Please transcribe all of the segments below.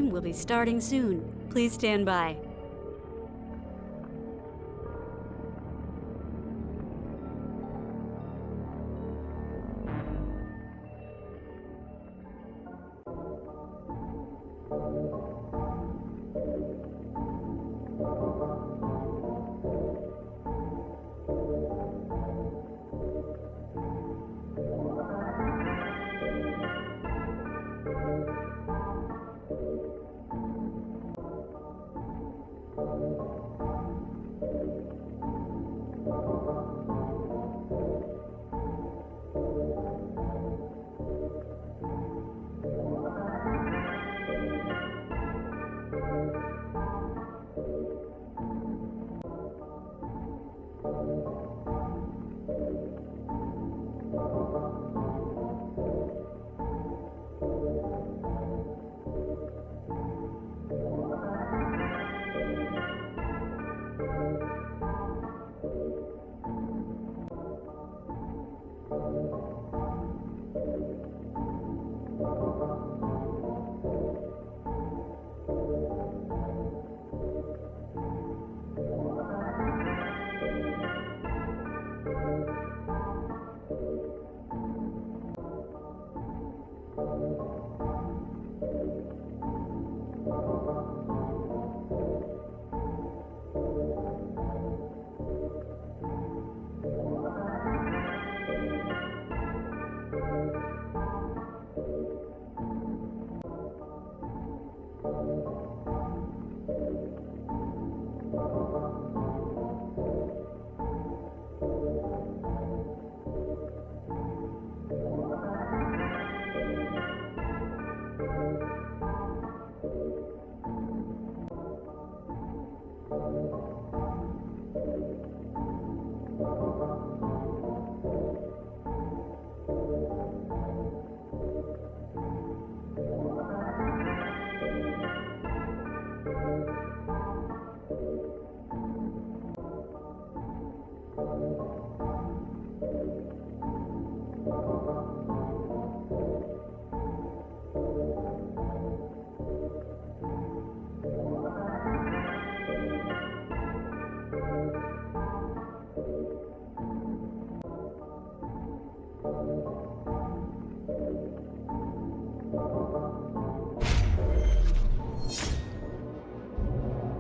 stream will be starting soon. Please stand by.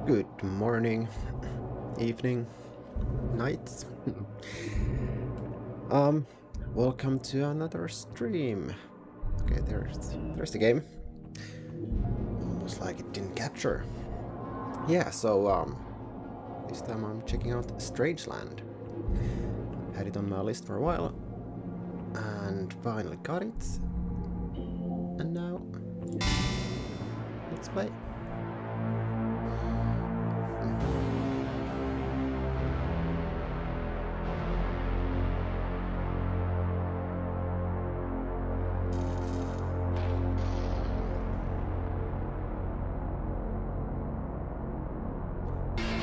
Good morning, evening, night. Welcome to another stream. Okay, there's the game. Almost like it didn't capture. Yeah, so this time I'm checking out Strangeland. Had it on my list for a while, and finally got it. And now let's play.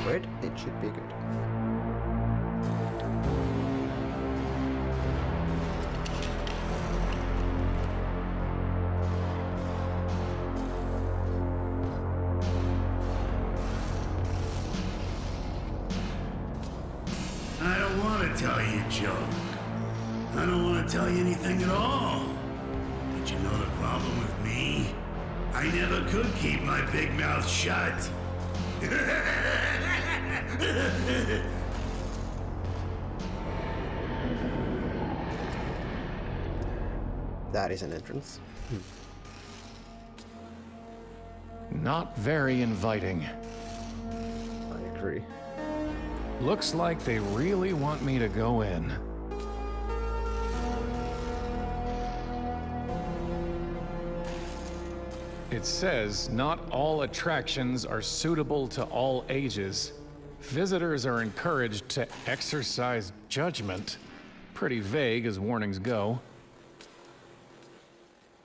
Red, it should be good. I don't want to tell you a joke. I don't want to tell you anything at all. But you know the problem with me? I never could keep my big mouth shut. That is an entrance. Not very inviting. I agree. Looks like they really want me to go in. It says not all attractions are suitable to all ages. Visitors are encouraged to exercise judgment. Pretty vague as warnings go.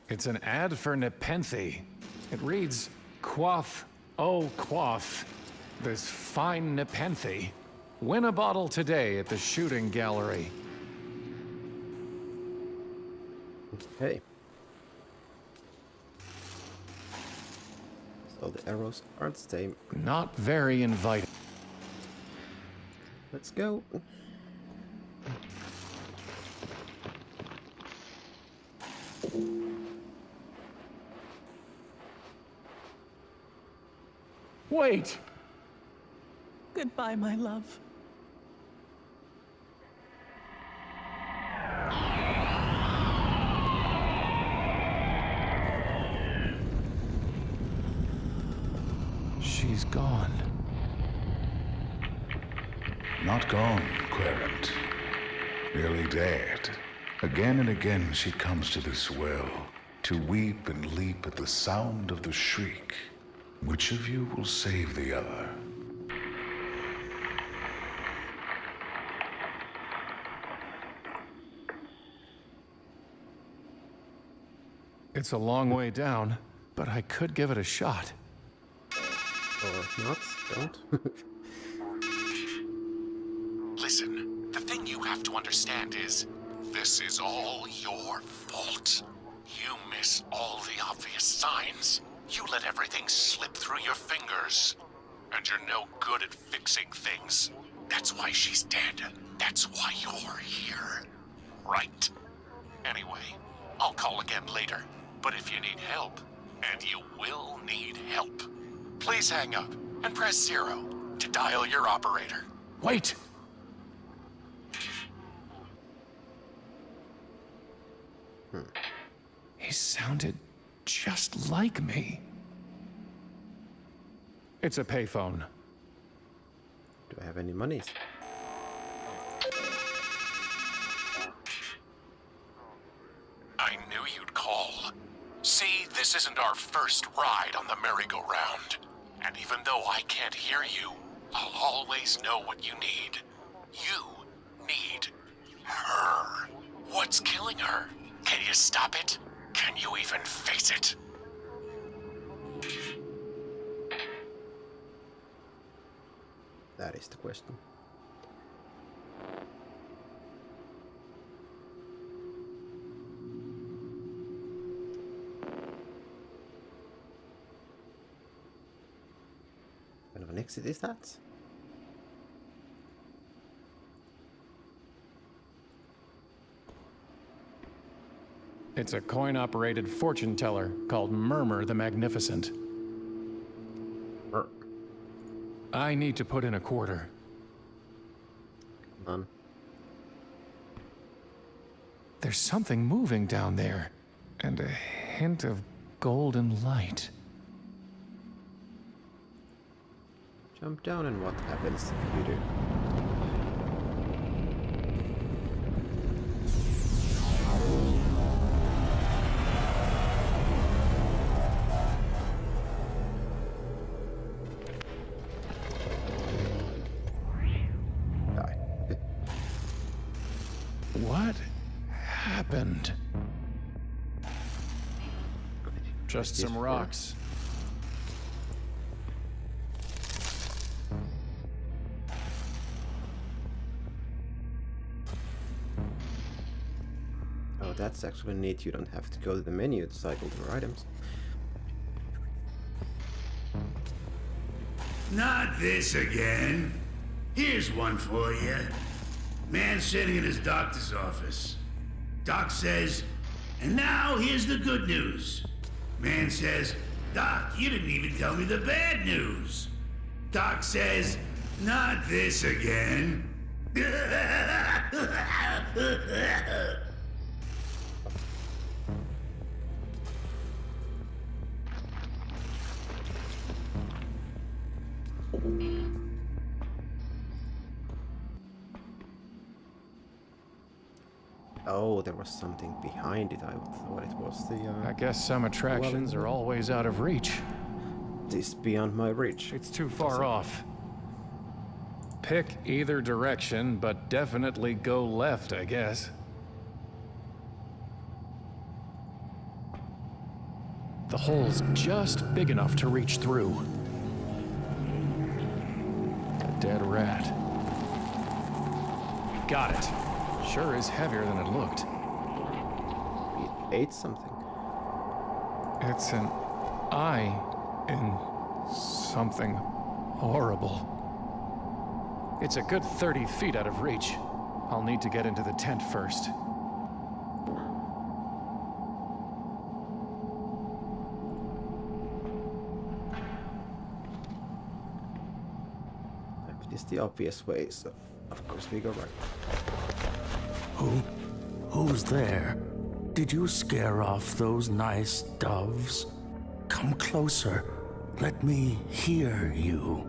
It's an ad for Nepenthe. It reads, "Quaff, oh quaff, this fine Nepenthe. Win a bottle today at the shooting gallery." Okay. Though the arrows aren't the same. Not very inviting. Let's go. Wait! Goodbye, my love. She's gone. Not gone, Querent. Nearly dead. Again and again she comes to this well, to weep and leap at the sound of the shriek. Which of you will save the other? It's a long way down, but I could give it a shot. Or not, don't. Listen, the thing you have to understand is, this is all your fault. You miss all the obvious signs. You let everything slip through your fingers. And you're no good at fixing things. That's why she's dead. That's why you're here. Right. Anyway, I'll call again later. But if you need help, and you will need help, please hang up and press 0 to dial your operator. Wait! He sounded just like me. It's a payphone. Do I have any monies? I knew you'd call. See, this isn't our first ride on the merry-go-round. And even though I can't hear you, I'll always know what you need. You need her. What's killing her? Can you stop it? Can you even face it? That is the question. What kind of an exit is that? It's a coin-operated fortune teller called Murmur the Magnificent. I need to put in a quarter. None. There's something moving down there, and a hint of golden light. Jump down and what happens if you do? What happened? Just some rocks. Oh, that's actually neat. You don't have to go to the menu to cycle your items. Not this again. Here's one for you. Man sitting in his doctor's office. Doc says, and now here's the good news. Man says, Doc, you didn't even tell me the bad news. Doc says, not this again. Oh, there was something behind it. I thought it was the. I guess some attractions are always out of reach. This beyond my reach. It's too far off. Pick either direction, but definitely go left, I guess. The hole's just big enough to reach through. A dead rat. Got it. Sure is heavier than it looked. It ate something. It's an eye in Something horrible. It's a good 30 feet out of reach. I'll need to get into the tent first. It is the obvious way, so of course we go right. Who's there? Did you scare off those nice doves? Come closer. Let me hear you.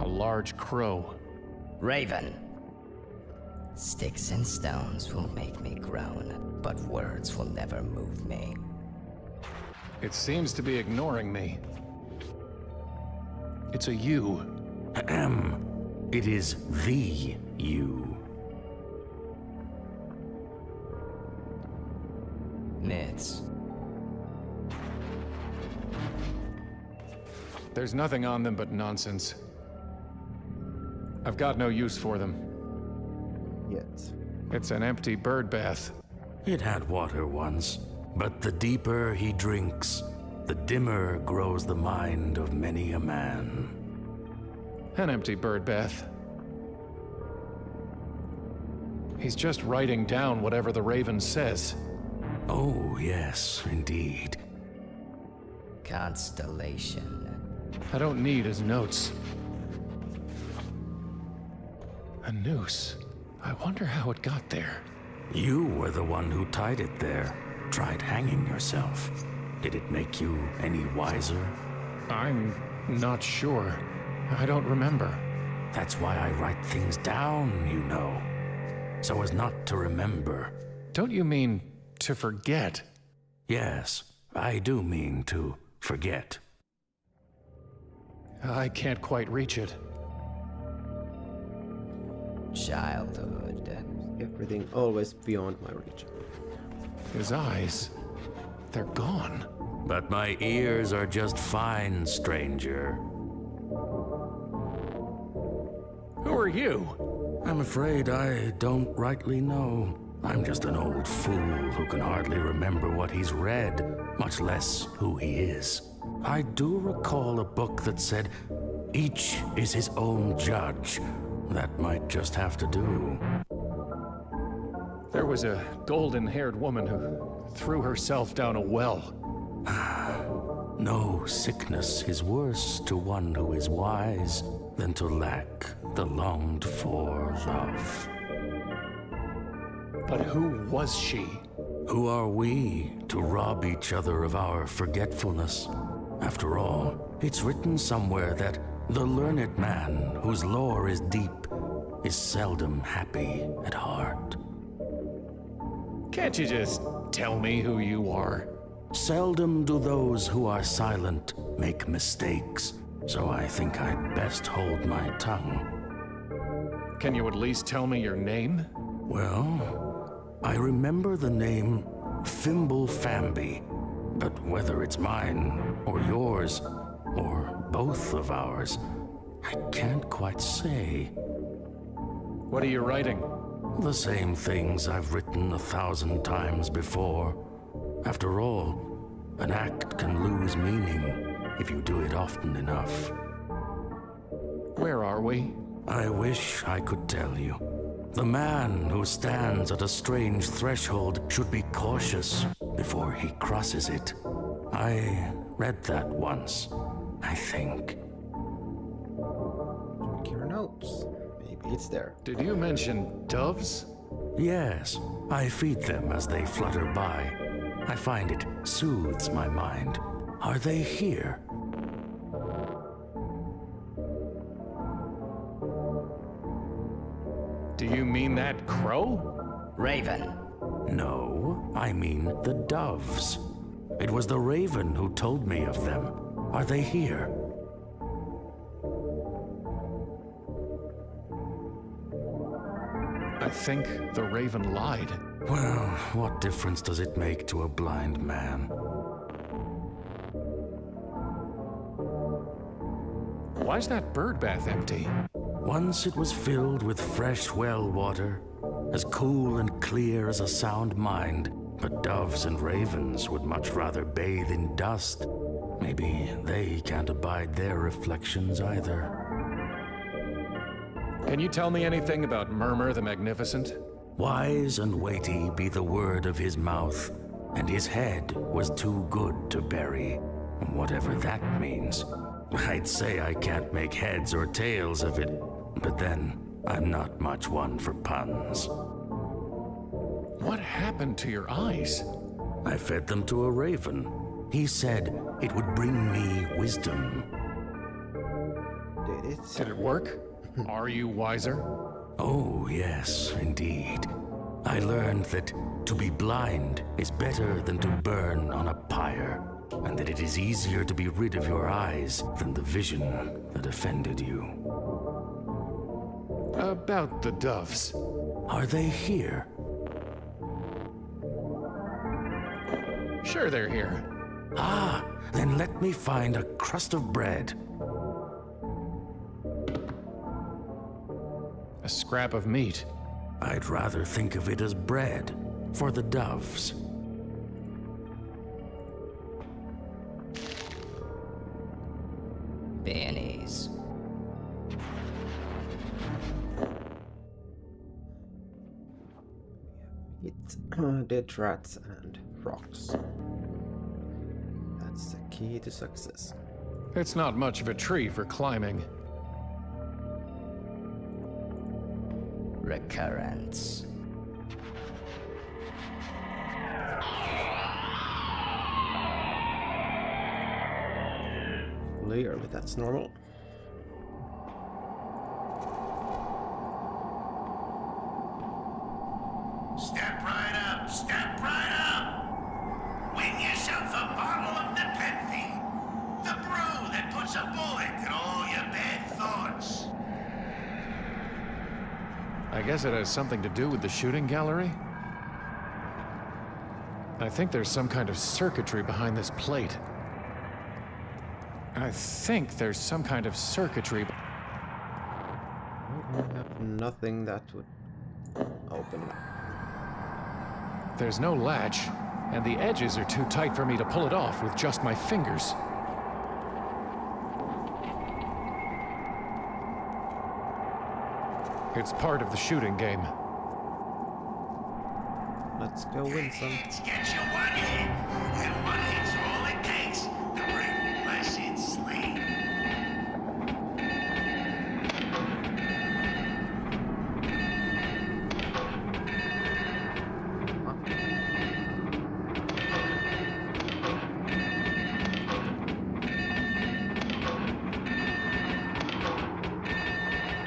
A large crow. Raven. Sticks and stones will make me groan, but words will never move me. It seems to be ignoring me. It's a you. Ahem. It is the you. Nits. There's nothing on them but nonsense. I've got no use for them. Yet. It's an empty bird bath. It had water once, but the deeper he drinks, the dimmer grows the mind of many a man. An empty bird bath. He's just writing down whatever the Raven says. Oh, yes, indeed. Constellation. I don't need his notes. A noose. I wonder how it got there. You were the one who tied it there. Tried hanging yourself. Did it make you any wiser? I'm not sure. I don't remember. That's why I write things down, you know. So as not to remember. Don't you mean to forget? Yes, I do mean to forget. I can't quite reach it. Childhood. Everything always beyond my reach. His eyes, they're gone. But my ears are just fine, stranger. Who are you? I'm afraid I don't rightly know. I'm just an old fool who can hardly remember what he's read, much less who he is. I do recall a book that said, each is his own judge. That might just have to do. There was a golden-haired woman who threw herself down a well. No sickness is worse to one who is wise than to lack the longed-for love. But who was she? Who are we to rob each other of our forgetfulness? After all, it's written somewhere that the learned man whose lore is deep is seldom happy at heart. Can't you just tell me who you are? Seldom do those who are silent make mistakes, so I think I'd best hold my tongue. Can you at least tell me your name? Well, I remember the name Fimble Famby, but whether it's mine or yours, or both of ours, I can't quite say. What are you writing? The same things I've written 1,000 times before. After all, an act can lose meaning if you do it often enough. Where are we? I wish I could tell you. The man who stands at a strange threshold should be cautious before he crosses it. I read that once, I think. Check your notes. Maybe it's there. Did you mention doves? Yes, I feed them as they flutter by. I find it soothes my mind. Are they here? Do you mean that crow? Raven. No, I mean the doves. It was the raven who told me of them. Are they here? I think the raven lied. Well, what difference does it make to a blind man? Why's that bird bath empty? Once it was filled with fresh well water, as cool and clear as a sound mind, but doves and ravens would much rather bathe in dust. Maybe they can't abide their reflections either. Can you tell me anything about Murmur the Magnificent? Wise and weighty be the word of his mouth, and his head was too good to bury, whatever that means. I'd say I can't make heads or tails of it, but then I'm not much one for puns. What happened to your eyes? I fed them to a raven. He said it would bring me wisdom. Did it? Did it work? Are you wiser? Oh, yes, indeed. I learned that to be blind is better than to burn on a pyre, and that it is easier to be rid of your eyes than the vision that offended you. About the doves. Are they here? Sure they're here. Ah, then let me find a crust of bread. A scrap of meat. I'd rather think of it as bread for the doves. Peonies. It's dead rats and rocks. That's the key to success. It's not much of a tree for climbing. Recurrence. Clearly, that's normal. Step right up, step right up. Win yourself a bottle of Nepenthe, the brew that puts a bullet in all your bad thoughts. I guess it has something to do with the shooting gallery? I think there's some kind of circuitry behind this plate. I think there's some kind of circuitry. I have nothing that would open it. There's no latch, and the edges are too tight for me to pull it off with just my fingers. It's part of the shooting game. Let's go win some. Hits get you one hit, and one hit's all it takes to bring blessed sleep.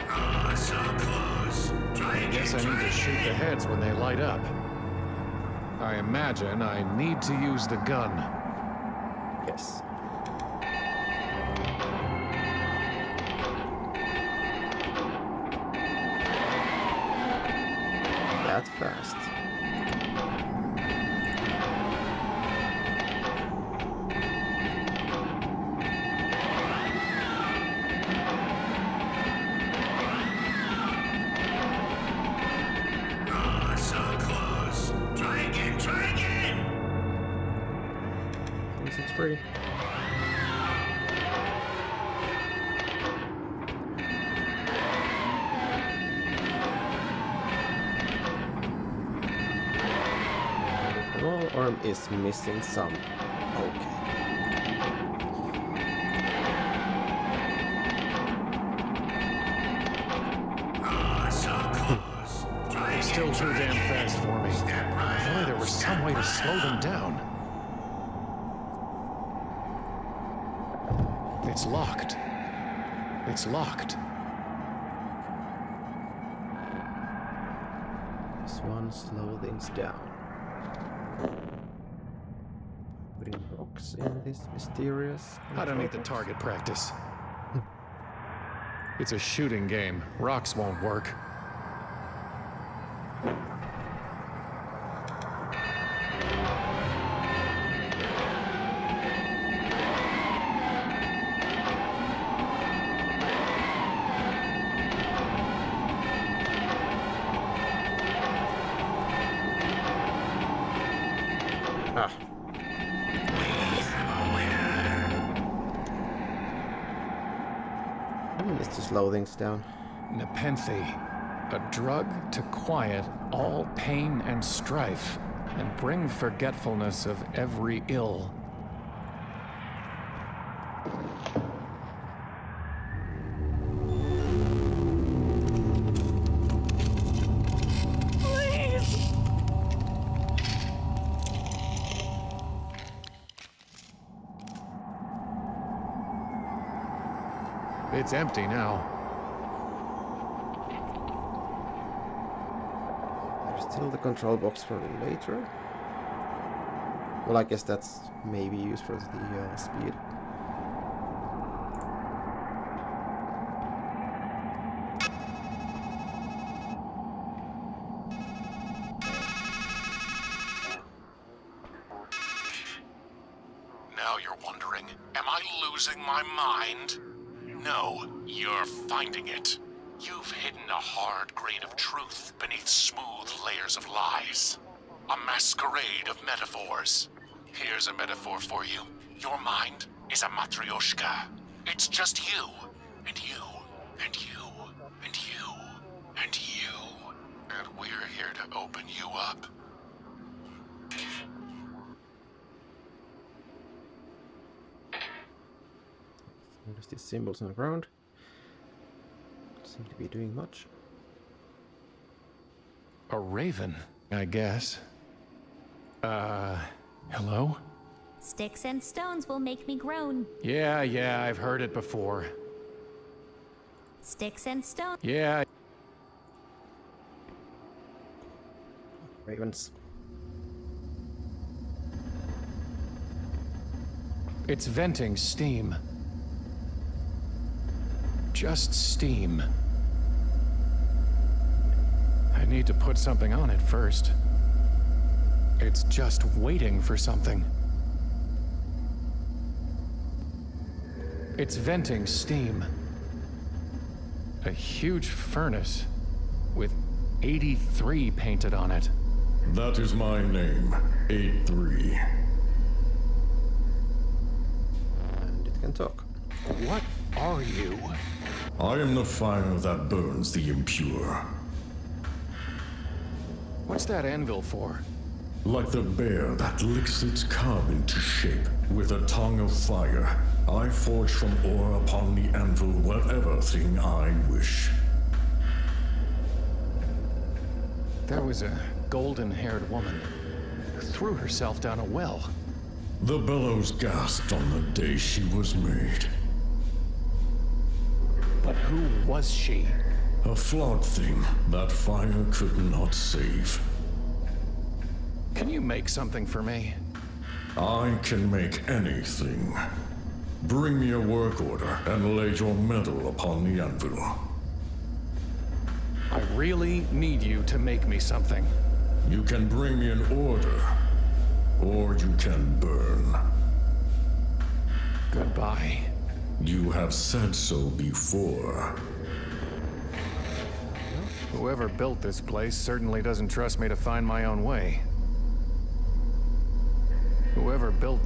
Oh, so close. Try again, Guess I need to shoot the heads when they light up. I imagine I need to use the gun. Yes. That fast. Oh, so close. Try again, try again. At least it's free. The whole arm is missing some. Okay. Oh, so close. Try again, Still too try damn again. fast for me. Step right If only there up, was step some way to right slow them up. down. It's locked. It's locked. This one slow things down. Putting rocks in this mysterious. I don't need the target practice. It's a shooting game. Rocks won't work. Ah, We have a winner. slow things down. Nepenthe, a drug to quiet all pain and strife, and bring forgetfulness of every ill. It's empty now. There's still the control box for later. Well, I guess that's maybe used for the speed. Now you're wondering, am I losing my mind? No, you're finding it. You've hidden a hard grain of truth beneath smooth layers of lies. A masquerade of metaphors. Here's a metaphor for you. Your mind is a matryoshka. It's just you, and you, and you, and you, and you. And we're here to open you up. There's these symbols on the ground. Seem to be doing much. A raven, I guess. Hello? Sticks and stones will make me groan. Yeah, I've heard it before. Sticks and stones. Yeah. Ravens. It's venting steam. Just steam. I need to put something on it first. It's just waiting for something. It's venting steam. A huge furnace with 83 painted on it. That is my name, 83. And it can talk. What are you? I am the fire that burns the impure. What's that anvil for? Like the bear that licks its cub into shape with a tongue of fire, I forge from ore upon the anvil whatever thing I wish. There was a golden-haired woman who threw herself down a well. The bellows gasped on the day she was made. But who was she? A flawed thing that fire could not save. Can you make something for me? I can make anything. Bring me a work order and lay your metal upon the anvil. I really need you to make me something. You can bring me an order, or you can burn. Goodbye. You have said so before. Whoever built this place certainly doesn't trust me to find my own way. Whoever built...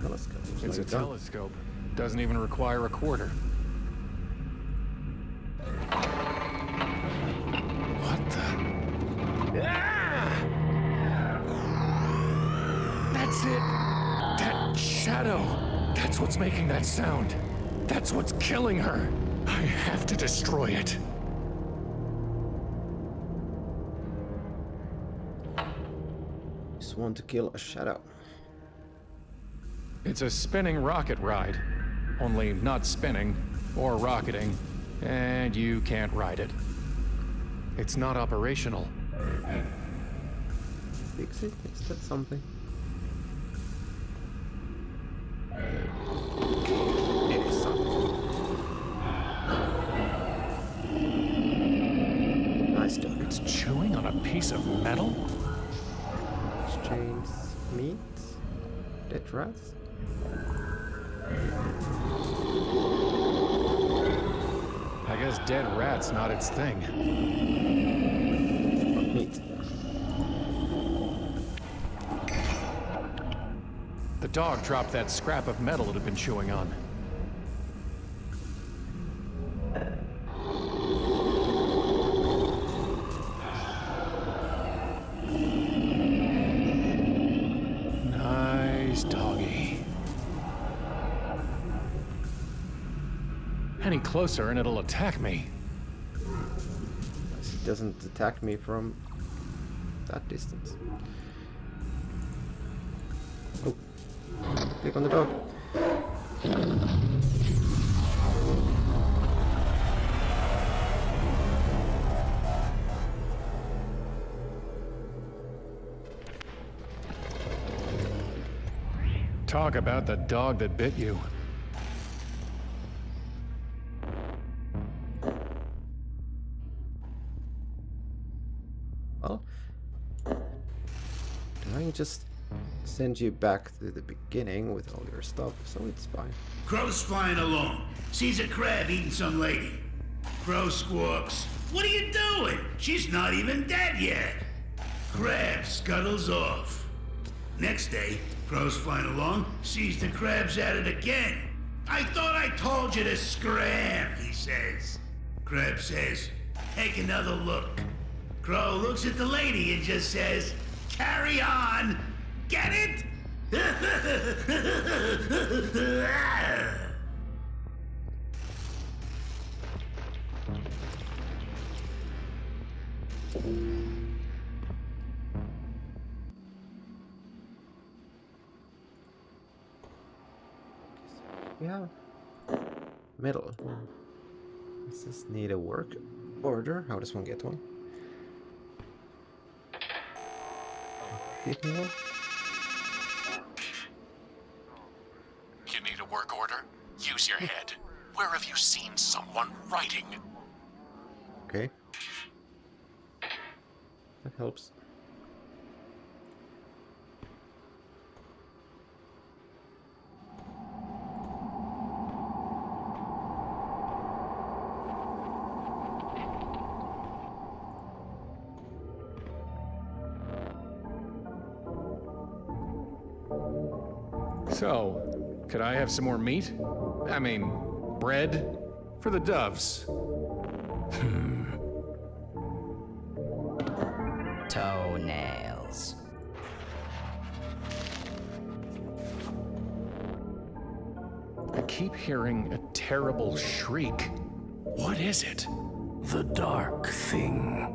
Telescope. It's a telescope. Doesn't even require a quarter. What the... Ah! That's it! That shadow! That's what's making that sound. That's what's killing her. I have to destroy it. Just want to kill a shadow. It's a spinning rocket ride. Only not spinning, or rocketing, and you can't ride it. It's not operational. Fix it? Is that something? It is something. Nice dog. It's chewing on a piece of metal? Exchange meat? Dead rats? I guess dead rat's not its thing. Meat. The dog dropped that scrap of metal it had been chewing on. Nice doggy. Any closer and it'll attack me. It doesn't attack me from that distance. Oh, click on the dog. Talk about the dog that bit you. Well, I can just send you back to the beginning with all your stuff, so it's fine. Crow's flying along. Sees a crab eating some lady. Crow squawks, "What are you doing? She's not even dead yet." Crab scuttles off. Next day, Crow's flying along, sees the crabs at it again. "I thought I told you to scram," he says. Crab says, "Take another look." Crow looks at the lady and just says, "Carry on." Get it? Yeah. Middle. Does this need a work order? How does one get one? Give me one. You need a work order? Use your head. Where have you seen someone writing? Okay. That helps. So, could I have some more meat? I mean, bread? For the doves. Toenails. I keep hearing a terrible shriek. What is it? The dark thing.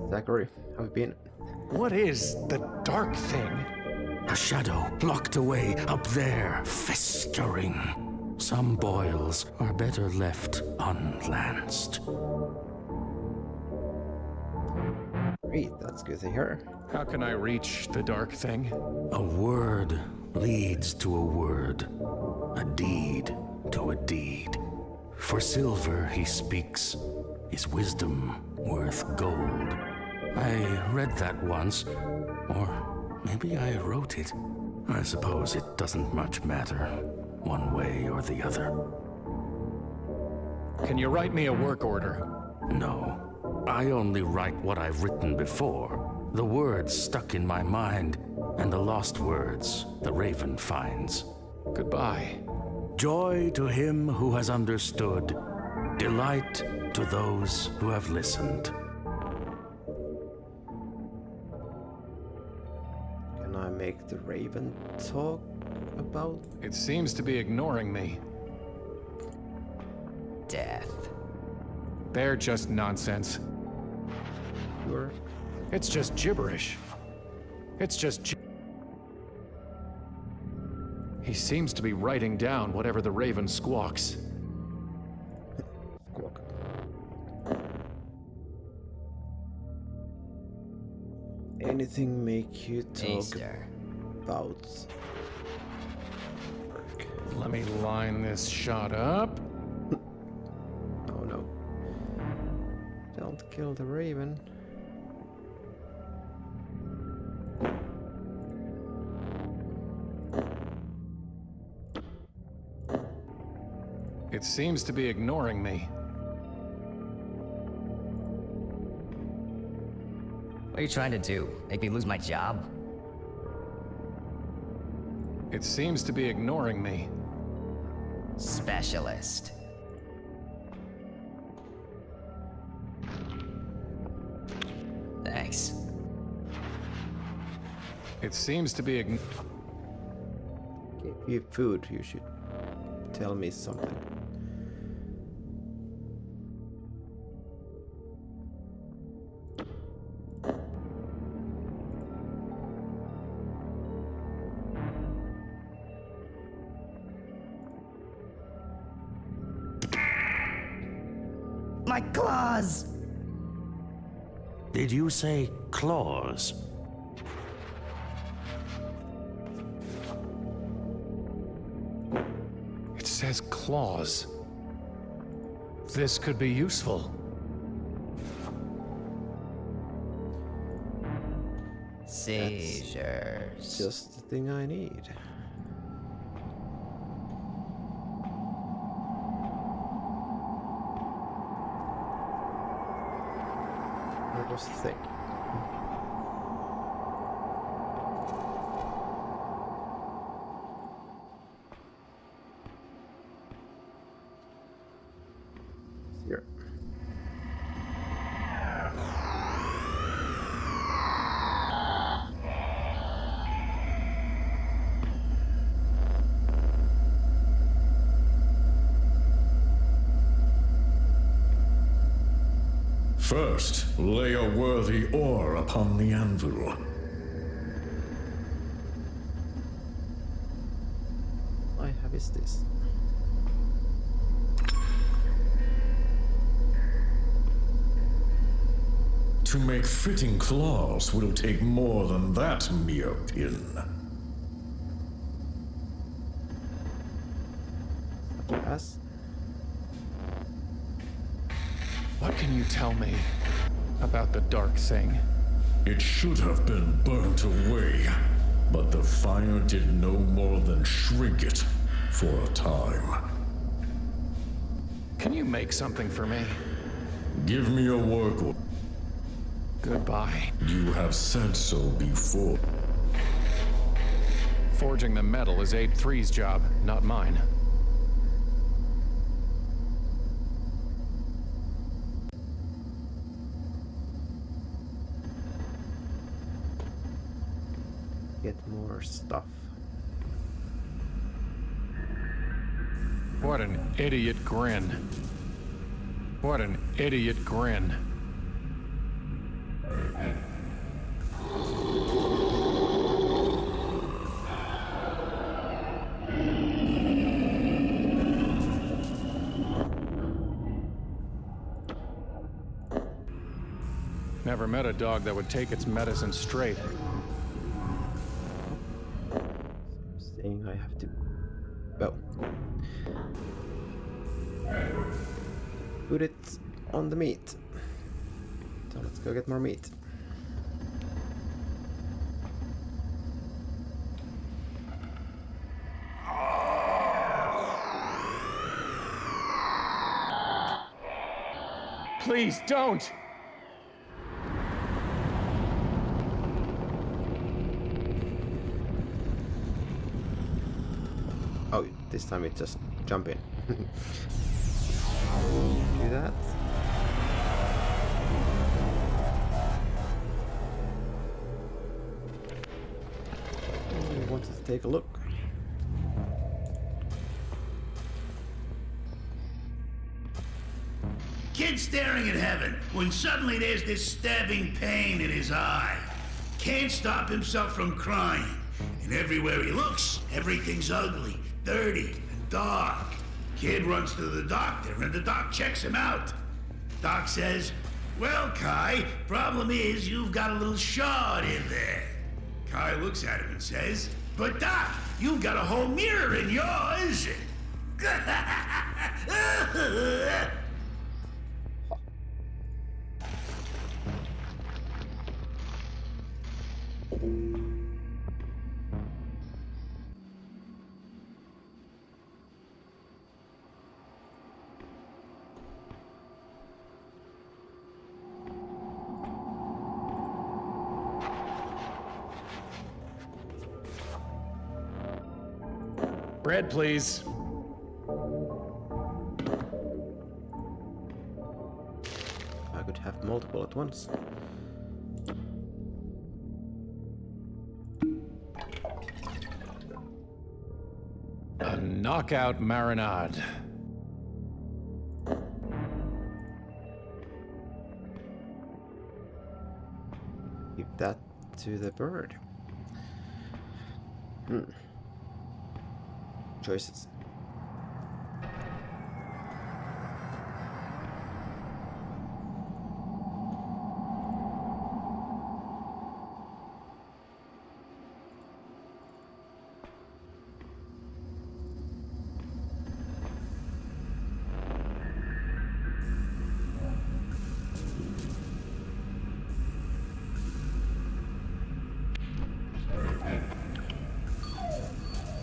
Zachary, how have you been? What is the dark thing? A shadow locked away up there, festering. Some boils are better left unlanced. Great, that's good to hear. How can I reach the dark thing? A word leads to a word, a deed to a deed. For silver he speaks, his wisdom worth gold. I read that once, or maybe I wrote it. I suppose it doesn't much matter, one way or the other. Can you write me a work order? No, I only write what I've written before. The words stuck in my mind, and the lost words the raven finds. Goodbye. Joy to him who has understood, delight to those who have listened. Can I make the raven talk about? It seems to be ignoring me. Death. They're just nonsense. Sure. It's just gibberish. It's just He seems to be writing down whatever the raven squawks. Squawk. Anything make you talk Easter. about work? Let me line this shot up. Oh no. Don't kill the raven. It seems to be ignoring me. What are you trying to do? Make me lose my job? It seems to be ignoring me. Specialist. Thanks. It seems to be Give you food, you should tell me something. My claws! Did you say claws? It says claws. This could be useful. Seizures. Just the thing I need. Where was the thing? Here. First, lay a worthy ore upon the anvil. I have is this. To make fitting claws will take more than that mere pin. Yes. What can you tell me about the dark thing? It should have been burnt away, but the fire did no more than shrink it for a time. Can you make something for me? Give me a work order. Goodbye. You have said so before. Forging the metal is 8-3's job, not mine. Get more stuff. What an idiot grin. What an idiot grin. Never met a dog that would take its medicine straight. Saying I have to. Well. Put it on the meat. So let's go get more meat. Please don't! Oh, this time it just jump in. Do that. I wanted to take a look. Kid staring at heaven when suddenly there's this stabbing pain in his eye. Can't stop himself from crying. And everywhere he looks, everything's ugly, dirty, and dark. Kid runs to the doctor, and the doc checks him out. Doc says, "Well, Kai, problem is you've got a little shard in there." Kai looks at him and says, "But Doc, you've got a whole mirror in yours." Bread, please. I could have multiple at once. A knockout marinade. Give that to the bird. Choices.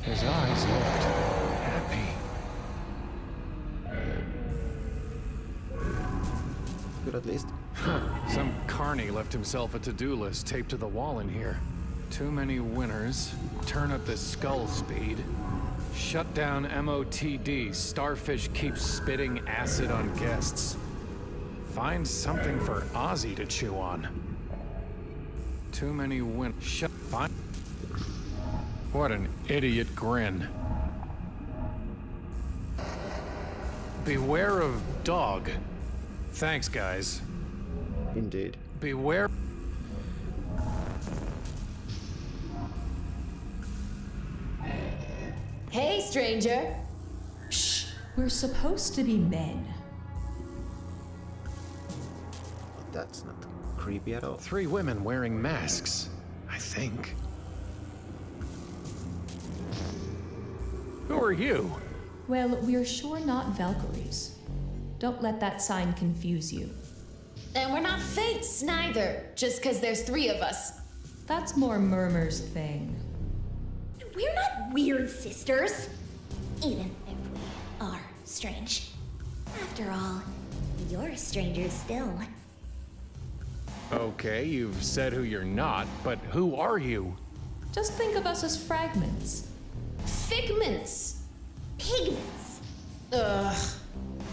His eyes looked happy. Good at least. Some carny left himself a to-do list taped to the wall in here. Too many winners. Turn up the skull speed. Shut down MOTD. Starfish keeps spitting acid on guests. Find something for Ozzy to chew on. Too many winners. Find. What an idiot grin. Beware of dog. Thanks, guys. Indeed. Beware. Hey, stranger. Shh. We're supposed to be men. That's not creepy at all. 3 women wearing masks, I think. Who are you? Well, we're sure not Valkyries. Don't let that sign confuse you. And we're not fates, neither, just because there's 3 of us. That's more Murmur's thing. We're not weird sisters. Even if we are strange. After all, you're strangers still. Okay, you've said who you're not, but who are you? Just think of us as fragments. Figments. Pigments. Ugh.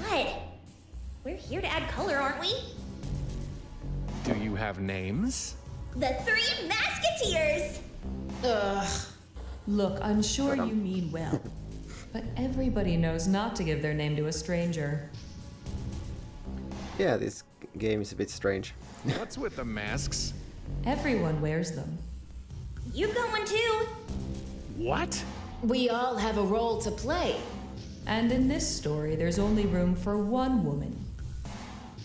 What? We're here to add color, aren't we? Do you have names? The 3 Masketeers! Ugh. Look, I'm sure you mean well. But everybody knows not to give their name to a stranger. Yeah, this game is a bit strange. What's with the masks? Everyone wears them. You've got one too. What? We all have a role to play. And in this story, there's only room for one woman.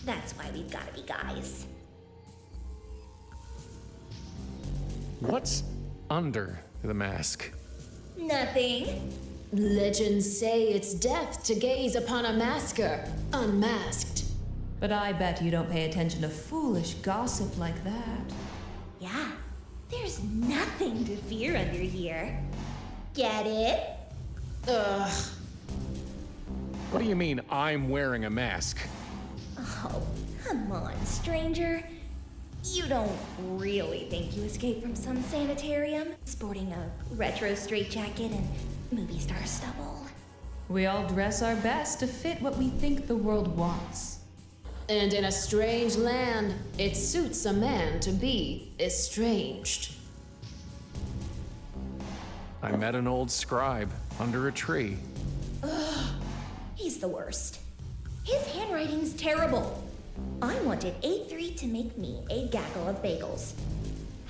That's why we've gotta be guys. What's under the mask? Nothing. Legends say it's death to gaze upon a masker, unmasked. But I bet you don't pay attention to foolish gossip like that. Yeah, there's nothing to fear under here. Get it? Ugh. What do you mean I'm wearing a mask? Oh, come on, stranger. You don't really think you escaped from some sanitarium, sporting a retro straitjacket and movie star stubble? We all dress our best to fit what we think the world wants. And in a strange land, it suits a man to be estranged. I met an old scribe under a tree. Ugh, he's the worst. His handwriting's terrible. I wanted A3 to make me a gaggle of bagels.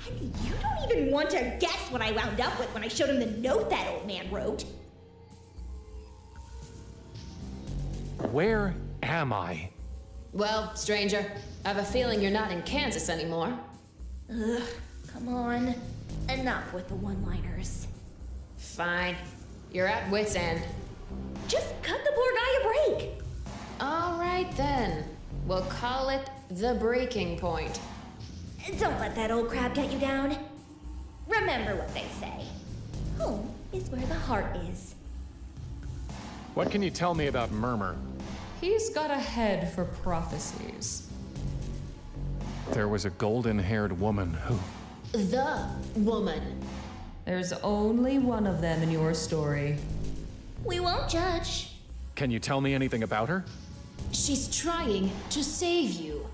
And you don't even want to guess what I wound up with when I showed him the note that old man wrote. Where am I? Well, stranger, I have a feeling you're not in Kansas anymore. Ugh, come on. Enough with the one-liners. Fine. You're at wit's end. Just cut the poor guy a break. All right then. We'll call it the breaking point. Don't let that old crab get you down. Remember what they say. Home is where the heart is. What can you tell me about Murmur? He's got a head for prophecies. There was a golden-haired woman who... The woman. There's only one of them in your story. We won't judge. Can you tell me anything about her? She's trying to save you.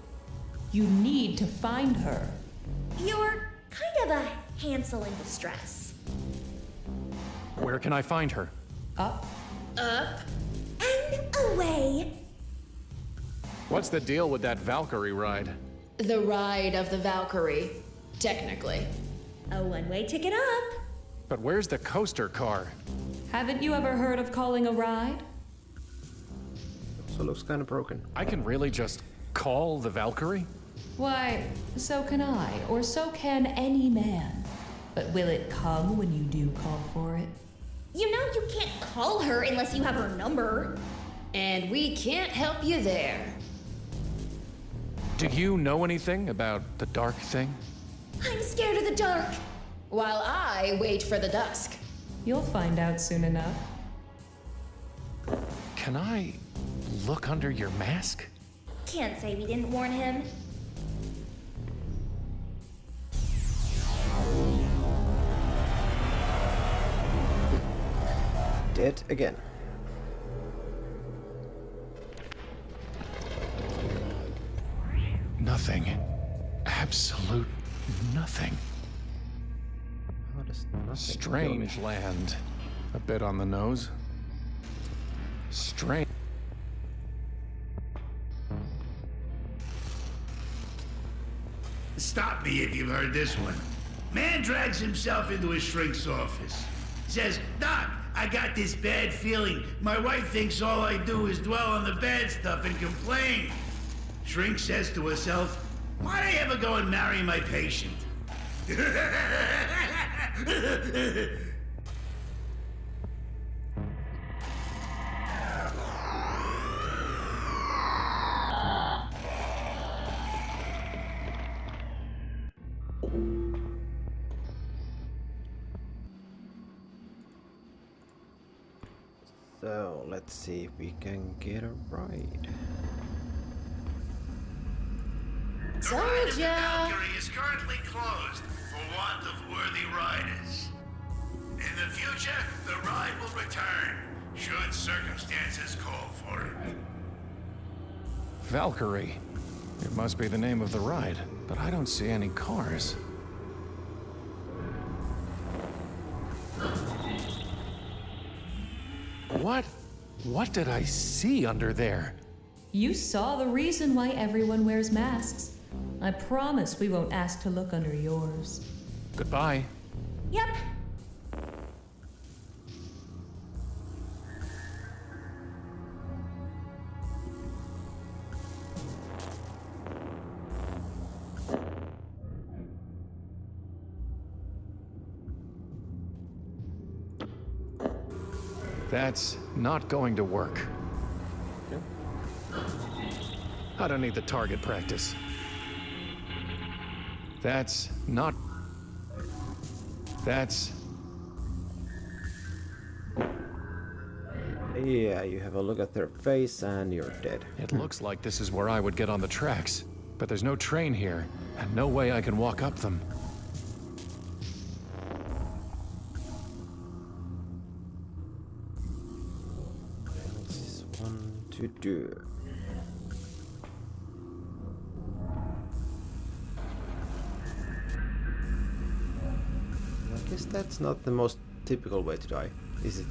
You need to find her. You're kind of a Hansel in distress. Where can I find her? Up. Up. And away. What's the deal with that Valkyrie ride? The ride of the Valkyrie, technically. A one-way ticket up. But where's the coaster car? Haven't you ever heard of calling a ride? So looks kind of broken. I can really just call the Valkyrie? Why, so can I, or so can any man. But will it come when you do call for it? You know you can't call her unless you have her number. And we can't help you there. Do you know anything about the dark thing? I'm scared of the dark. While I wait for the dusk. You'll find out soon enough. Can I look under your mask? Can't say we didn't warn him. Dead again. Nothing. Absolute nothing. How does nothing Strangeland. A bit on the nose. Strange. Stop me if you've heard this one. Man drags himself into a shrink's office. Says, Doc, I got this bad feeling. My wife thinks all I do is dwell on the bad stuff and complain. Shrink says to herself, why'd I ever go and marry my patient? So let's see if we can get a ride. The ride of the Valkyrie is currently closed for want of worthy riders. In the future, the ride will return, should circumstances call for it. Valkyrie. It must be the name of the ride, but I don't see any cars. What did I see under there? You saw the reason why everyone wears masks. I promise we won't ask to look under yours. Goodbye. Yep. That's not going to work. I don't need the target practice. That's not... That's... Yeah, you have a look at their face and you're dead. It looks like this is where I would get on the tracks, but there's no train here, and no way I can walk up them. This one to do. I guess that's not the most typical way to die, is it?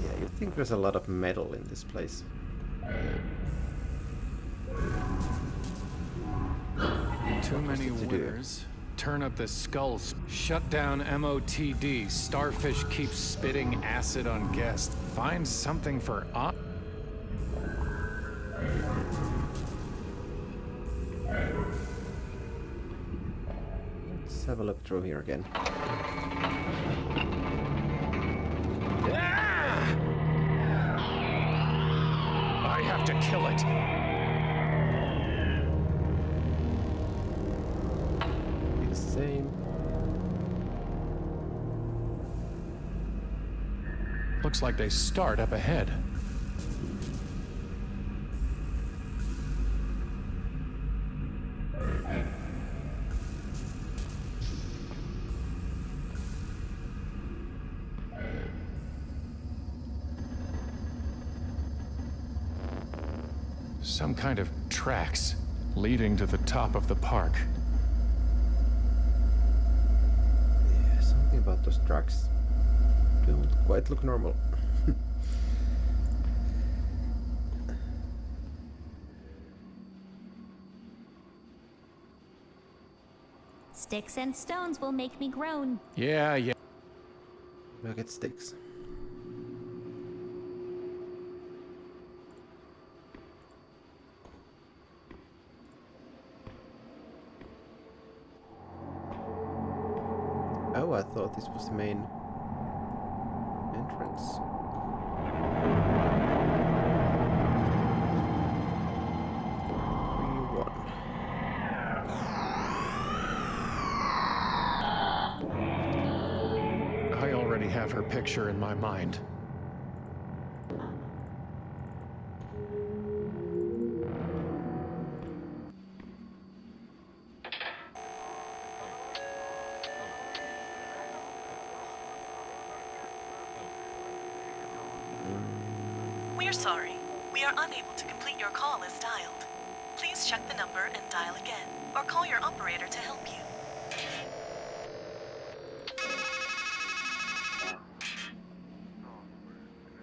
Yeah, you think there's a lot of metal in this place. Too many winners. Turn up the skulls. Shut down MOTD. Starfish keeps spitting acid on guests. Find something for up. Let's have a look through here again. I have to kill it. Be the same. Looks like they start up ahead. some kind of tracks leading to the top of the park. Yeah, something about those tracks don't quite look normal. Sticks and stones will make me groan. Yeah. Look at sticks. Oh, I thought this was the main entrance. I already have her picture in my mind. We're sorry. We are unable to complete your call as dialed. Please check the number and dial again, or call your operator to help you.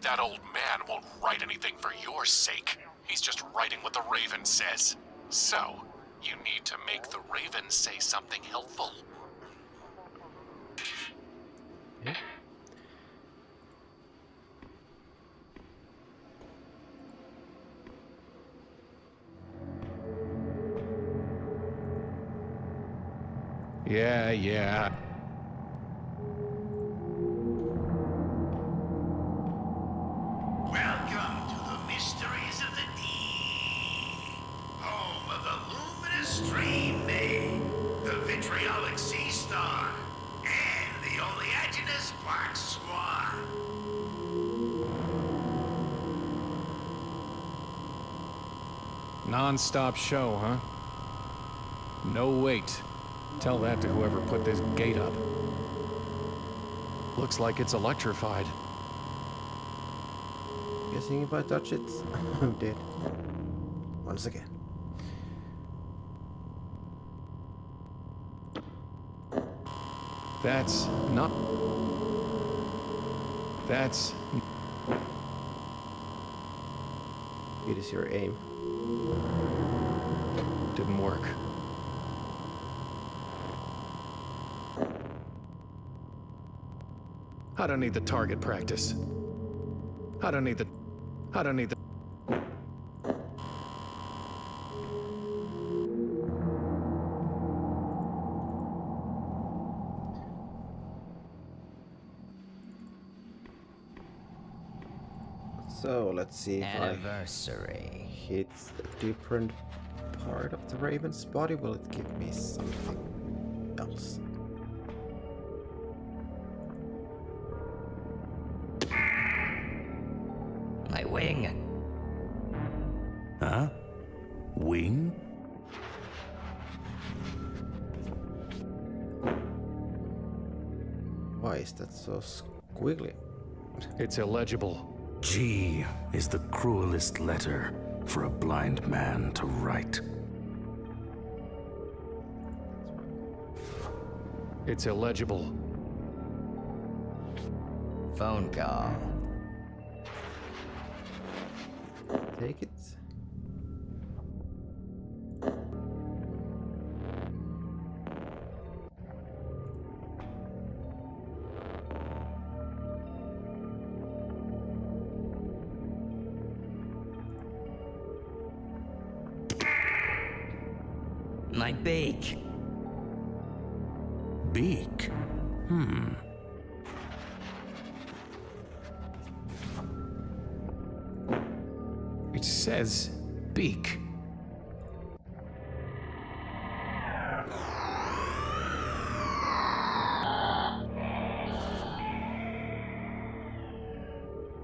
That old man won't write anything for your sake. He's just writing what the Raven says. So, you need to make the Raven say something helpful. Yeah. Welcome to the mysteries of the deep, home of the luminous stream maid, the vitriolic sea star, and the oleaginous black swan. Non-stop show, huh? No wait. Tell that to whoever put this gate up. Looks like it's electrified. Guessing if I touch it, I'm dead. Once again. That's not... That's... It is your aim. Didn't work. I don't need the target practice. I don't need the... So let's see if Anniversary. I hit a different part of the Raven's body. Will it give me something else? My wing. Huh? Wing? Why is that so squiggly? It's illegible. G is the cruelest letter for a blind man to write. It's illegible. Phone call. Take it. My beak. Beak? It says beak.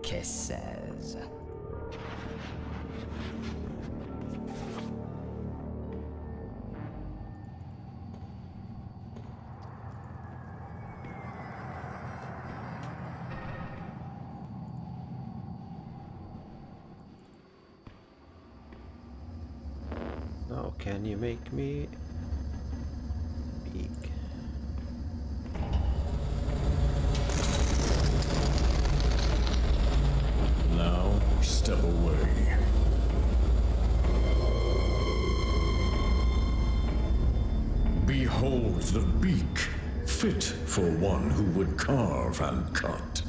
Kisses. Can you make me big? Now, step away. Behold the beak, fit for one who would carve and cut.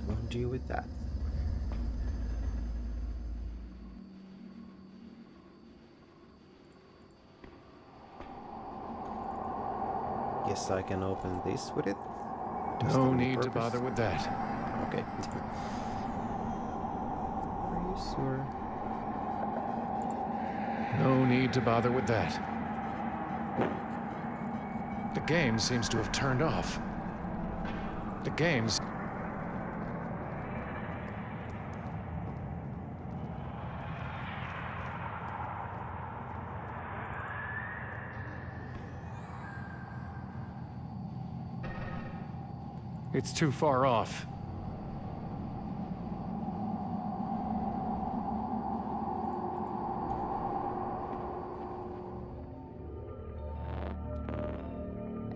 What do you with that? Guess I can open this with it. Does No that need to purpose? bother with that. Okay. Are you sure? No need to bother with that. The game seems to have turned off. The game's... It's too far off.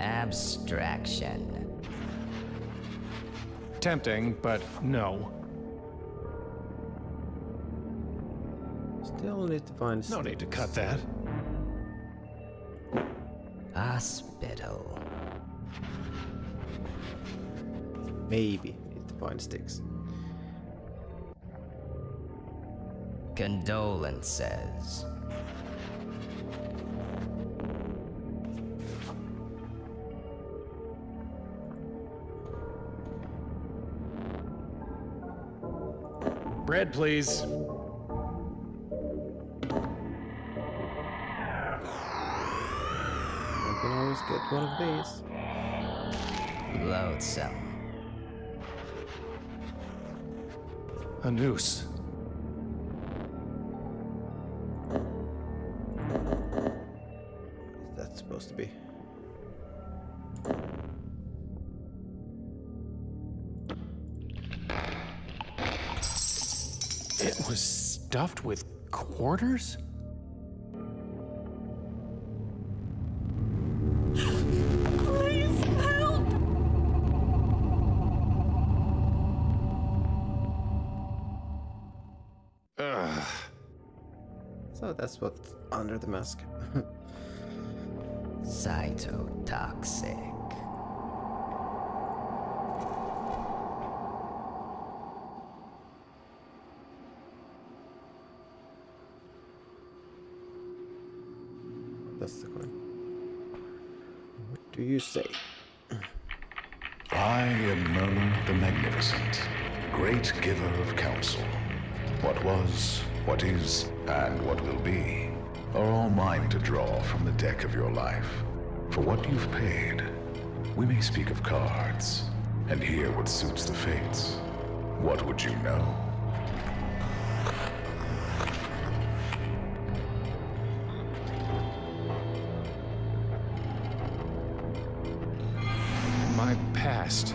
Abstraction. Tempting, but no. Still need to find. No need to cut that. Hospital. Maybe need to find sticks. Condolences. Bread, please. I can always get one of these. Loathsome. A noose. What is that supposed to be? It was stuffed with quarters? Please help! Ugh. So that's what's under the mask. Cytotoxic. That's the coin. What do you say? I am Merlin the Magnificent, great giver of counsel. What was, what is, and what will be are all mine to draw from the deck of your life. For what you've paid, we may speak of cards, and hear what suits the fates. What would you know? My past.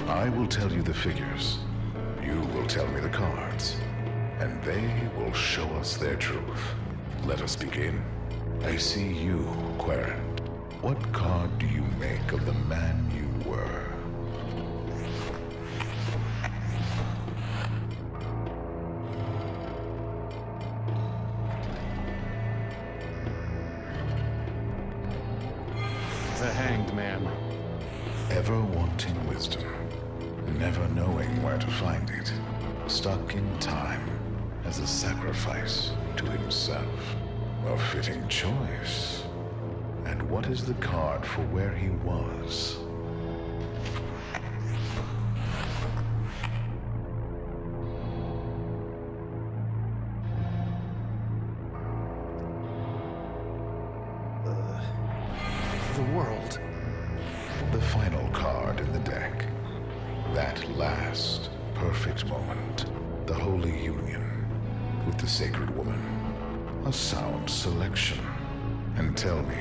I will tell you the figures. You will tell me the cards. And they will show us their truth. Let us begin. I see you, Querent. What card do you make of the man you were? The Hanged Man. Ever wanting wisdom, never knowing where to find it, stuck in time as a sacrifice to himself. A fitting choice. And what is the card for where he was? The world. The final card in the deck. That last perfect moment. The Holy Union with the Sacred Woman. A sound selection. And tell me,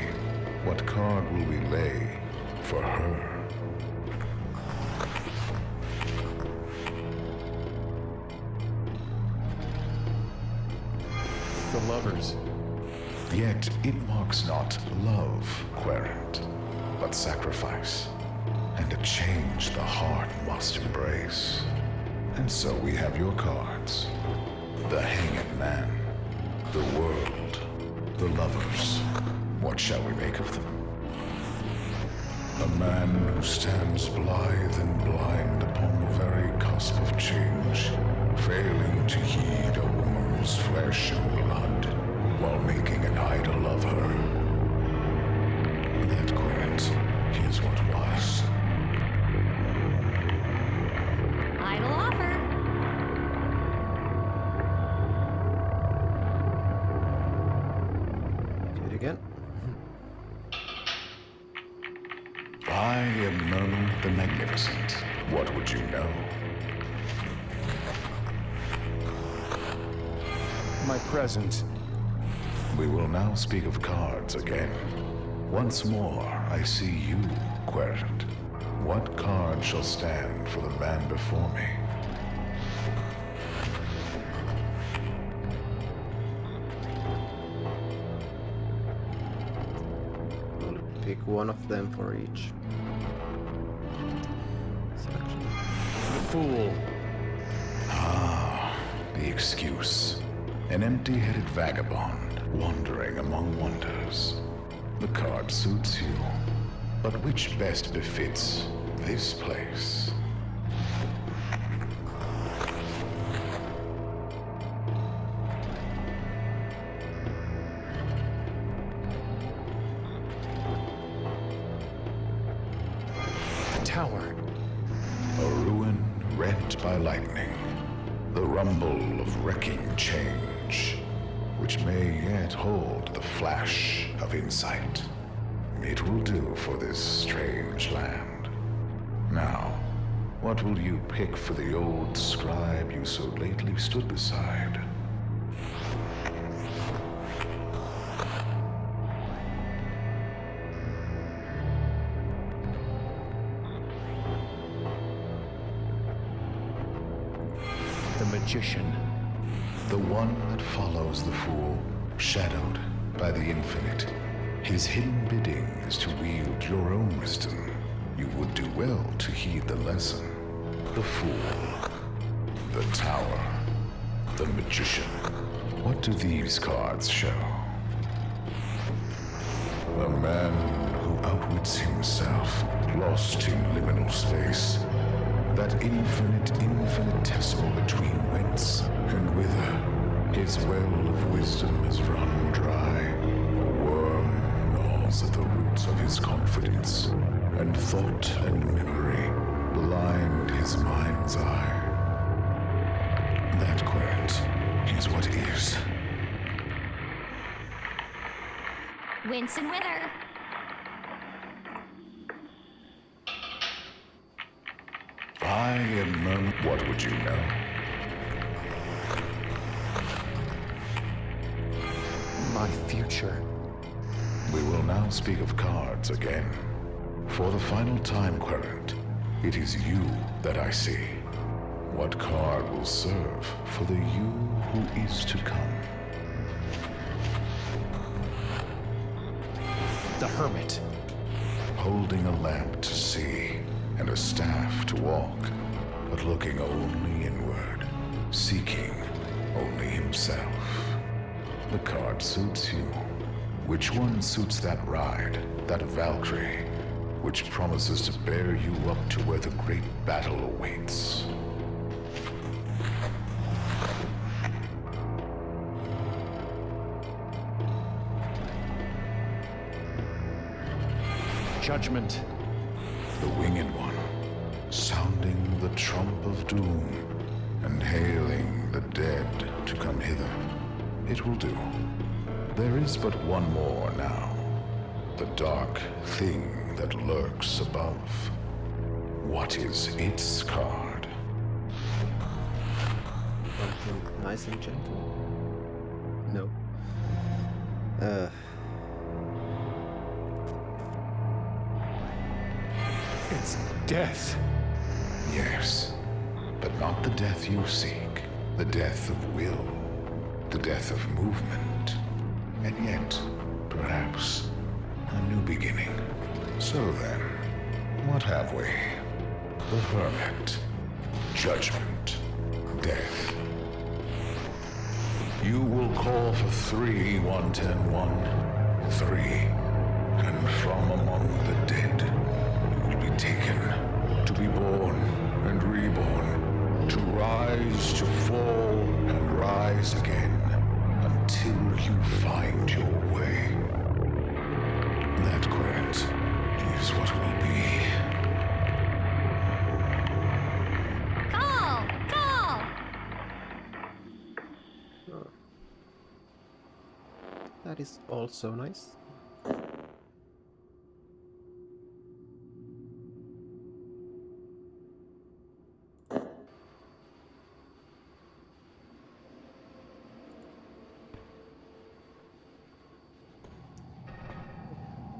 what card will we lay for her? The lovers. Yet it marks not love, Querent, but sacrifice, and a change the heart must embrace. And so we have your cards. The Hanged Man, the world, the lovers. What shall we make of them? A man who stands blithe and blind upon the very cusp of change, failing to heed a woman's flesh and blood, while making an idol of her. That, Querent, is what was. Idle offer. Do it again. I am Mermaid the Magnificent. What would you know? My present. We will now speak of cards again. Once more, I see you, Querent. What card shall stand for the man before me? I'll pick one of them for each selection. The Fool. Ah, the excuse. An empty-headed vagabond wandering among wonders. The card suits you, but which best befits this place? The Tower. A ruin rent by lightning. The rumble of wrecking change, which may yet hold the flash of insight. It will do for this strange land. Now, what will you pick for the old scribe you so lately stood beside? The Magician. The one that follows the fool, shadowed by the infinite. His hidden bidding is to wield your own wisdom. You would do well to heed the lesson. The fool, the tower, the magician. What do these cards show? A man who outwits himself, lost in liminal space. That infinitesimal between whence and whither. His well of wisdom is run dry. A worm gnaws at the roots of his confidence, and thought and memory blind his mind's eye. That, Querent, is what is. Wince and wither. I am none. What would you know? My future. We will now speak of cards again. For the final time, Querent, it is you that I see. What card will serve for the you who is to come? The Hermit. Holding a lamp to see and a staff to walk, but looking only inward, seeking only himself. The card suits you. Which one suits that ride, that Valkyrie, which promises to bear you up to where the great battle awaits? Judgment. The winged one, sounding the trump of doom, and hailing the dead to come hither. It will do. There is but one more now. The dark thing that lurks above. What is its card? nice and gentle. No. It's death. Yes, but not the death you seek. The death of will. The death of movement. And yet, perhaps, a new beginning. So then, what have we? The hermit. Judgment. Death. You will call for 3, 1, 10, 1. 3. And from among the dead, you will be taken to be born and reborn, to rise, to fall, and rise again, until you find your way. That, Querent, is what will be. Call! Call! That is also nice.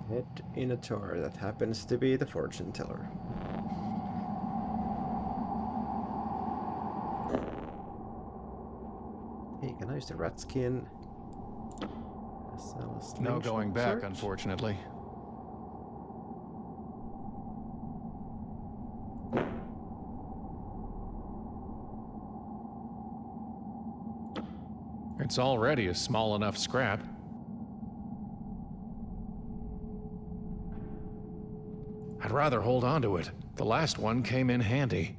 Head in a tour that happens to be the fortune teller. Hey, can I use the rat skin? No going back, unfortunately. It's already a small enough scrap. I'd rather hold on to it. The last one came in handy.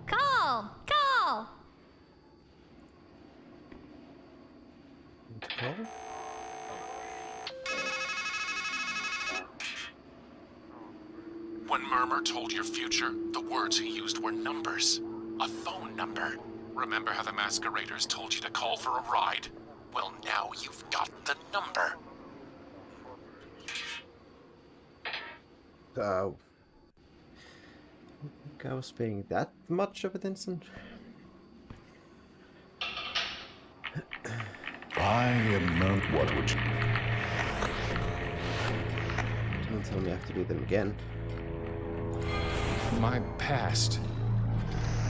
Call! Call! When Murmur told your future, the words he used were numbers. A phone number. Remember how the masqueraders told you to call for a ride? Well, now you've got the number. I think I was paying that much of attention. I am not. What would you... Don't tell me I have to do them again. My past.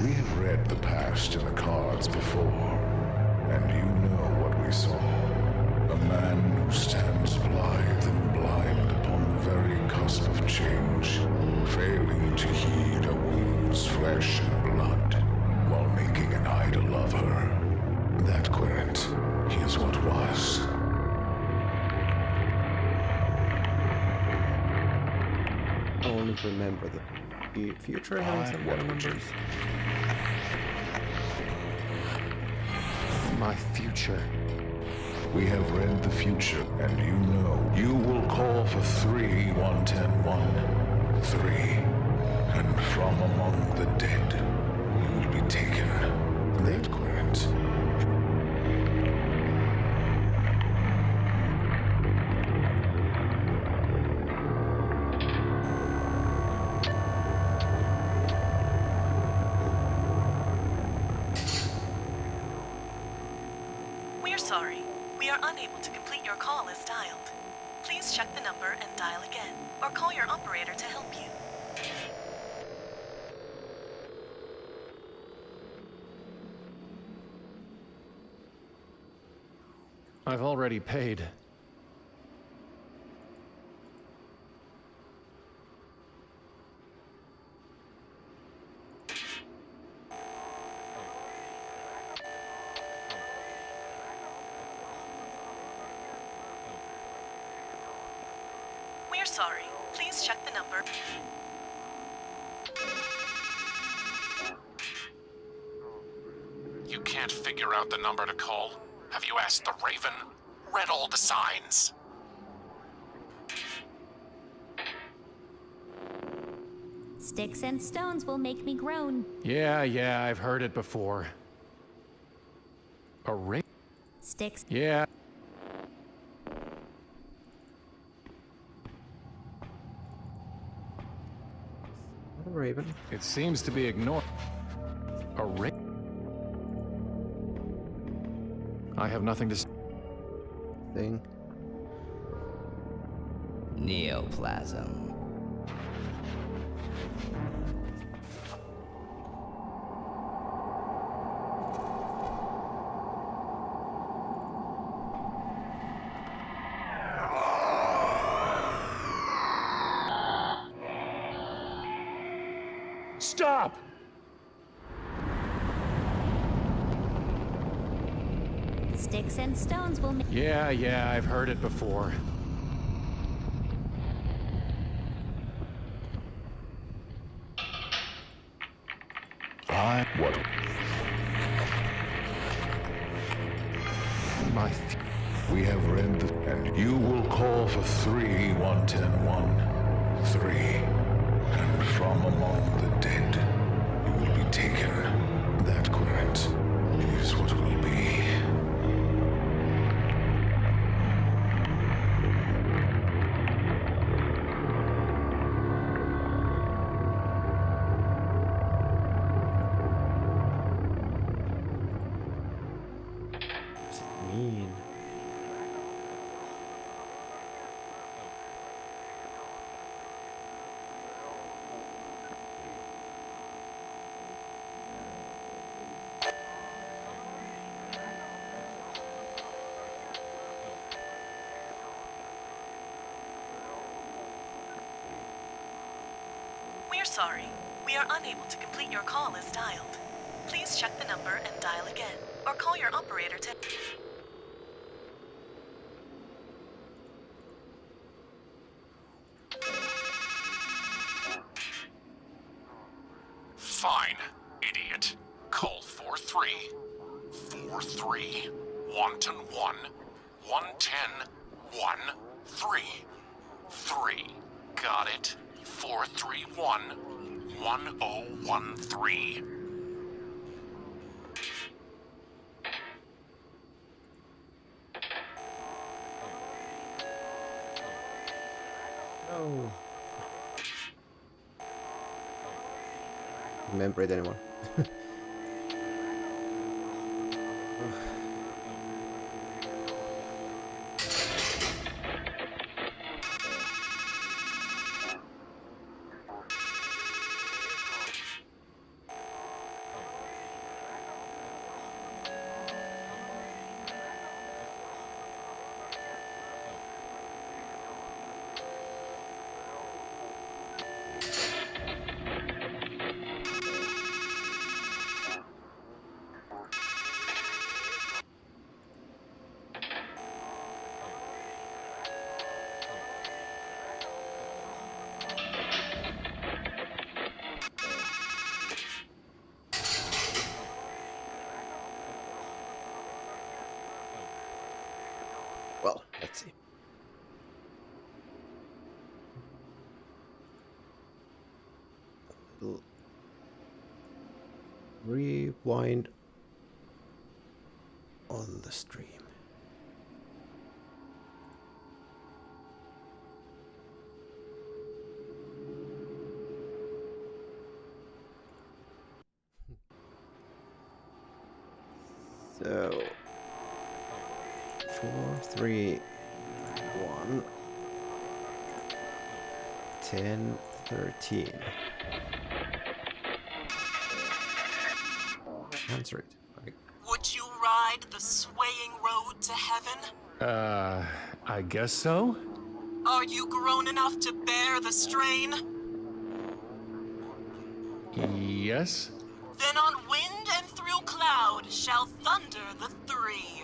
We have read the past in the cards before, and you know what we saw. A man who stands blithe and blind upon the very cusp of change, failing to heed a woman's flesh and blood, while making an idol of her. That, Querent, is what was. Only remember the future having some more numbers. My future. We have read the future, and you know. You will call for 3, 1, 10, 1. 3. And from among the dead, you will be taken. That, Querent. Sorry, we are unable to complete your call as dialed. Please check the number and dial again, or call your operator to help you. I've already paid. Sorry, please check the number. You can't figure out the number to call? Have you asked the Raven? Read all the signs? Sticks and stones will make me groan. Yeah, I've heard it before. A ring? Sticks. Yeah. Raven. It seems to be ignored. A I have nothing to say. Thing. Neoplasm. Stop! Sticks and stones will make. Yeah, I've heard it before. What? My. We have read the. And you will call for 3-1-10-1. 3. And from among the dead, you will be taken. That querent is what will be. Mean. We're sorry. We are unable to complete your call as dialed. Please check the number and dial again, or call your operator to... Fine, idiot. Call 43. 43. 1-1. 1-10-1-3. 3. Got it. 431-1013. No. Remember it anymore. Well, let's see. Rewind on the stream. So 4, 3, 1, 10, 13. Answer it. Okay. Would you ride the swaying road to heaven? I guess so? Are you grown enough to bear the strain? Yes? Then on wind and through cloud shall thunder the three.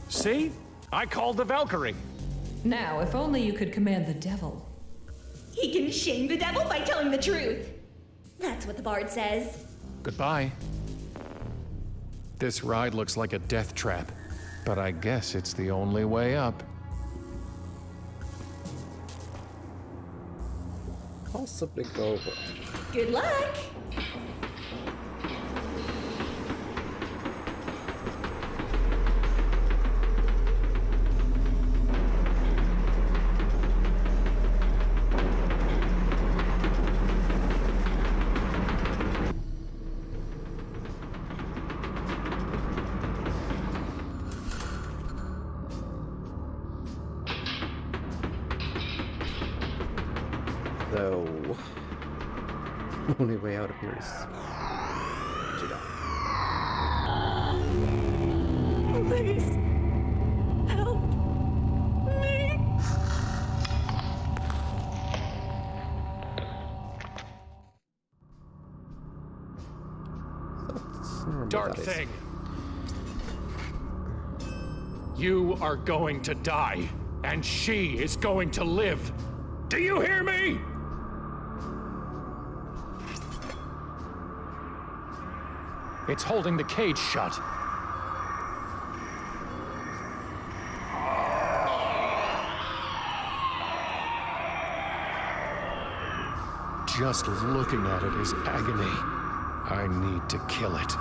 See? I called the Valkyrie. Now, if only you could command the devil. He can shame the devil by telling the truth. That's what the bard says. Goodbye. This ride looks like a death trap, but I guess it's the only way up. Possibly go. Good luck! So, only way out of here is to die. Please, help me. Dark thing. You are going to die, and she is going to live. Do you hear me? It's holding the cage shut. Just looking at it is agony. I need to kill it.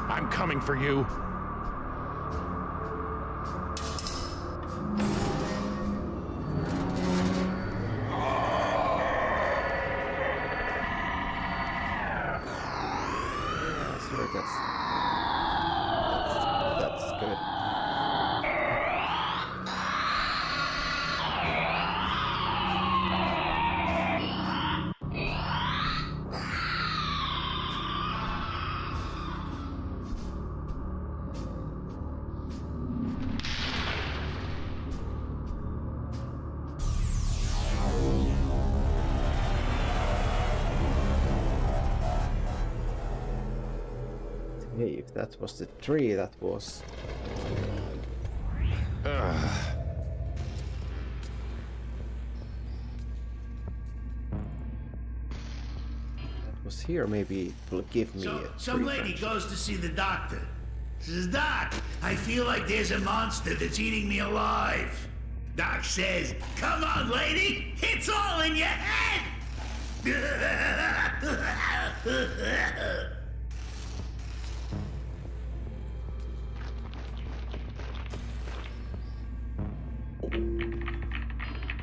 I'm coming for you. That's good. Hey, if that was the tree, that was... That was here, maybe it will give me a Some tree lady branch. goes to see the doctor. Says, Doc, I feel like there's a monster that's eating me alive. Doc says, come on, lady, it's all in your head.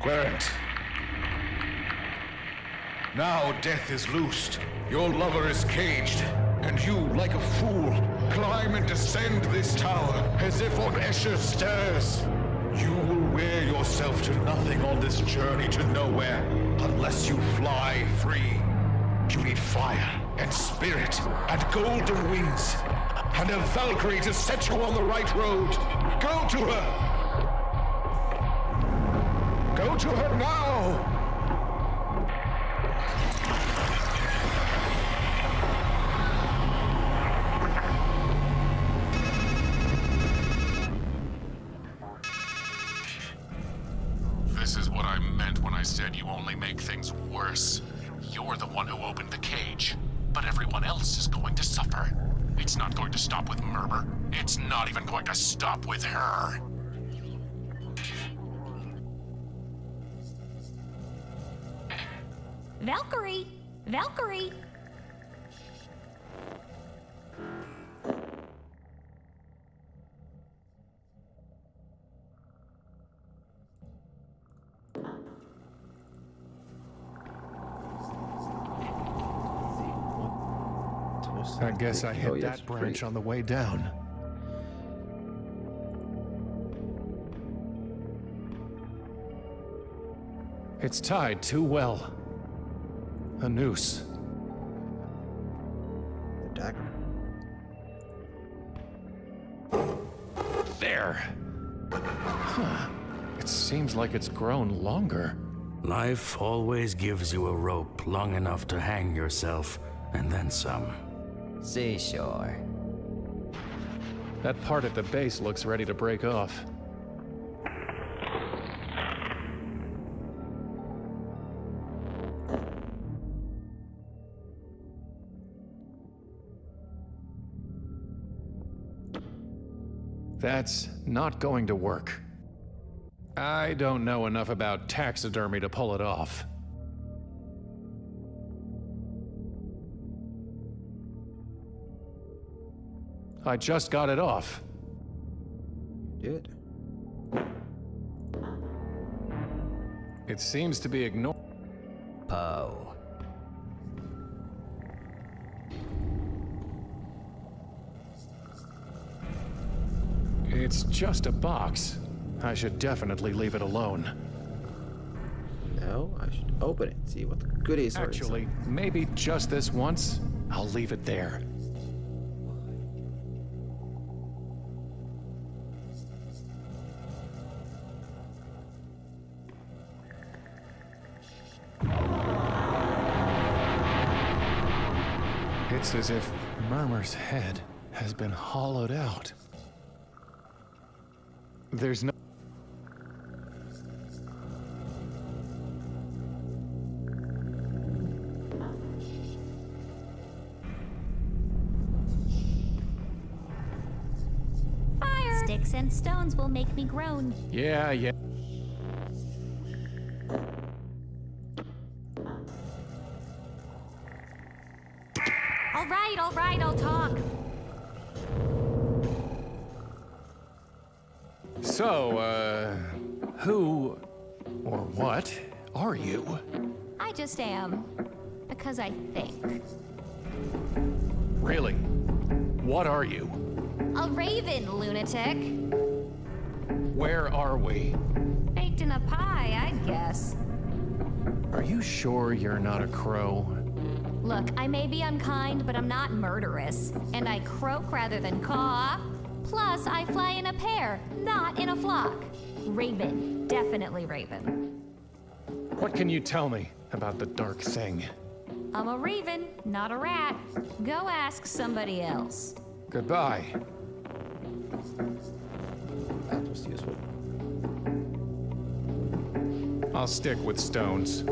Querent. Now death is loosed. Your lover is caged. And you, like a fool, climb and descend this tower as if on Escher's stairs. You will wear yourself to nothing on this journey to nowhere unless you fly free. You need fire and spirit and golden wings and a Valkyrie to set you on the right road. Go to her! Go to her now! This is what I meant when I said you only make things worse. You're the one who opened the cage, but everyone else is going to suffer. It's not going to stop with Murmur. It's not even going to stop with her. Valkyrie! Valkyrie! I guess I hit that branch on the way down. It's tied too well. A noose. The dagger. There! Huh. It seems like it's grown longer. Life always gives you a rope long enough to hang yourself, and then some. Seashore. That part at the base looks ready to break off. That's not going to work. I don't know enough about taxidermy to pull it off. I just got it off. You did? It seems to be ignored. Poe. It's just a box. I should definitely leave it alone. No, I should open it, see what the goodies are. Actually, maybe just this once, I'll leave it there. It's as if Murmur's head has been hollowed out. There's no... Fire! Sticks and stones will make me groan. Yeah. All right, I'll talk. So, who or what are you? I just am. Because I think. Really? What are you? A raven, lunatic. Where are we? Baked in a pie, I guess. Are you sure you're not a crow? Look, I may be unkind, but I'm not murderous. And I croak rather than caw. Plus, I fly in a pair, not in a flock. Raven. Definitely raven. What can you tell me about the dark thing? I'm a raven, not a rat. Go ask somebody else. Goodbye. That was useful. I'll stick with stones.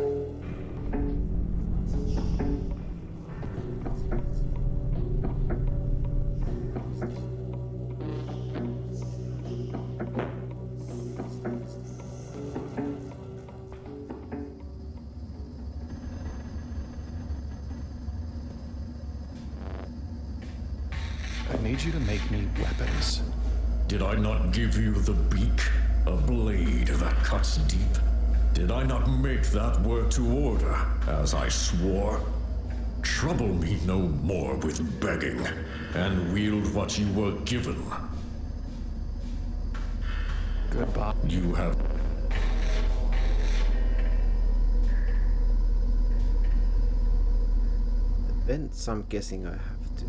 I need you to make me weapons. Did I not give you the beak? A blade that cuts deep? Did I not make that work to order, as I swore? Trouble me no more with begging, and wield what you were given. Goodbye. You have... The vents, I'm guessing I have to...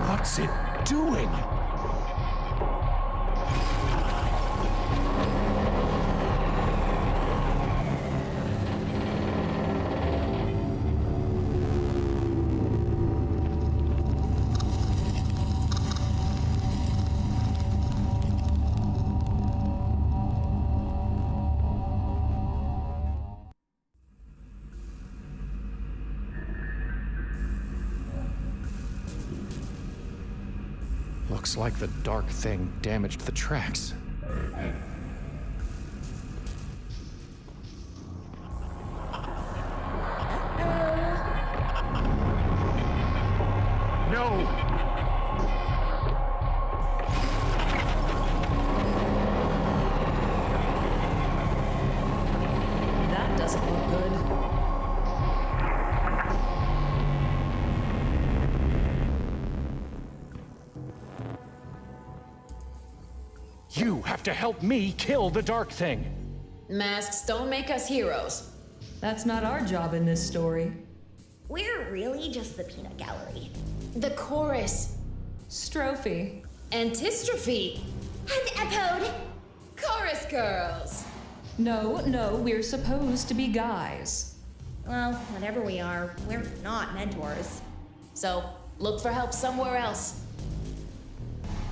What's it doing? Looks like the dark thing damaged the tracks. No! That doesn't look good. You have to help me kill the dark thing. Masks don't make us heroes. That's not our job in this story. We're really just the peanut gallery. The chorus. Strophe. Antistrophe. And echoed. Chorus girls. No, we're supposed to be guys. Well, whatever we are, we're not mentors. So, Look for help somewhere else.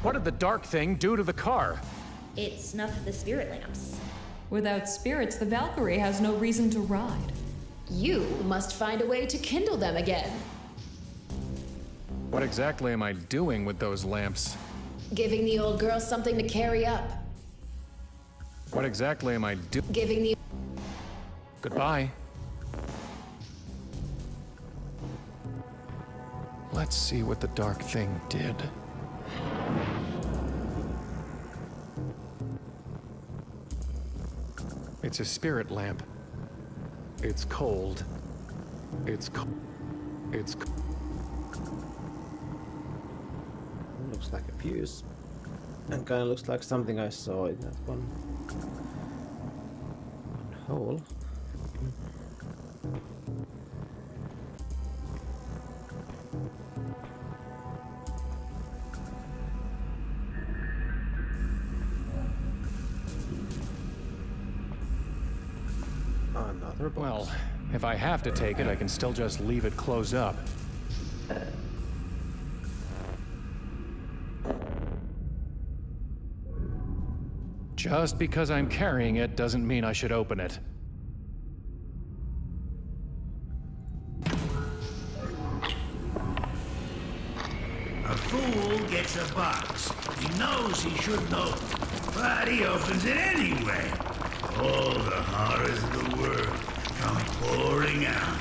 What did the dark thing do to the car? It snuffed the spirit lamps. Without spirits, the Valkyrie has no reason to ride. You must find a way to kindle them again. What exactly am I doing with those lamps? Giving the old girl something to carry up. What exactly am I doing? Giving the... Goodbye. Let's see what the dark thing did. It's a spirit lamp. It's cold. It's cold. It's cold. Looks like a fuse. And kind of looks like something I saw in that one hole. Another box. Well, if I have to take it, I can still just leave it closed up. Just because I'm carrying it doesn't mean I should open it. A fool gets a box. He knows he shouldn't open, but he opens it anyway. All the horrors of the world come pouring out.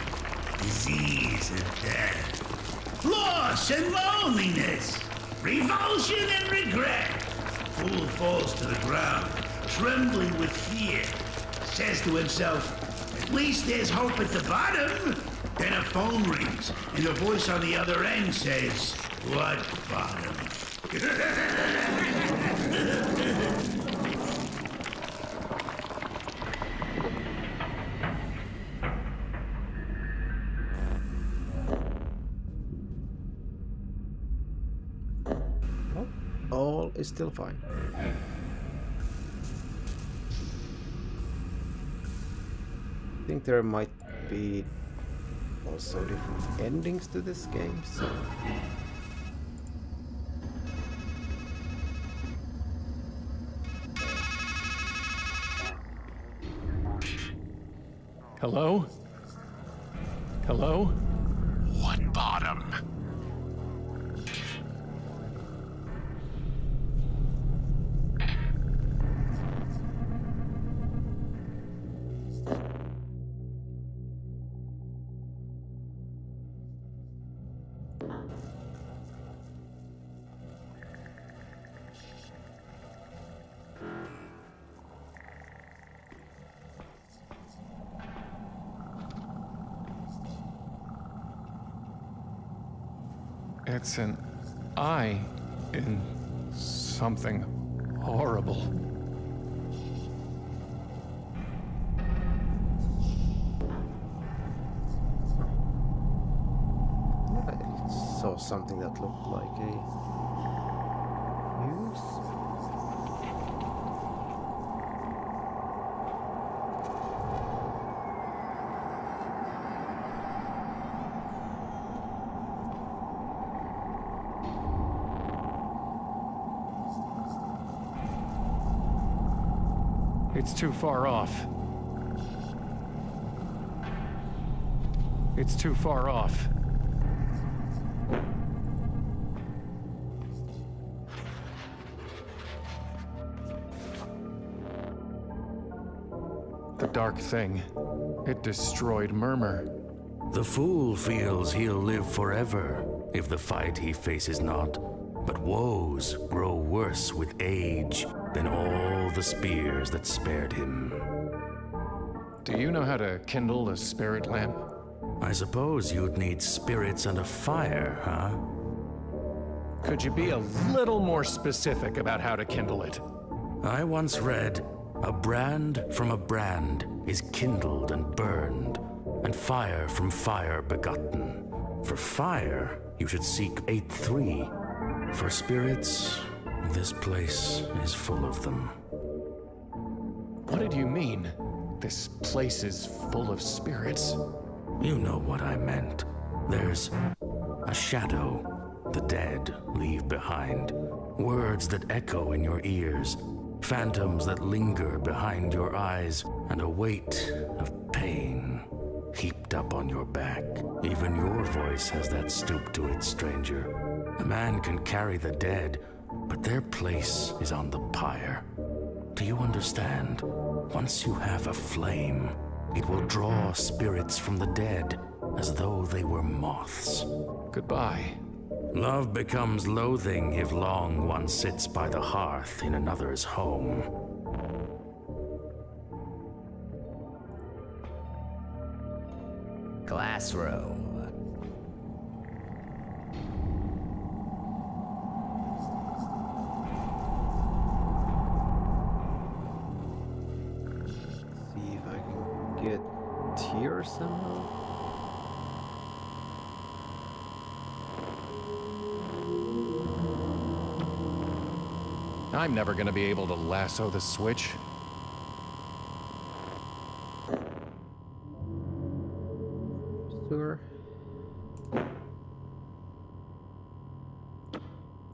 Disease and death. Loss and loneliness. Revulsion and regret. Fool falls to the ground, trembling with fear. Says to himself, at least there's hope at the bottom. Then a phone rings, and a voice on the other end says, what bottom? All is still fine. I think there might be also different endings to this game, so... Hello? Hello? What bottom? It's an eye in something horrible. I saw something that looked like a fuse. It's too far off. It's too far off. The dark thing. It destroyed Murmur. The fool feels he'll live forever if the fight he faces not. But woes grow worse with age than all the spears that spared him. Do you know how to kindle a spirit lamp? I suppose you'd need spirits and a fire, huh? Could you be a little more specific about how to kindle it? I once read, a brand from a brand is kindled and burned, and fire from fire begotten. For fire, you should seek 8-3. For spirits, this place is full of them. What did you mean? This place is full of spirits? You know what I meant. There's a shadow the dead leave behind. Words that echo in your ears. Phantoms that linger behind your eyes. And a weight of pain heaped up on your back. Even your voice has that stoop to it, stranger. A man can carry the dead, but their place is on the pyre. Do you understand? Once you have a flame, it will draw spirits from the dead as though they were moths. Goodbye. Love becomes loathing if long one sits by the hearth in another's home. Classroom. See if I can get tears somehow. I'm never gonna be able to lasso the switch. Sure.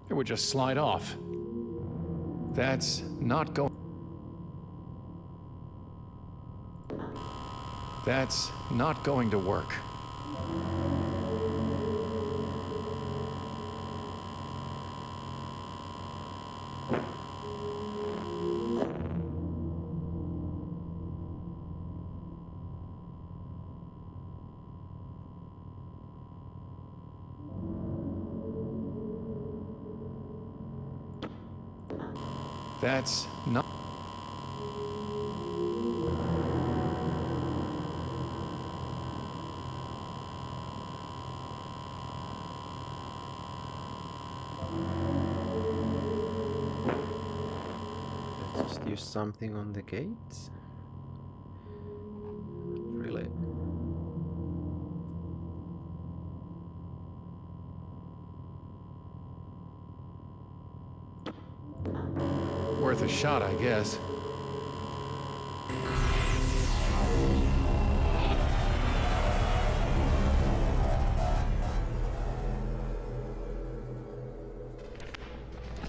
It would just slide off. That's not going. That's not going to work. That's not. Let's just use something on the gates. Really? Worth a shot, I guess.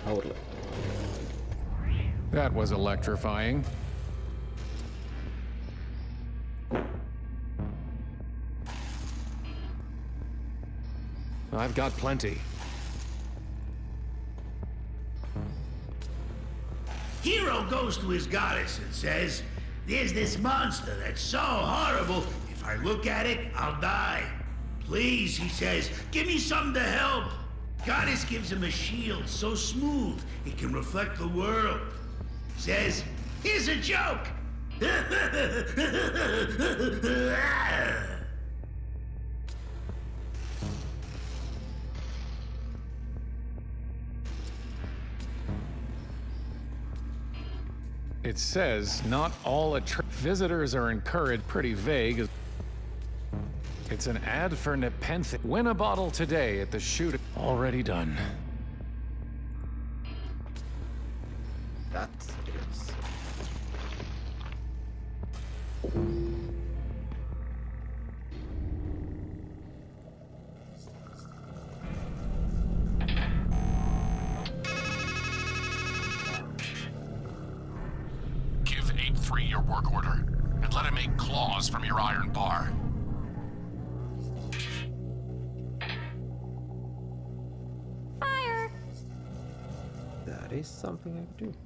Totally. That was electrifying. I've got plenty. Hero goes to his goddess and says, "There's this monster that's so horrible, if I look at it, I'll die. Please," he says, "give me something to help." Goddess gives him a shield so smooth it can reflect the world. Says, "Here's a joke." It says not all visitors are encouraged. Pretty vague. It's an ad for Nepenthe. Win a bottle today at the shoot. Already done. That is. Give 8-3 your work order, and let him make claws from your iron bar. Fire! That is something I could do.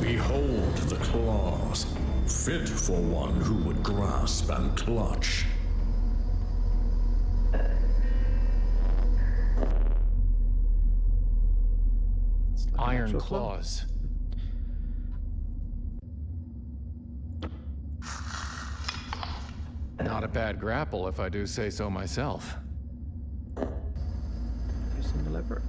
Behold the claws, fit for one who would grasp and clutch. Iron claws. Not a bad grapple, if I do say so myself. Using the lever.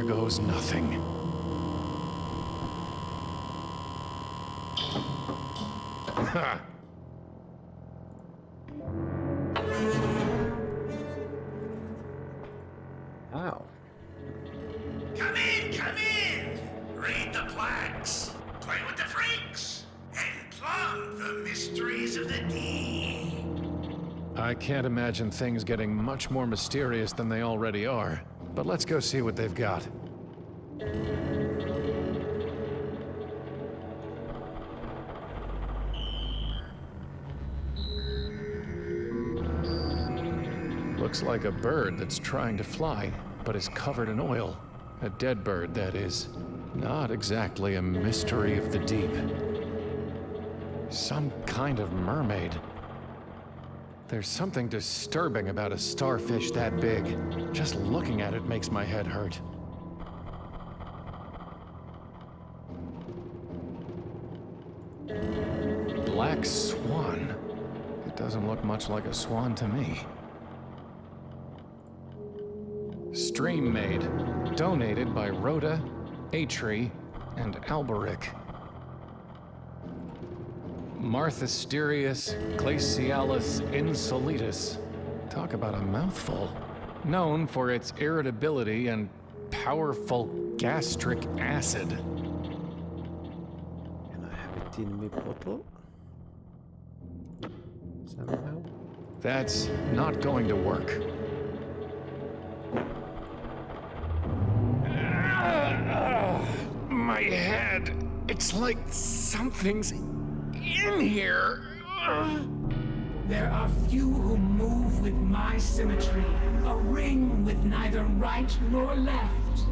goes nothing. Ha! Ow. Come in, come in! Read the plaques, play with the freaks, and plumb the mysteries of the deep. I can't imagine things getting much more mysterious than they already are. But let's go see what they've got. Looks like a bird that's trying to fly, but is covered in oil. A dead bird, that is. Not exactly a mystery of the deep. Some kind of mermaid. There's something disturbing about a starfish that big. Just looking at it makes my head hurt. Black swan. It doesn't look much like a swan to me. Stream made. Donated by Rhoda, Atri, and Alberic. Marthasterius glacialis insolitus. Talk about a mouthful. Known for its irritability and powerful gastric acid. Can I have it in my bottle? Somehow? That's not going to work. My head. It's like something's in here. There are few who move with my symmetry, a ring with neither right nor left.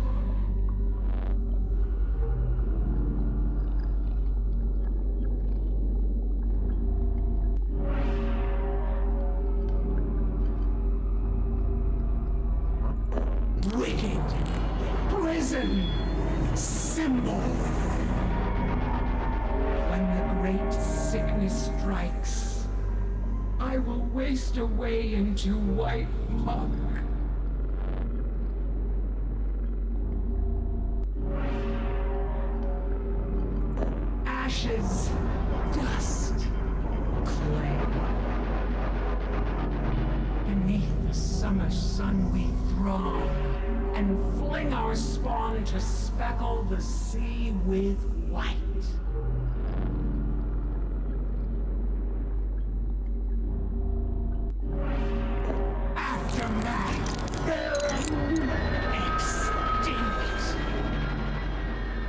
Wicked prison symbol. When the great sickness strikes, I will waste away into white muck. Ashes, dust, clay. Beneath the summer sun we throng and fling our spawn to speckle the sea with white.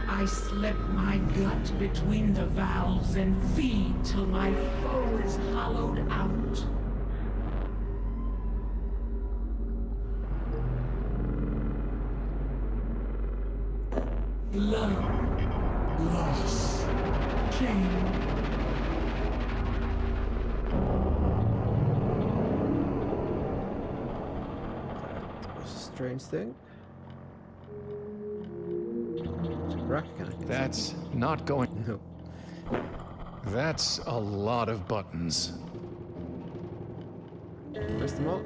I slip my gut between the valves and feed till my foe is hollowed out. Love, loss, shame. That was a strange thing. That's not going. No. That's a lot of buttons. Press them all.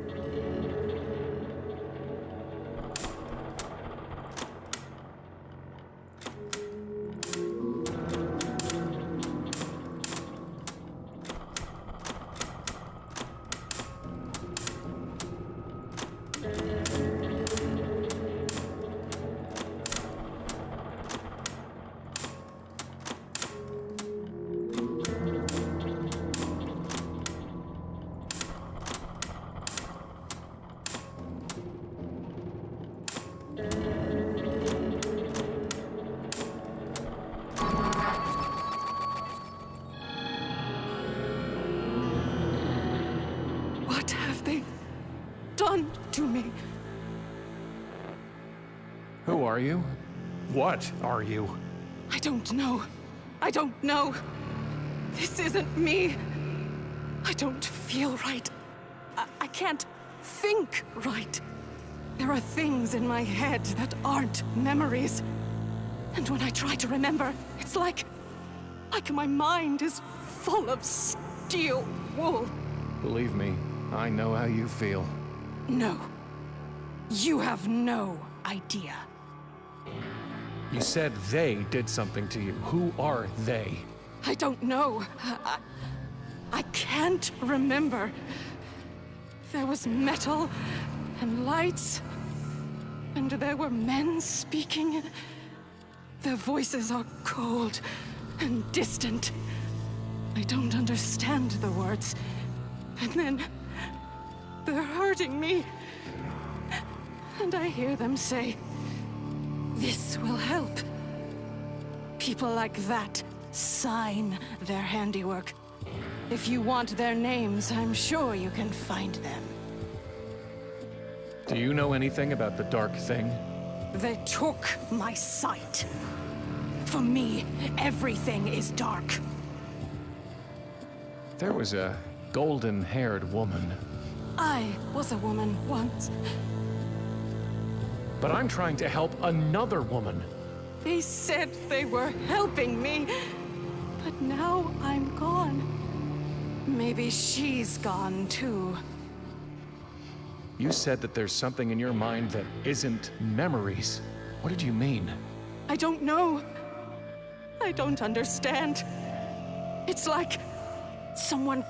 What have they done to me? Who are you? What are you? I don't know. I don't know. This isn't me. I don't feel right. I can't think right. There are things in my head that aren't memories. And when I try to remember, it's like my mind is full of steel wool. Believe me, I know how you feel. No. You have no idea. You said they did something to you. Who are they? I don't know. I can't remember. There was metal and lights, and there were men speaking. Their voices are cold and distant. I don't understand the words. And then they're hurting me. And I hear them say, "This will help." People like that sign their handiwork. If you want their names, I'm sure you can find them. Do you know anything about the Dark Thing? They took my sight. For me, everything is dark. There was a golden-haired woman. I was a woman once. But I'm trying to help another woman. They said they were helping me, but now I'm gone. Maybe she's gone too. You said that there's something in your mind that isn't memories. What did you mean? I don't know. I don't understand. It's like someone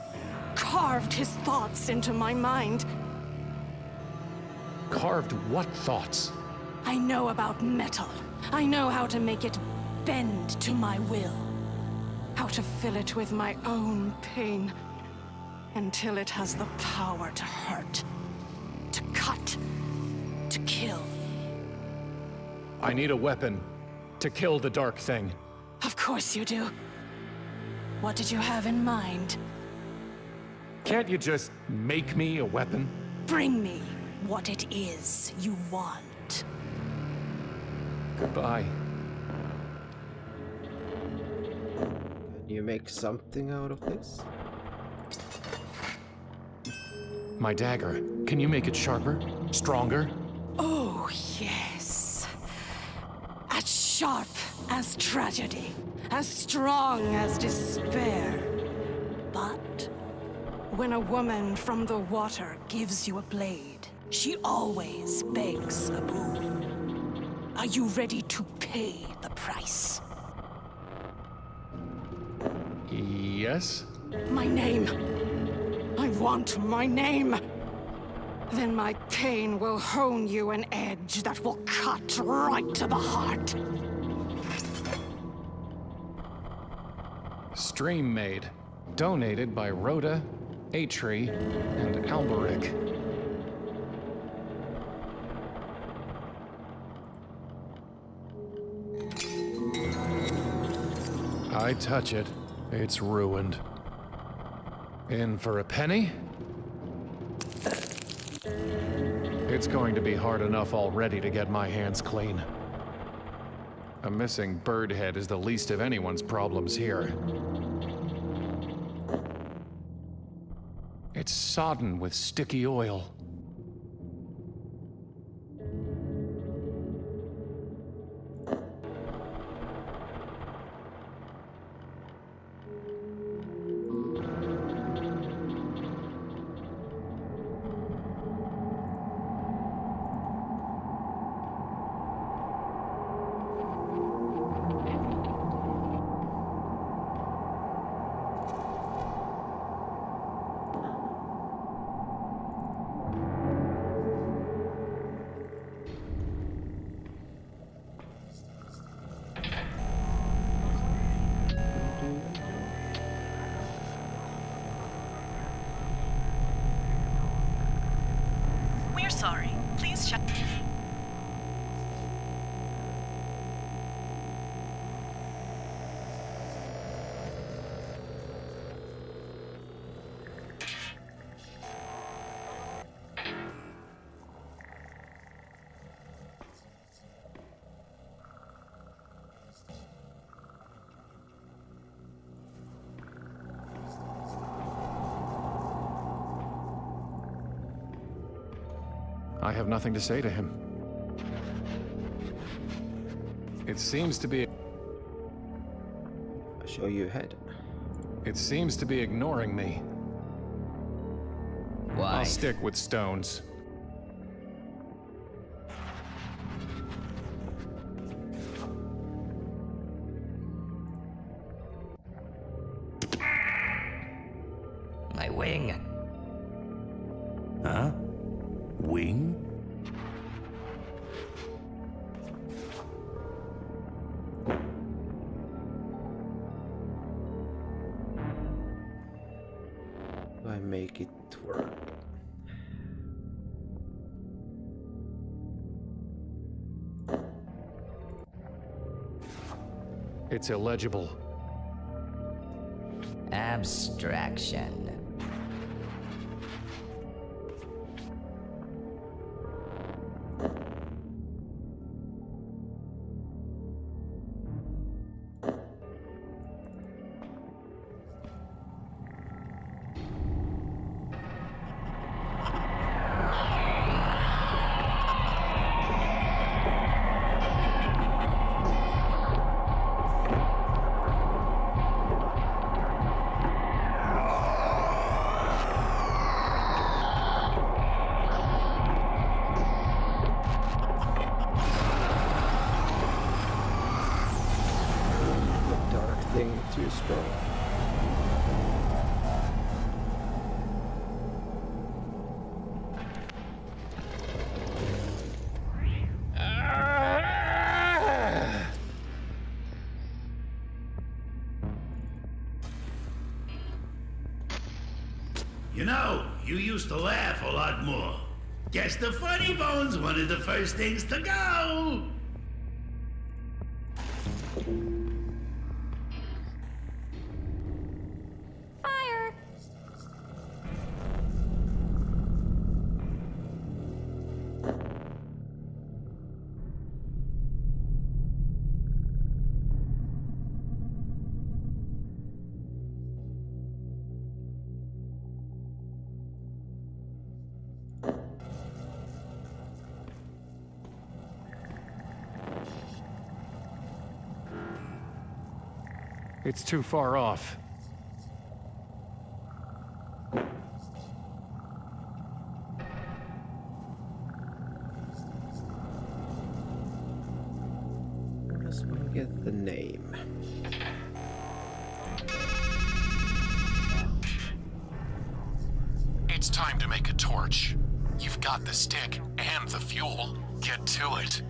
carved his thoughts into my mind. Carved what thoughts? I know about metal. I know how to make it bend to my will. How to fill it with my own pain until it has the power to hurt, to cut, to kill. I need a weapon to kill the Dark Thing. Of course you do. What did you have in mind? Can't you just make me a weapon? Bring me what it is you want. Goodbye. Can you make something out of this? My dagger. Can you make it sharper? Stronger? Oh, yes. As sharp as tragedy. As strong as despair. But when a woman from the water gives you a blade, she always begs a boon. Are you ready to pay the price? Yes? My name. I want my name. Then my pain will hone you an edge that will cut right to the heart. Stream made. Donated by Rhoda, Atri, and Alberic. I touch it, it's ruined. In for a penny? It's going to be hard enough already to get my hands clean. A missing bird head is the least of anyone's problems here. It's sodden with sticky oil. We're sorry. Please check. I have nothing to say to him. It seems to be... I'll show you ahead. It seems to be ignoring me. Why? I'll stick with stones. My wing. Huh? Wing? Do I make it work? It's illegible. Abstraction. Too strong. You know, you used to laugh a lot more. Guess the funny bone's one of the first things to go. It's too far off. Where does one get the name? It's time to make a torch. You've got the stick and the fuel. Get to it.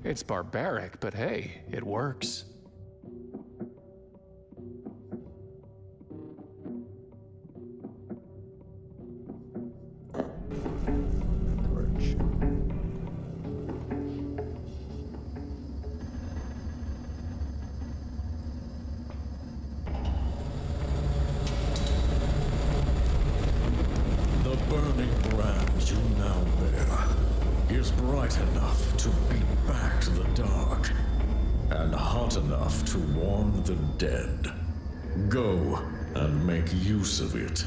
It's barbaric, but hey, it works. Torch. The burning brand you now bear is bright enough to beat back the dark, and hot enough to warm the dead. Go and make use of it.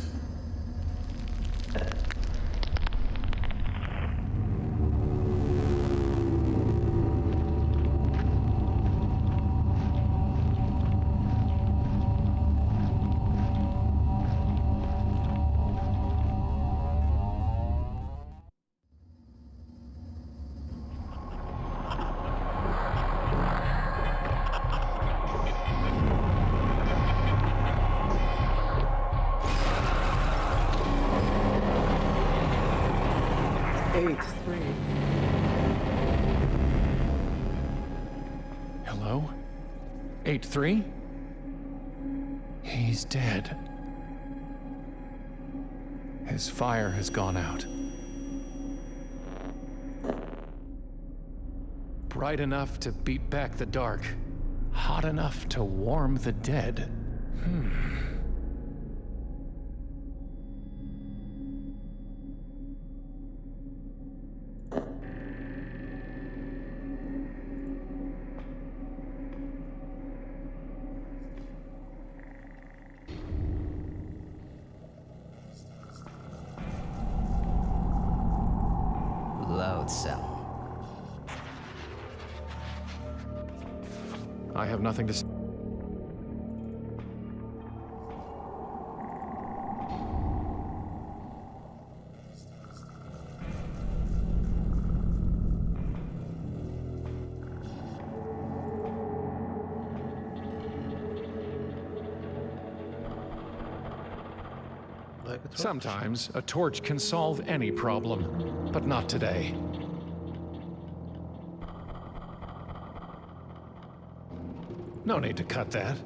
Hello? 8-3? He's dead. His fire has gone out. Bright enough to beat back the dark. Hot enough to warm the dead. Load cell. I have nothing to say. Like a torch? Sometimes a torch can solve any problem, but not today. No need to cut that.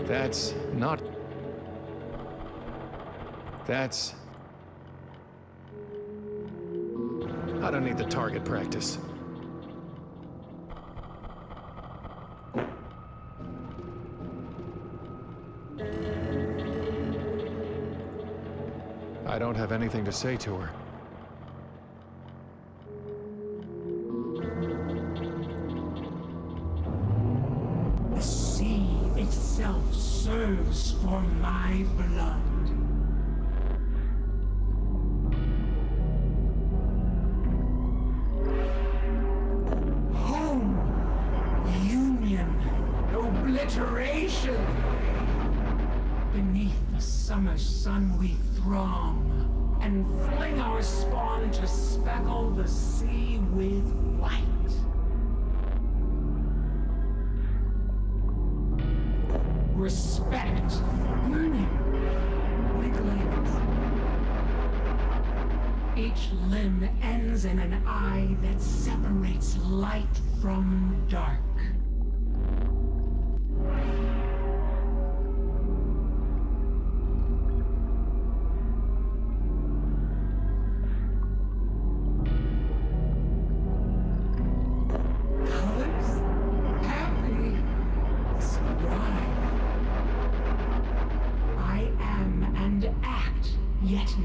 That's not... That's... I don't need the target practice. I don't have anything to say to her. The sea itself serves for my blood. Home, union, obliteration. Beneath the summer sun we throng, and fling our spawn to speckle the sea with white. Respect, learning, neglect. Each limb ends in an eye that separates light from dark.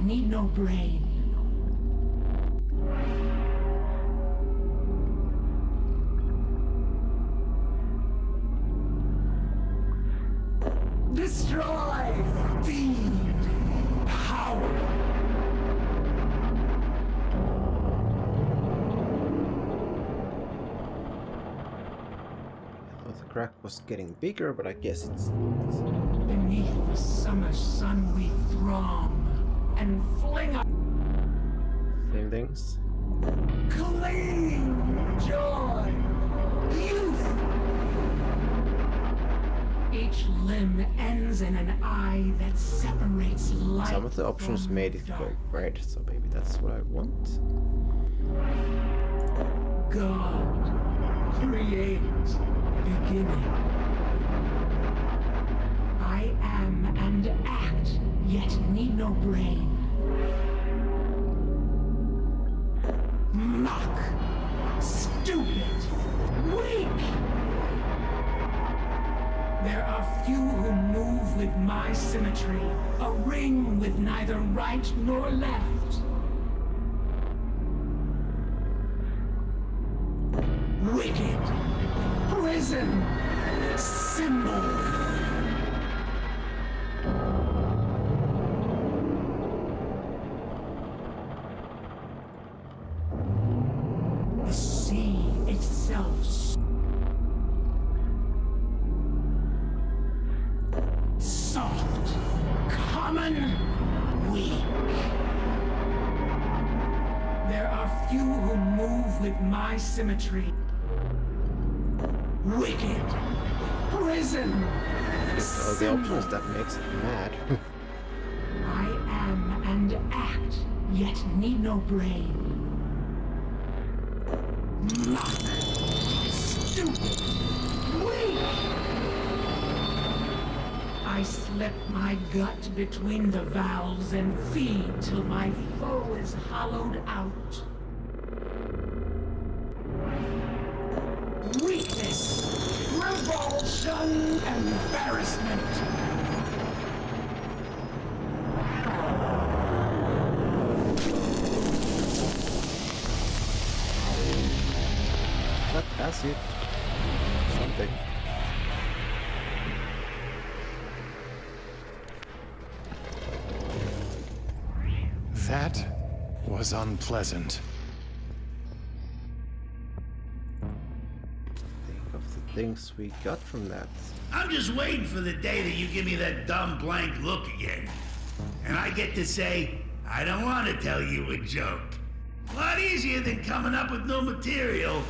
Need no brain. Destroy! Feed! Power! Well, the crack was getting bigger, but I guess it's... Beneath the summer sun we throng, and fling up things. Clean joy, youth. Each limb ends in an eye that separates light. Some of the options made it go red, so maybe that's what I want. God, create, beginning. I am and act, yet need no brain. Mock, stupid, weak. There are few who move with my symmetry, a ring with neither right nor left. Wicked, prison, symbol. The sea itself. Soft, common, weak. There are few who move with my symmetry. Wicked, prison. So the options that makes it mad. I am and act, yet need no brain. Mock, stupid, weak. I slip my gut between the valves and feed till my foe is hollowed out. Weakness, revulsion, embarrassment. But acid. Something. That was unpleasant. Think of the things we got from that. I'm just waiting for the day that you give me that dumb blank look again. And I get to say, I don't want to tell you a joke. A lot easier than coming up with no material.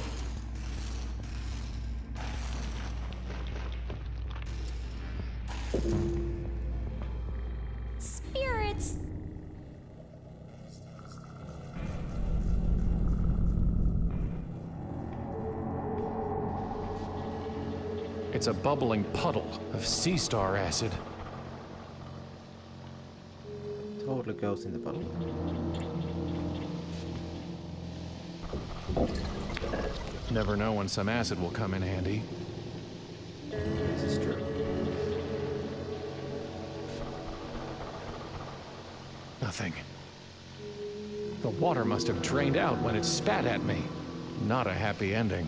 It's a bubbling puddle of sea star acid. Totally goes in the bottle. Never know when some acid will come in handy. This is true. Nothing. The water must have drained out when it spat at me. Not a happy ending.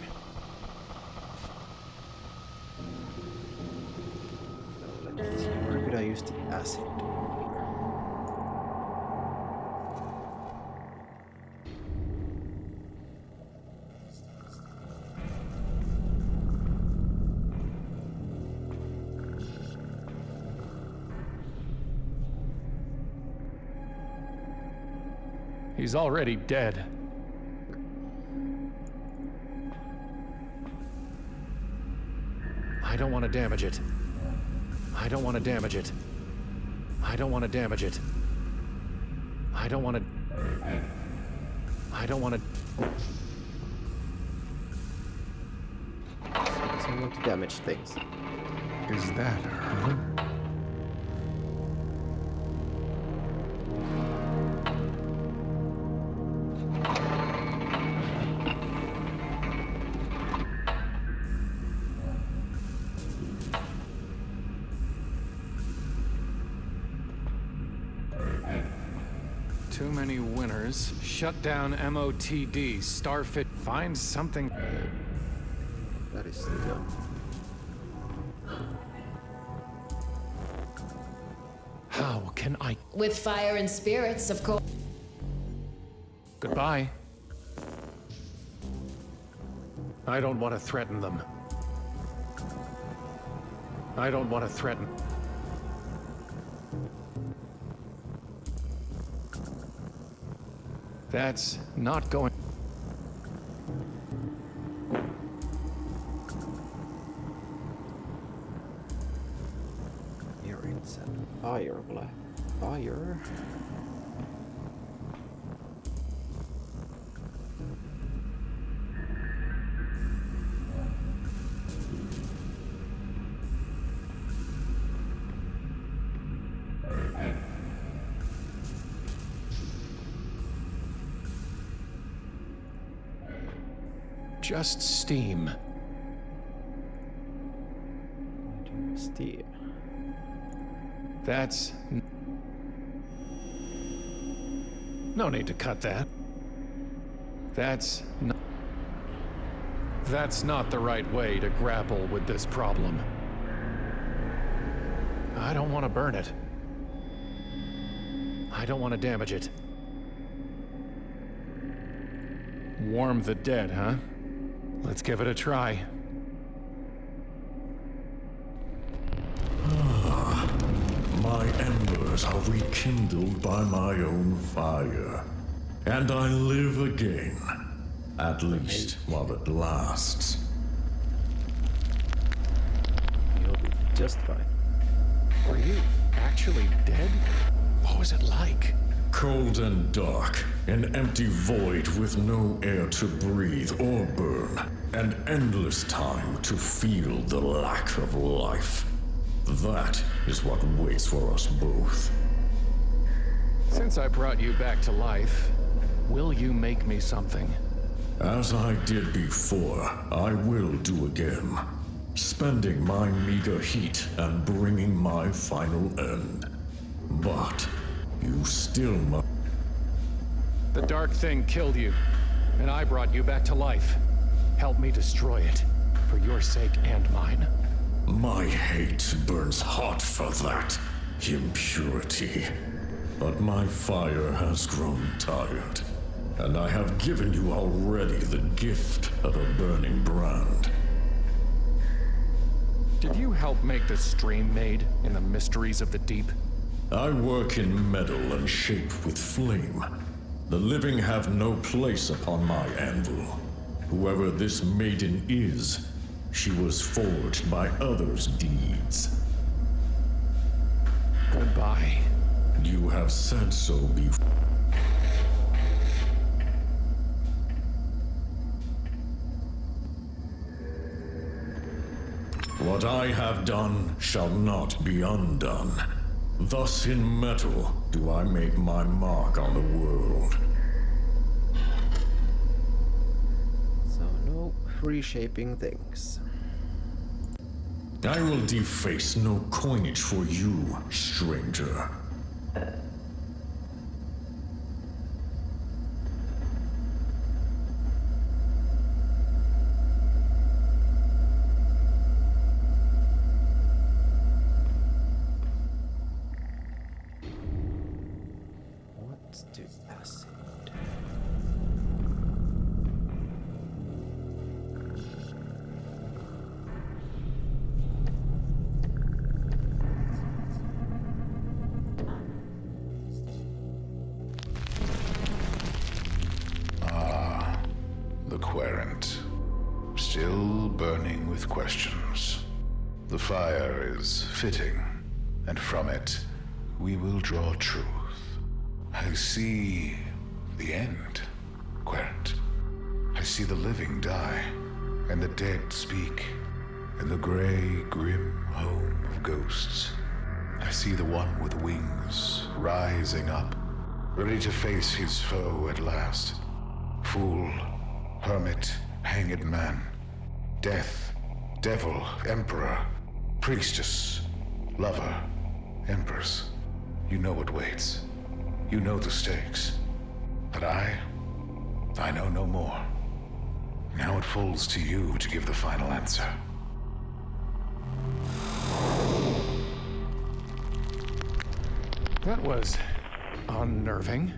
Let's see, where could I use the acid? He's already dead. I don't want to damage it. I don't want to damage it. I don't want to damage it. I don't want to... I don't want to... So I want to damage things. Is that her? Too many winners. Shut down MOTD. Starfit. Find something. That is still. How can I? With fire and spirits, of course. Goodbye. I don't want to threaten them. I don't want to threaten. That's not going. Earrings and fire. Fire. Just steam. Steam. That's... No need to cut that. That's not the right way to grapple with this problem. I don't want to burn it. I don't want to damage it. Warm the dead, huh? Let's give it a try. My embers are rekindled by my own fire, and I live again, at least while it lasts. You'll be just fine. Were you actually dead? What was it like? Cold and dark, an empty void with no air to breathe or burn, and endless time to feel the lack of life. That is what waits for us both. Since I brought you back to life, will you make me something? As I did before, I will do again, spending my meager heat and bringing my final end. But you still must. The dark thing killed you, and I brought you back to life. Help me destroy it, for your sake and mine. My hate burns hot for that impurity. But my fire has grown tired, and I have given you already the gift of a burning brand. Did you help make the stream made in the mysteries of the deep? I work in metal and shape with flame. The living have no place upon my anvil. Whoever this maiden is, she was forged by others' deeds. Goodbye. You have said so before. What I have done shall not be undone. Thus in metal do I make my mark on the world. So no reshaping things. I will deface no coinage for you, stranger. What to acid? The querent, still burning with questions. The fire is fitting, and from it we will draw truth. I see the end, querent. I see the living die, and the dead speak, in the gray, grim home of ghosts. I see the one with wings rising up, ready to face his foe at last. Fool, hermit, hanged man, death, devil, emperor, priestess, lover, empress. You know what waits. You know the stakes. But I know no more. Now it falls to you to give the final answer. That was unnerving.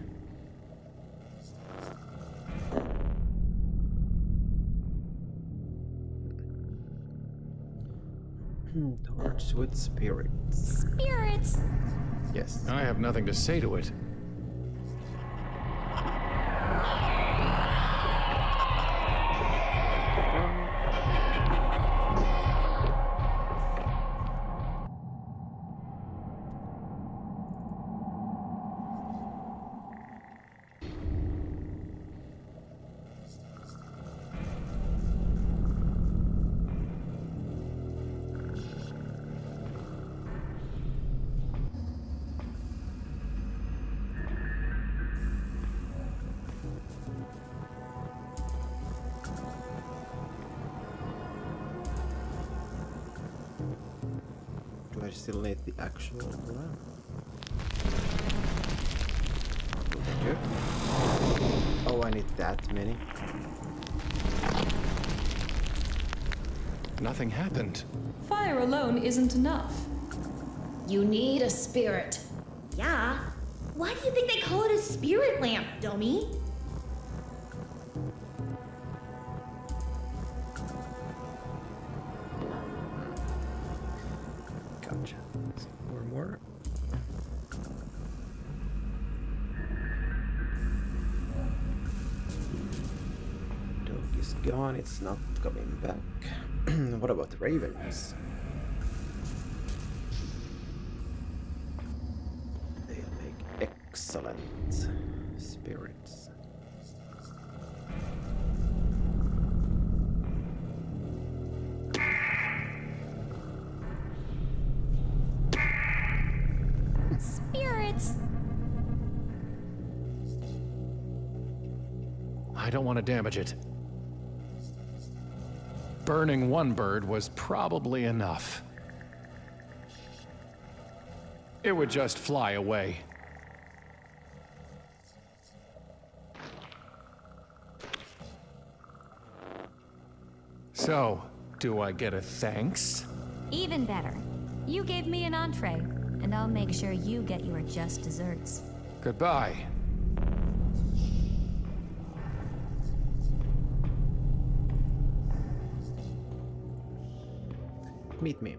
Torch with spirits. Spirits! Yes. I have nothing to say to it. Do I still need the actual lamp? Oh, I need that many. Nothing happened. Fire alone isn't enough. You need a spirit. Yeah. Why do you think they call it a spirit lamp, dummy? Gotcha. More. Dog is gone, it's not coming back. What about the ravens? They make excellent spirits. Spirits! I don't want to damage it. Burning one bird was probably enough. It would just fly away. So, do I get a thanks? Even better. You gave me an entree, and I'll make sure you get your just desserts. Goodbye. Meet me.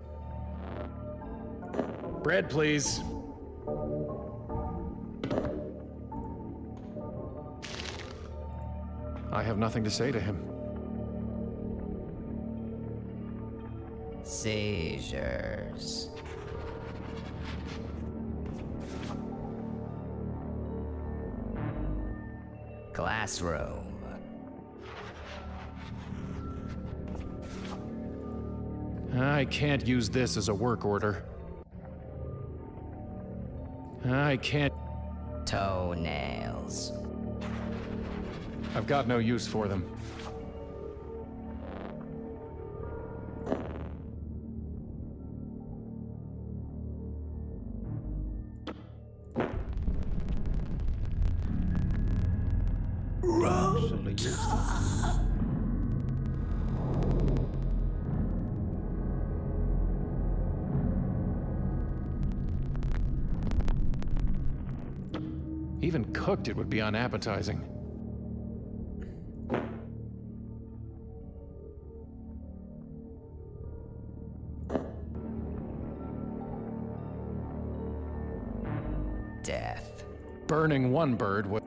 Bread, please. I have nothing to say to him. Seizures. Classroom. I can't use this as a work order. I can't... Toenails. I've got no use for them. Even cooked, it would be unappetizing. Death. Burning one bird would...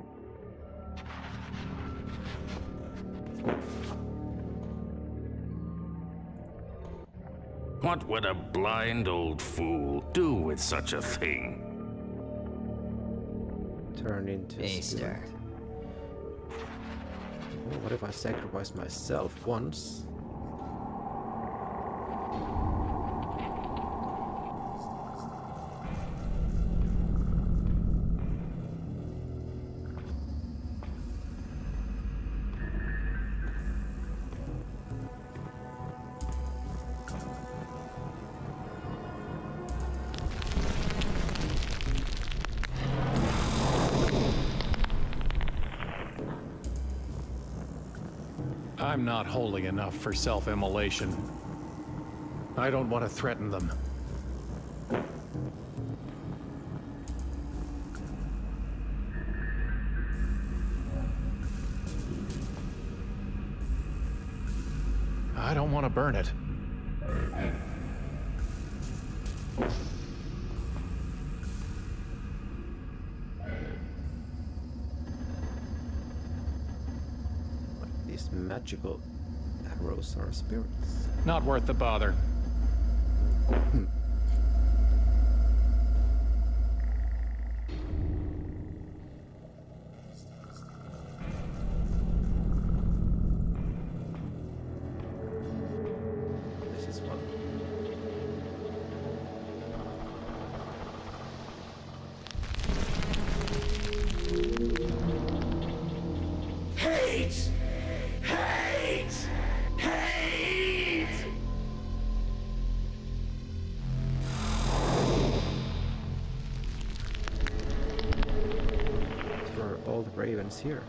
What would a blind old fool do with such a thing? Turn into Easter. What if I sacrifice myself once? I'm not holy enough for self-immolation. I don't want to threaten them. I don't want to burn it. These magical arrows are spirits. Not worth the bother. This is one. Hate! Hate! Hate! There are all the ravens here.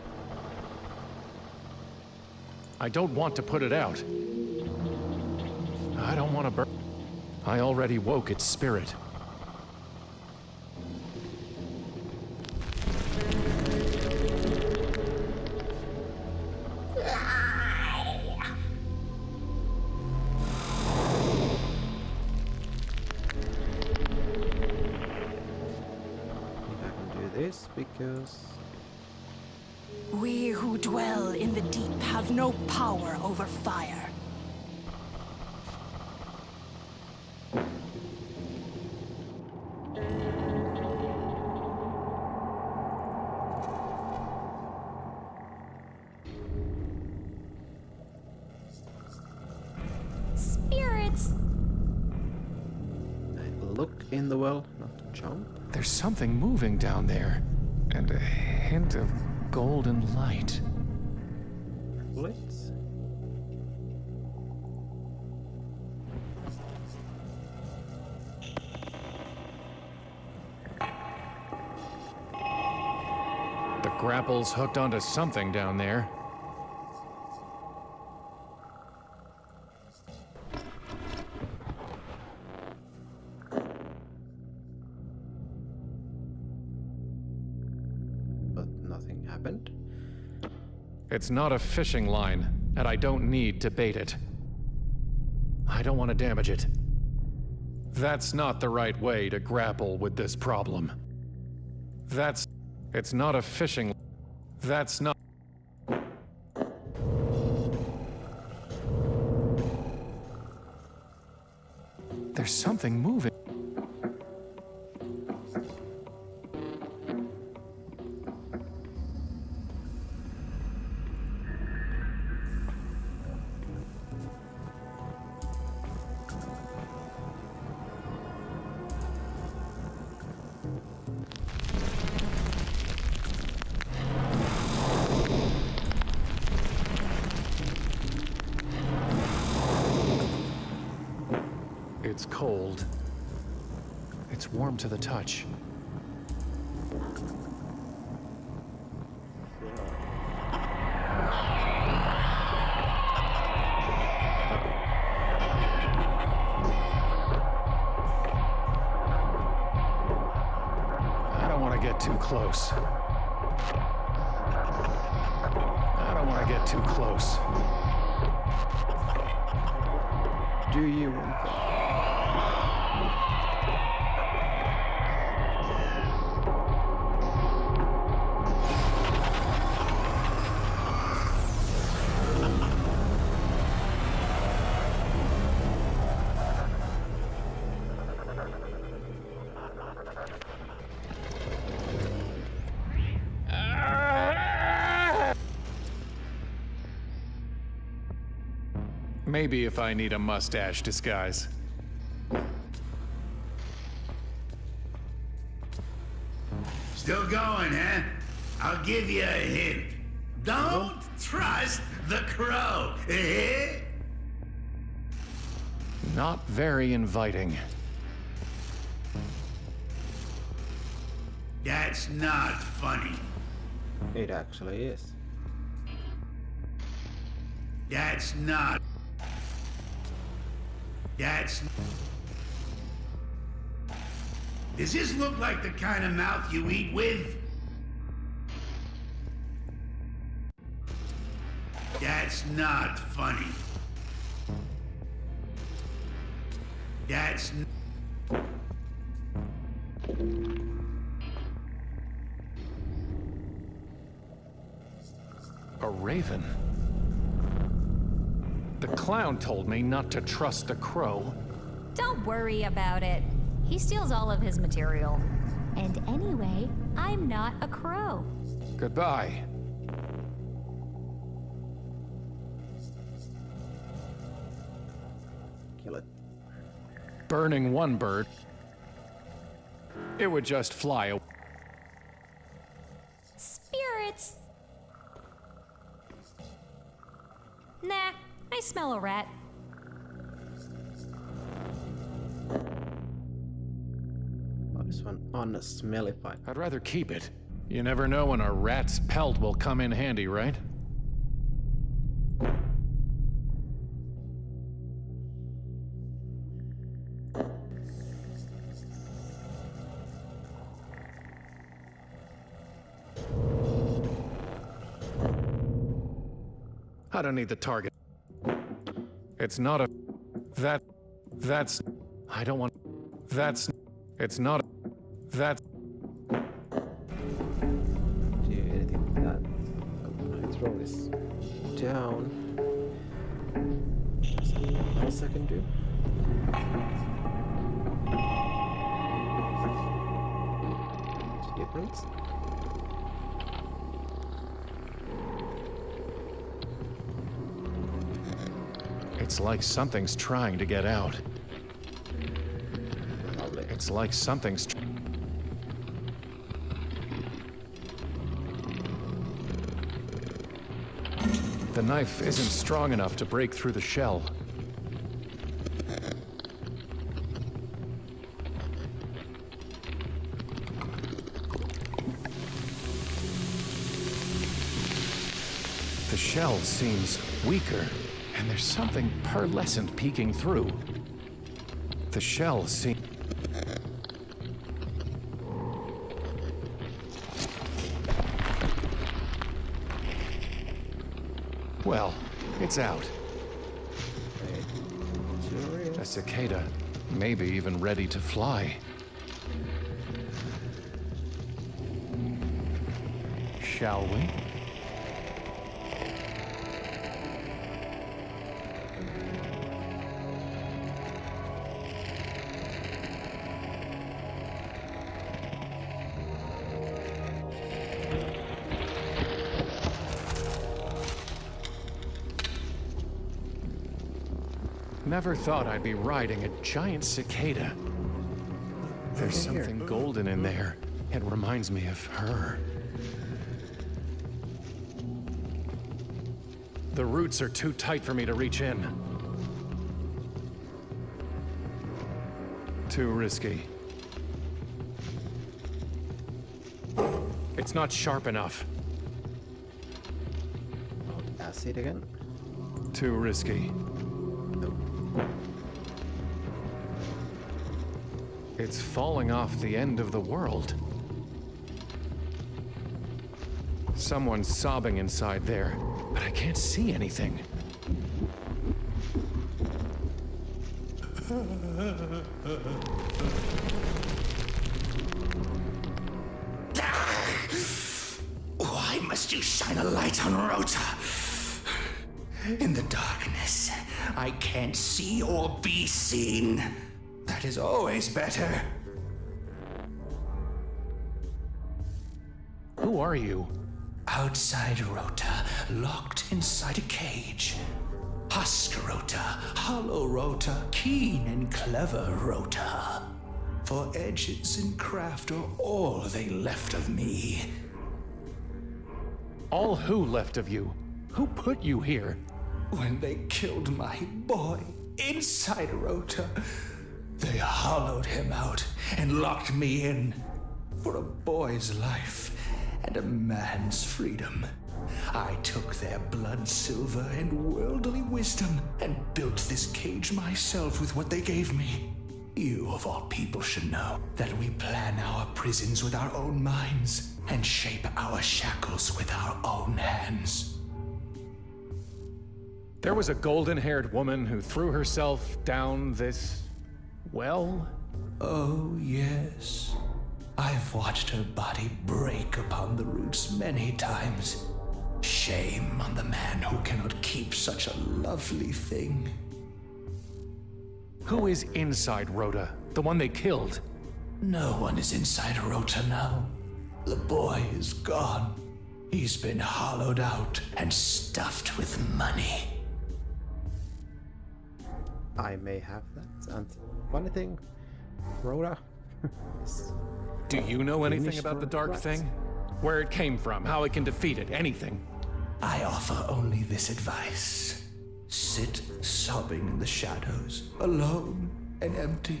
I don't want to put it out. I don't want to burn. I already woke its spirit. This because We who dwell in the deep have no power over fire. Spirits! I look in the well, not jump. There's something moving down there, and a hint of golden light. Bullets? The grapple's hooked onto something down there. It's not a fishing line, and I don't need to bait it. I don't want to damage it. That's not the right way to grapple with this problem. It's not a fishing... That's not... There's something moving. It's cold. It's warm to the touch. I don't want to get too close. I don't want to get too close. Do you want that? Maybe if I need a mustache disguise. Still going, huh? I'll give you a hint. Don't trust the crow, eh? Not very inviting. That's not funny. It actually is. That's not. Does this look like the kind of mouth you eat with? That's not funny. That's... A raven? The clown told me not to trust the crow. Don't worry about it. He steals all of his material. And anyway, I'm not a crow. Goodbye. Kill it. Burning one bird, it would just fly away. Spirits! Nah, I smell a rat. Oh, this one unsmelly pipe. I'd rather keep it. You never know when a rat's pelt will come in handy, right? I don't need the target. It's not a... That's... I don't want... That's... It's not a... That's... Do anything with that? I'm gonna throw this down. What else I can do? What's the difference? It's like something's trying to get out. Lovely. It's like something's... The knife isn't strong enough to break through the shell. The shell seems weaker, and there's something pearlescent peeking through. The shell seems... Well, it's out. A cicada, maybe even ready to fly. Shall we? Never thought I'd be riding a giant cicada. There's something golden in there. It reminds me of her. The roots are too tight for me to reach in. Too risky. It's not sharp enough. Acid again. Too risky. It's falling off the end of the world. Someone's sobbing inside there, but I can't see anything. Why must you shine a light on Rota? In the darkness, I can't see or be seen. That is always better. Who are you? Outside Rota, locked inside a cage. Husk Rota, hollow Rota, keen and clever Rota. For edges and craft are all they left of me. All who left of you? Who put you here? When they killed my boy inside Rota, they hollowed him out and locked me in. For a boy's life and a man's freedom, I took their blood, silver, and worldly wisdom and built this cage myself with what they gave me. You, of all people, should know that we plan our prisons with our own minds and shape our shackles with our own hands. There was a golden-haired woman who threw herself down this well? Oh, yes. I've watched her body break upon the roots many times. Shame on the man who cannot keep such a lovely thing. Who is inside Rhoda? The one they killed? No one is inside Rota now. The boy is gone. He's been hollowed out and stuffed with money. I may have that. And funny thing, Rhoda. Do you know anything about the dark thing? Where it came from, how it can defeat it, anything? I offer only this advice. Sit sobbing in the shadows, alone and empty.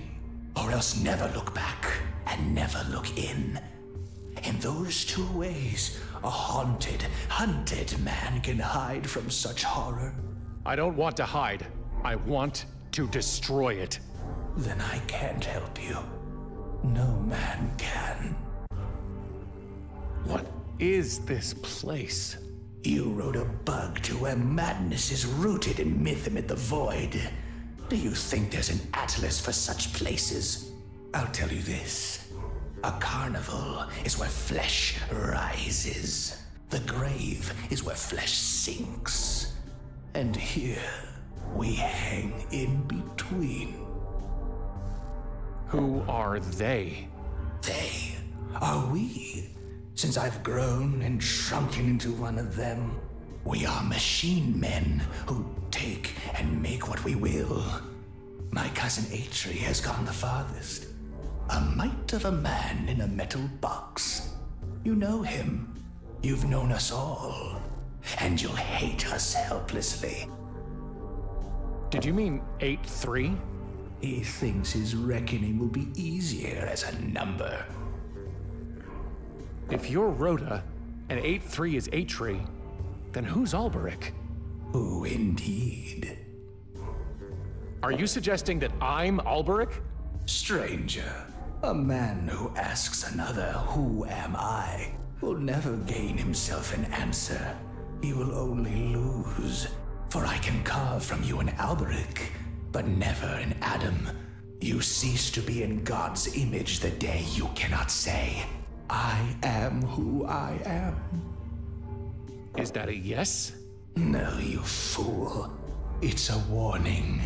Or else never look back and never look in. In those two ways, a haunted, hunted man can hide from such horror. I don't want to hide. I want to destroy it. Then I can't help you. No man can. What is this place? You rode a bug to where madness is rooted in myth amid the void. Do you think there's an atlas for such places? I'll tell you this. A carnival is where flesh rises. The grave is where flesh sinks. And here, we hang in between. Who are they? They are we. Since I've grown and shrunken into one of them, we are machine men who take and make what we will. My cousin Atri has gone the farthest. A mite of a man in a metal box. You know him. You've known us all. And you'll hate us helplessly. Did you mean 8-3? He thinks his reckoning will be easier as a number. If you're Rhoda and 8-3 is Atri, then who's Alberic? Who indeed? Are you suggesting that I'm Alberic? Stranger, a man who asks another, "Who am I?" will never gain himself an answer. He will only lose. For I can carve from you an Alberic, but never an Adam. You cease to be in God's image the day you cannot say, "I am who I am." Is that a yes? No, you fool. It's a warning.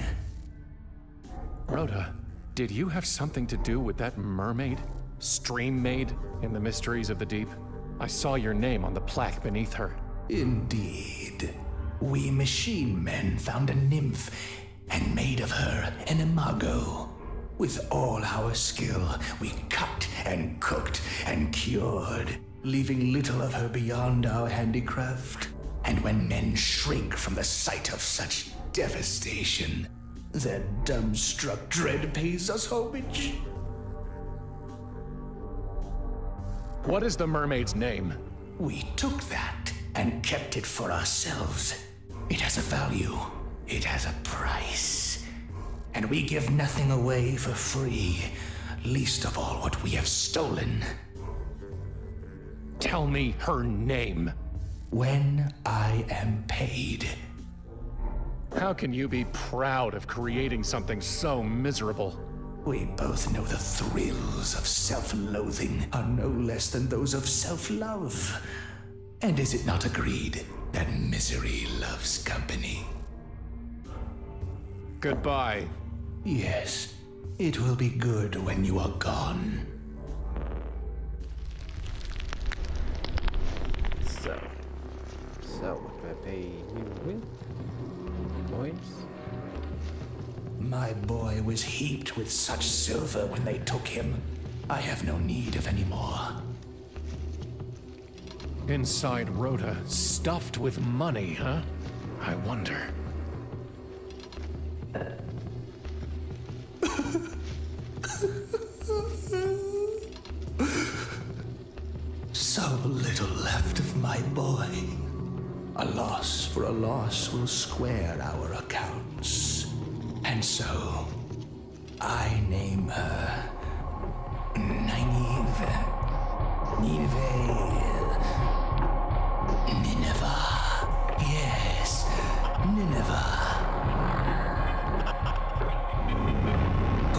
Rhoda, did you have something to do with that mermaid? Stream maid in the mysteries of the deep? I saw your name on the plaque beneath her. Indeed. We machine men found a nymph and made of her an imago. With all our skill, we cut and cooked and cured, leaving little of her beyond our handicraft. And when men shrink from the sight of such devastation, Their dumbstruck dread pays us homage. What is the mermaid's name? We took that and kept it for ourselves. It has a value. It has a price. And we give nothing away for free, least of all what we have stolen. Tell me her name. When I am paid. How can you be proud of creating something so miserable? We both know the thrills of self-loathing are no less than those of self-love. And is it not agreed that misery loves company? Goodbye. Yes, it will be good when you are gone. So what do I pay you with? Points? My boy was heaped with such silver when they took him. I have no need of any more. Inside Rhoda, stuffed with money, huh? I wonder. So little left of my boy. A loss for a loss will square our accounts. And so, I name her Nineveh. Yes, Nineveh.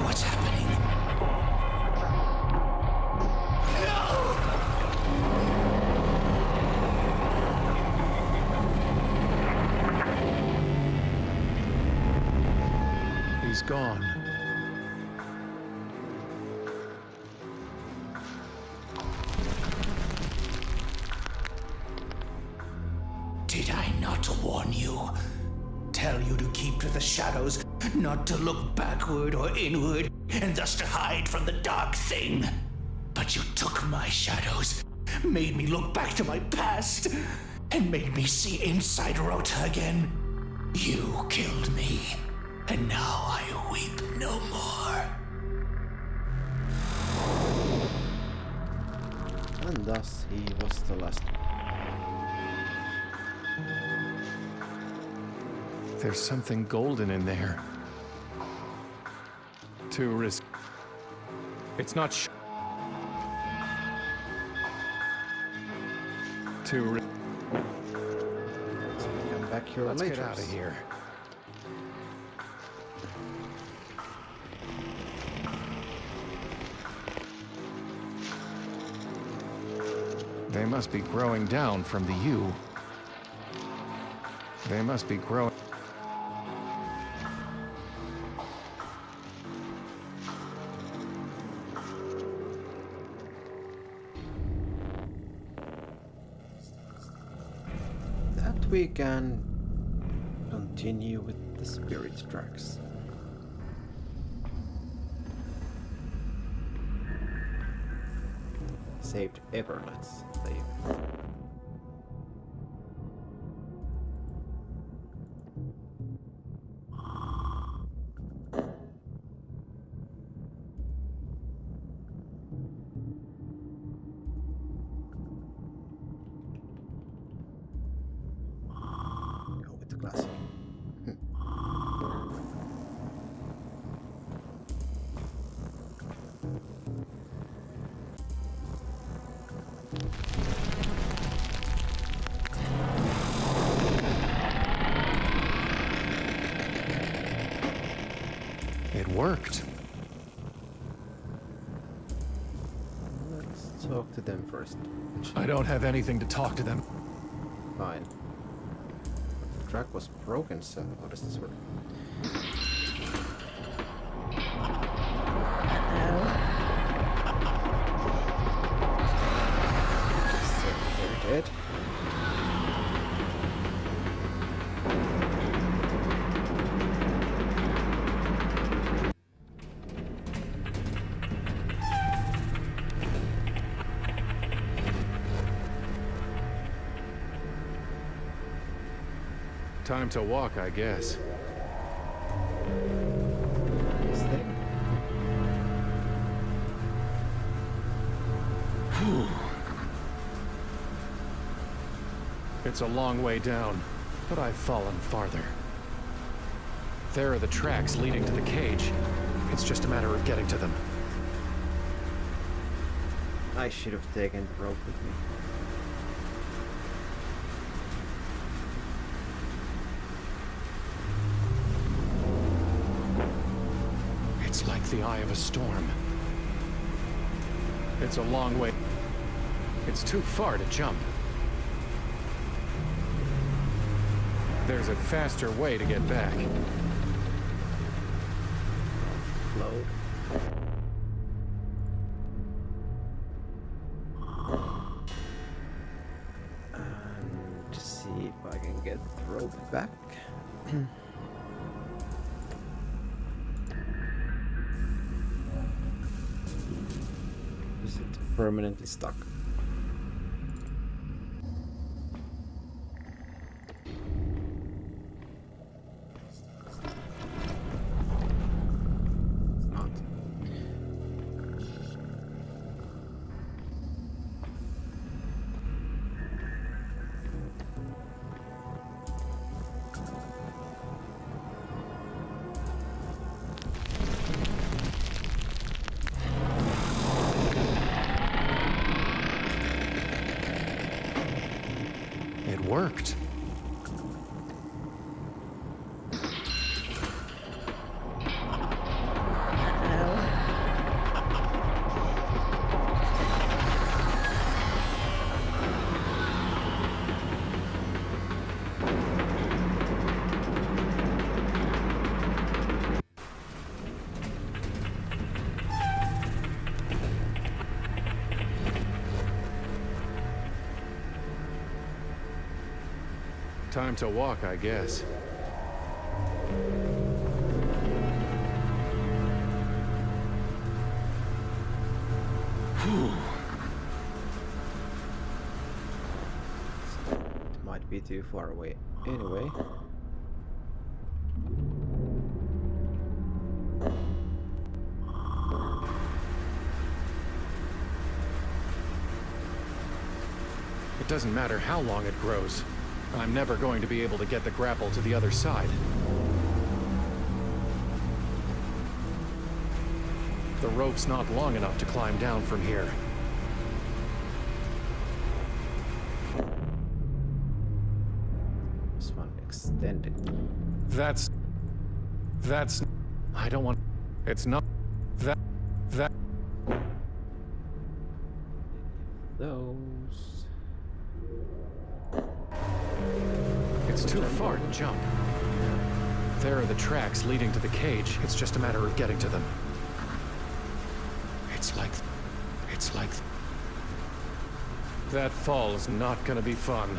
What's happening? He's gone. Did I not warn you? Tell you to keep to the shadows, not to look backward or inward, and thus to hide from the dark thing. But you took my shadows, made me look back to my past, and made me see inside Rota again. You killed me, and now I weep no more. And thus he was the last. There's something golden in there. Too risk. It's not too risk. Come back here Let's later. get out of here. They must be growing down from the U. They must be growing. That we can continue with the spirit tracks. Saved ever, let's save. Go with the classic. It worked. Let's talk to them first. I don't have anything to talk to them. Fine. The track was broken, so how does this work? So they're dead. Time to walk, I guess. It's a long way down, but I've fallen farther. There are the tracks leading to the cage. It's just a matter of getting to them. I should have taken the rope with me. It's like the eye of a storm. It's a long way. It's too far to jump. There's a faster way to get back. Load. Just see if I can get the rope back. Is it permanently stuck? Worked. Time to walk, I guess. Whew. It might be too far away anyway. It doesn't matter how long it grows. I'm never going to be able to get the grapple to the other side. The rope's not long enough to climb down from here. This one extended. That's... I don't want... It's not... That... Those... It's too far to jump. There are the tracks leading to the cage. It's just a matter of getting to them. It's like... That fall is not gonna be fun.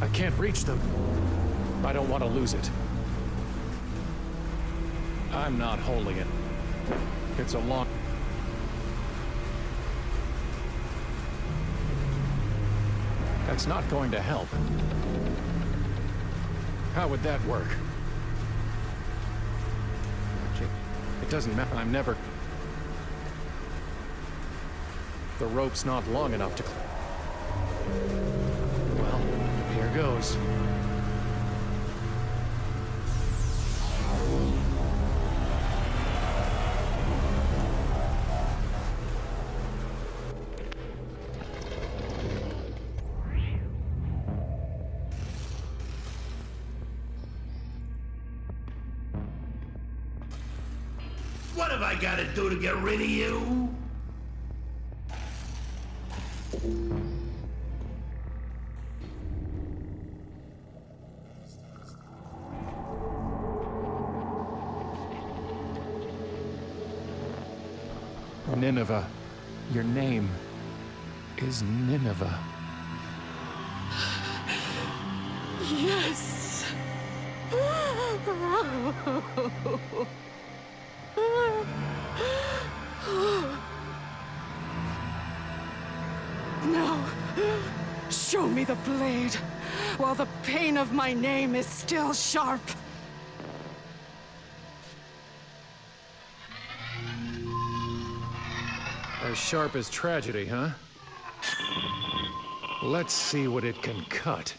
I can't reach them. I don't want to lose it. I'm not holding it. It's a long... That's not going to help. How would that work? It doesn't matter. I'm never... The rope's not long enough to... Well, here goes. What have I got to do to get rid of you? Nineveh. Your name is Nineveh. Yes. Now, show me the blade. while the pain of my name is still sharp. As sharp as tragedy, huh? Let's see what it can cut.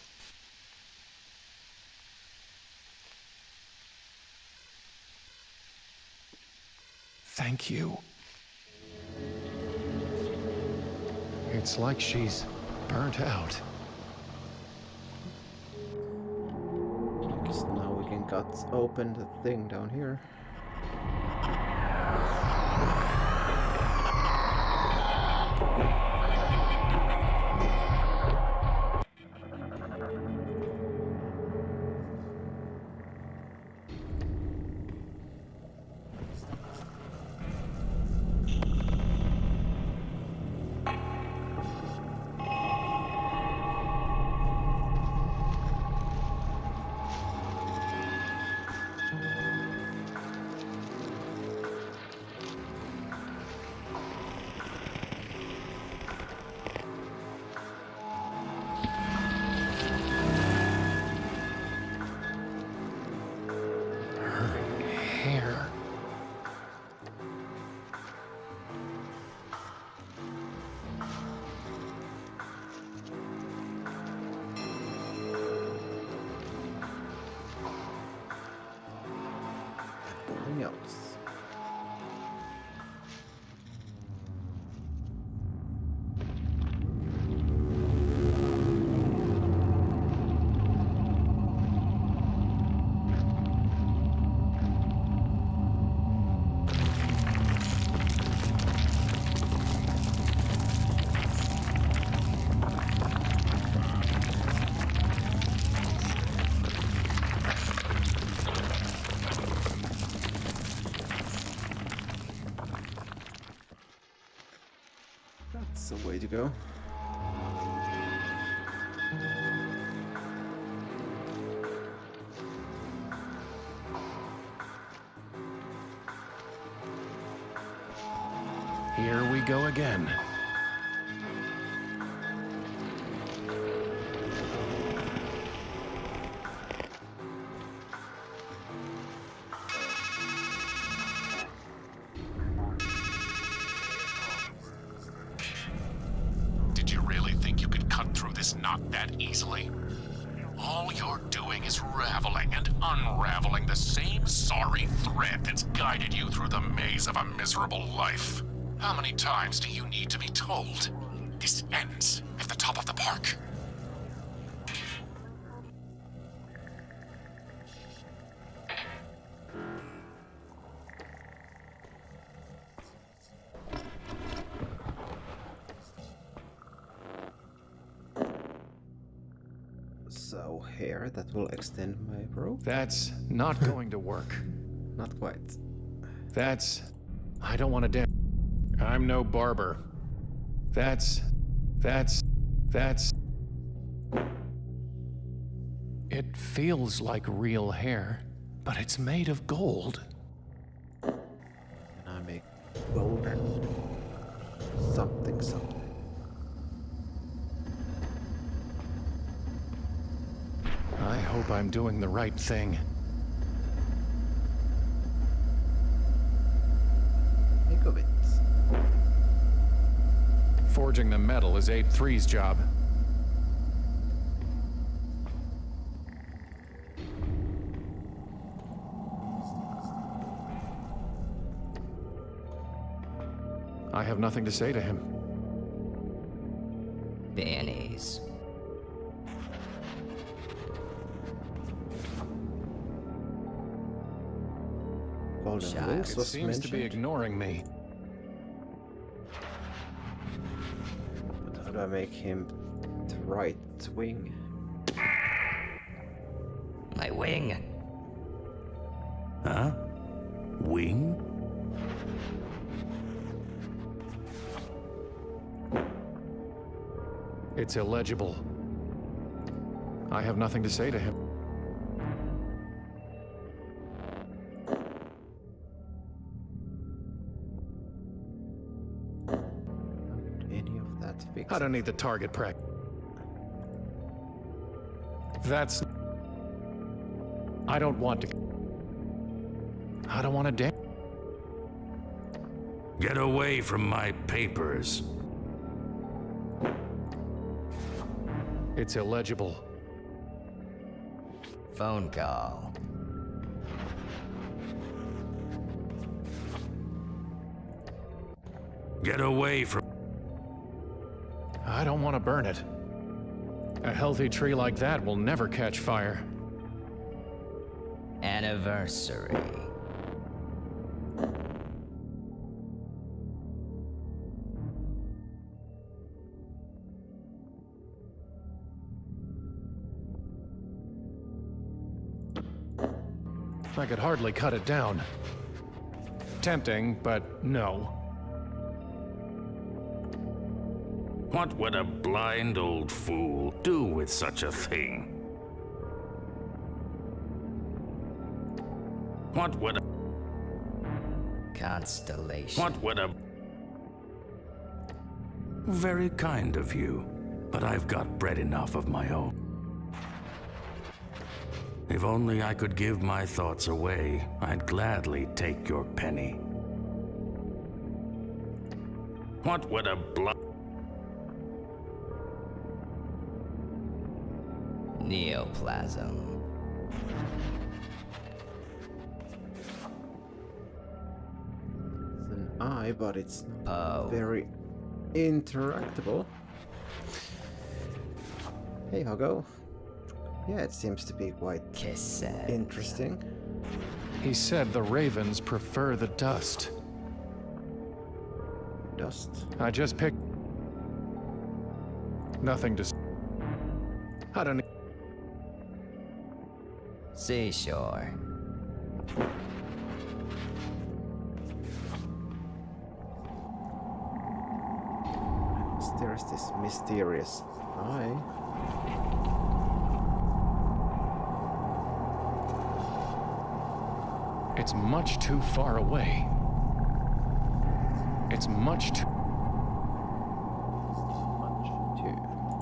Thank you. It's like she's burnt out. I guess now we can cut open the thing down here. Else. That's the way to go. Here we go again. Not that easily. All you're doing is raveling and unraveling the same sorry thread that's guided you through the maze of a miserable life. How many times do you need to be told? This ends at the top of the park. So hair that will extend my rope? That's not going to work. Not quite. I don't want to I'm no barber. It feels like real hair, but it's made of gold. And I make gold and something. I hope I'm doing the right thing. Think of it. Forging the metal is 8-3's job. I have nothing to say to him. Beanies. It seems to be ignoring me. But how do I make him the right wing? My wing. Huh? Wing? It's illegible. I have nothing to say to him. Any of that fixed? I don't need the target practice. That's... I don't want to... I don't want to Get away from my papers. It's illegible. Phone call. Get away from... I don't want to burn it. A healthy tree like that will never catch fire. Anniversary. I could hardly cut it down. Tempting, but no. What would a blind old fool do with such a thing? What would a... Constellation. What would a... Very kind of you, but I've got bread enough of my own. If only I could give my thoughts away, I'd gladly take your penny. What would a Neoplasm. It's an eye, but it's not very interactable. Hey, Huggo. Yeah, it seems to be quite interesting. He said the ravens prefer the dust. Dust? I just picked... Nothing to... I don't... Seashore. There's this mysterious eye. It's much too far away. It's much too...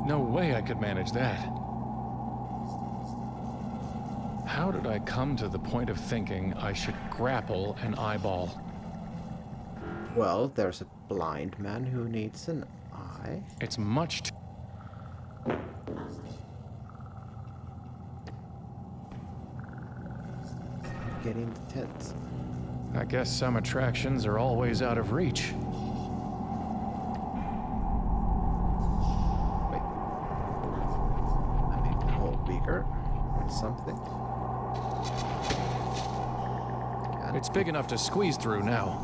No way I could manage that. How did I come to the point of thinking I should grapple an eyeball? Well, there's a blind man who needs an eye. It's much too... Get in the tent. I guess some attractions are always out of reach. Wait. I make the hole bigger with something. It's big enough to squeeze through now.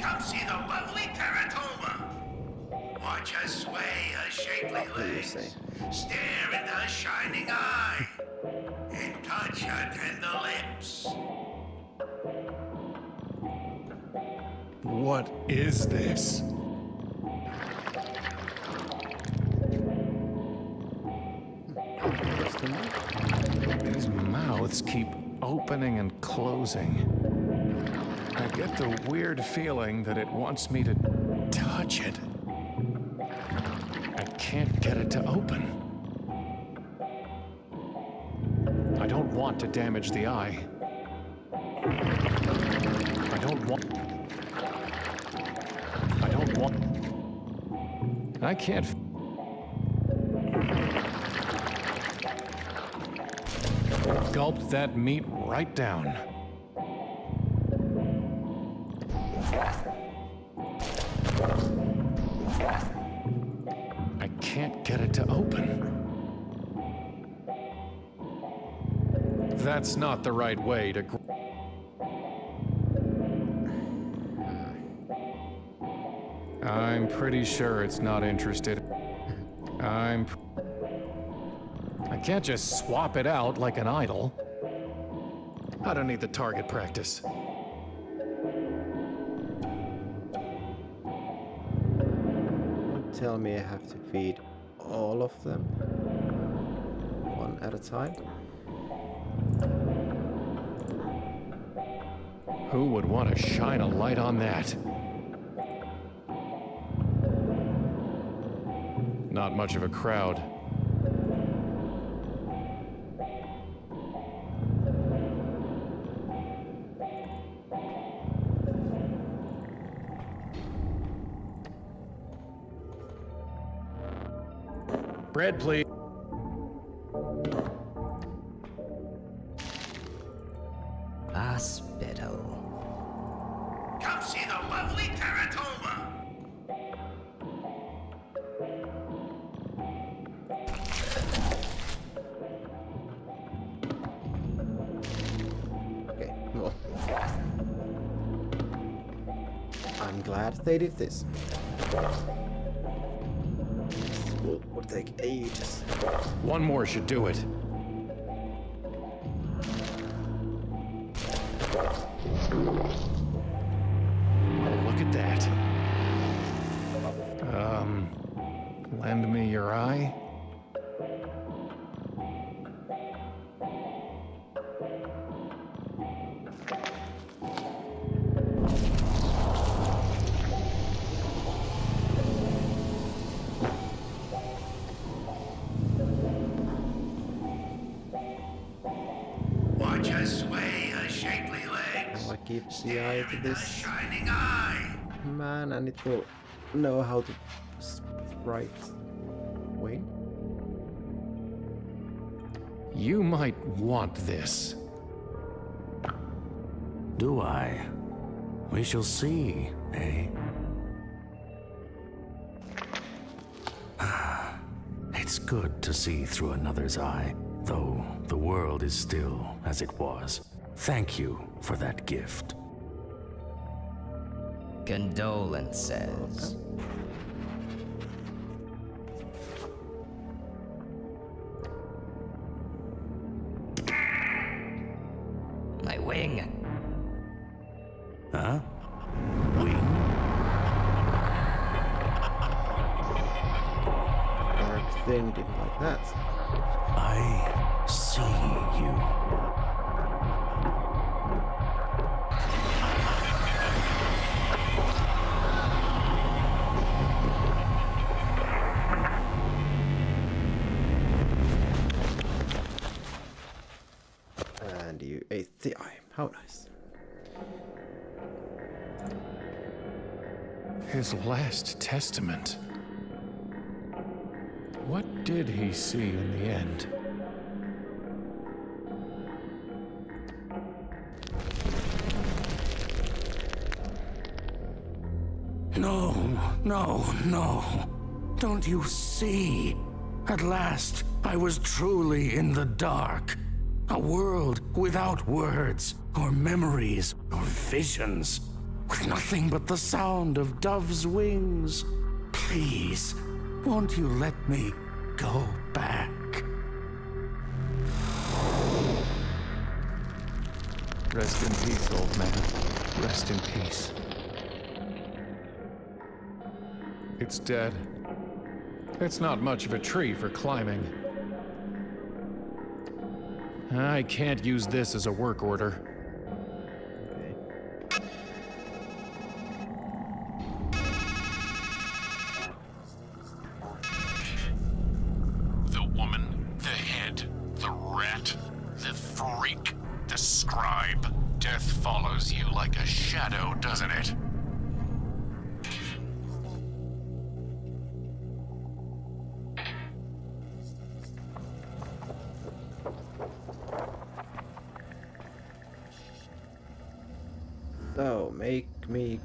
Come see the lovely Teratoma. Watch her sway her shapely legs. Stare into her shining eye. And touch her tender lips. What is this? These mouths keep opening and closing. I get the weird feeling that it wants me to touch it. I can't get it to open. I don't want to damage the eye. I don't want... I can't... Gulped that meat right down. I can't get it to open. That's not the right way to... I'm pretty sure it's not interested. I can't just swap it out like an idol. I don't need the target practice. Don't tell me I have to feed all of them one at a time. Who would want to shine a light on that? Not much of a crowd. Bread, please. Hospital. Come see the lovely Teratoma. Okay, well. I'm glad they did this. This will take ages. One more should do it. Look at that. Lend me your eye? Watch her sway her shapely legs. I keep the eye to this Shining eye. man, and it will know how to sprite wing. You might want this. Do I? We shall see, eh? It's good to see through another's eye, though the world is still as it was. Thank you for that gift. Condolences. My wing. Huh? Wing? Dark thing didn't like that. I see you. And you ate the eye. How nice. His last testament. What did he see in the end? No, no, no. Don't you see? At last, I was truly in the dark. A world without words, or memories, or visions. With nothing but the sound of doves' wings. Please, won't you let me go back? Rest in peace, old man. Rest in peace. It's dead. It's not much of a tree for climbing. I can't use this as a work order. The woman, the head, the rat, the freak, the scribe. Death follows you like a shadow, doesn't it? So, make me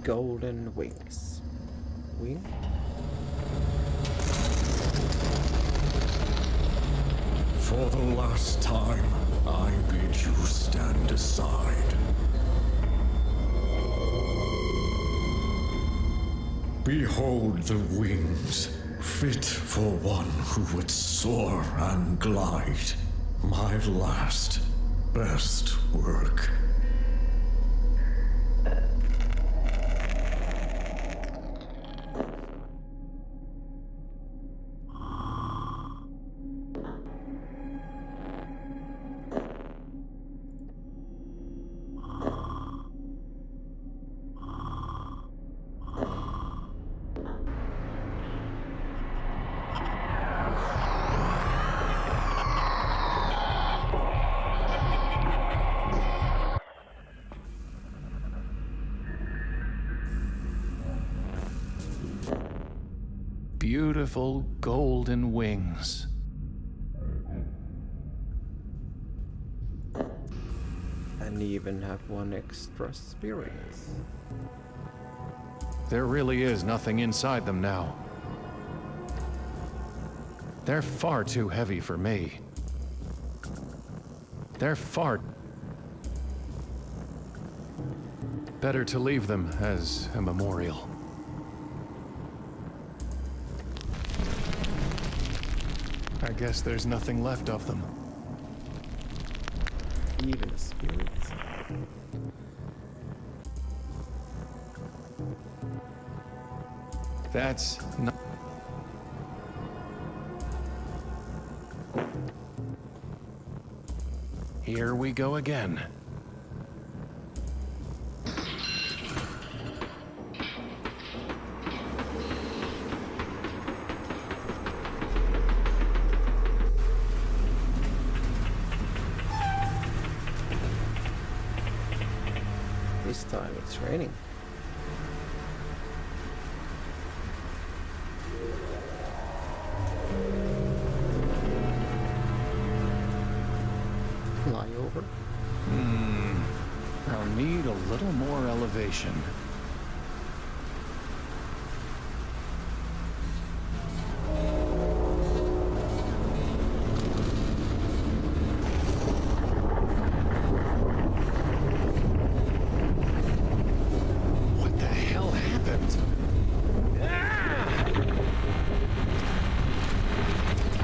golden wings. Wing? For the last time, I bid you stand aside. Behold the wings, fit for one who would soar and glide. My last, best work. beautiful golden wings. And even have one extra experience. There really is nothing inside them now. They're far too heavy for me. They're far... Better to leave them as a memorial. I guess there's nothing left of them. Even spirits. That's not... Here we go again. This time it's raining. Fly over. I'll need a little more elevation. What the hell happened?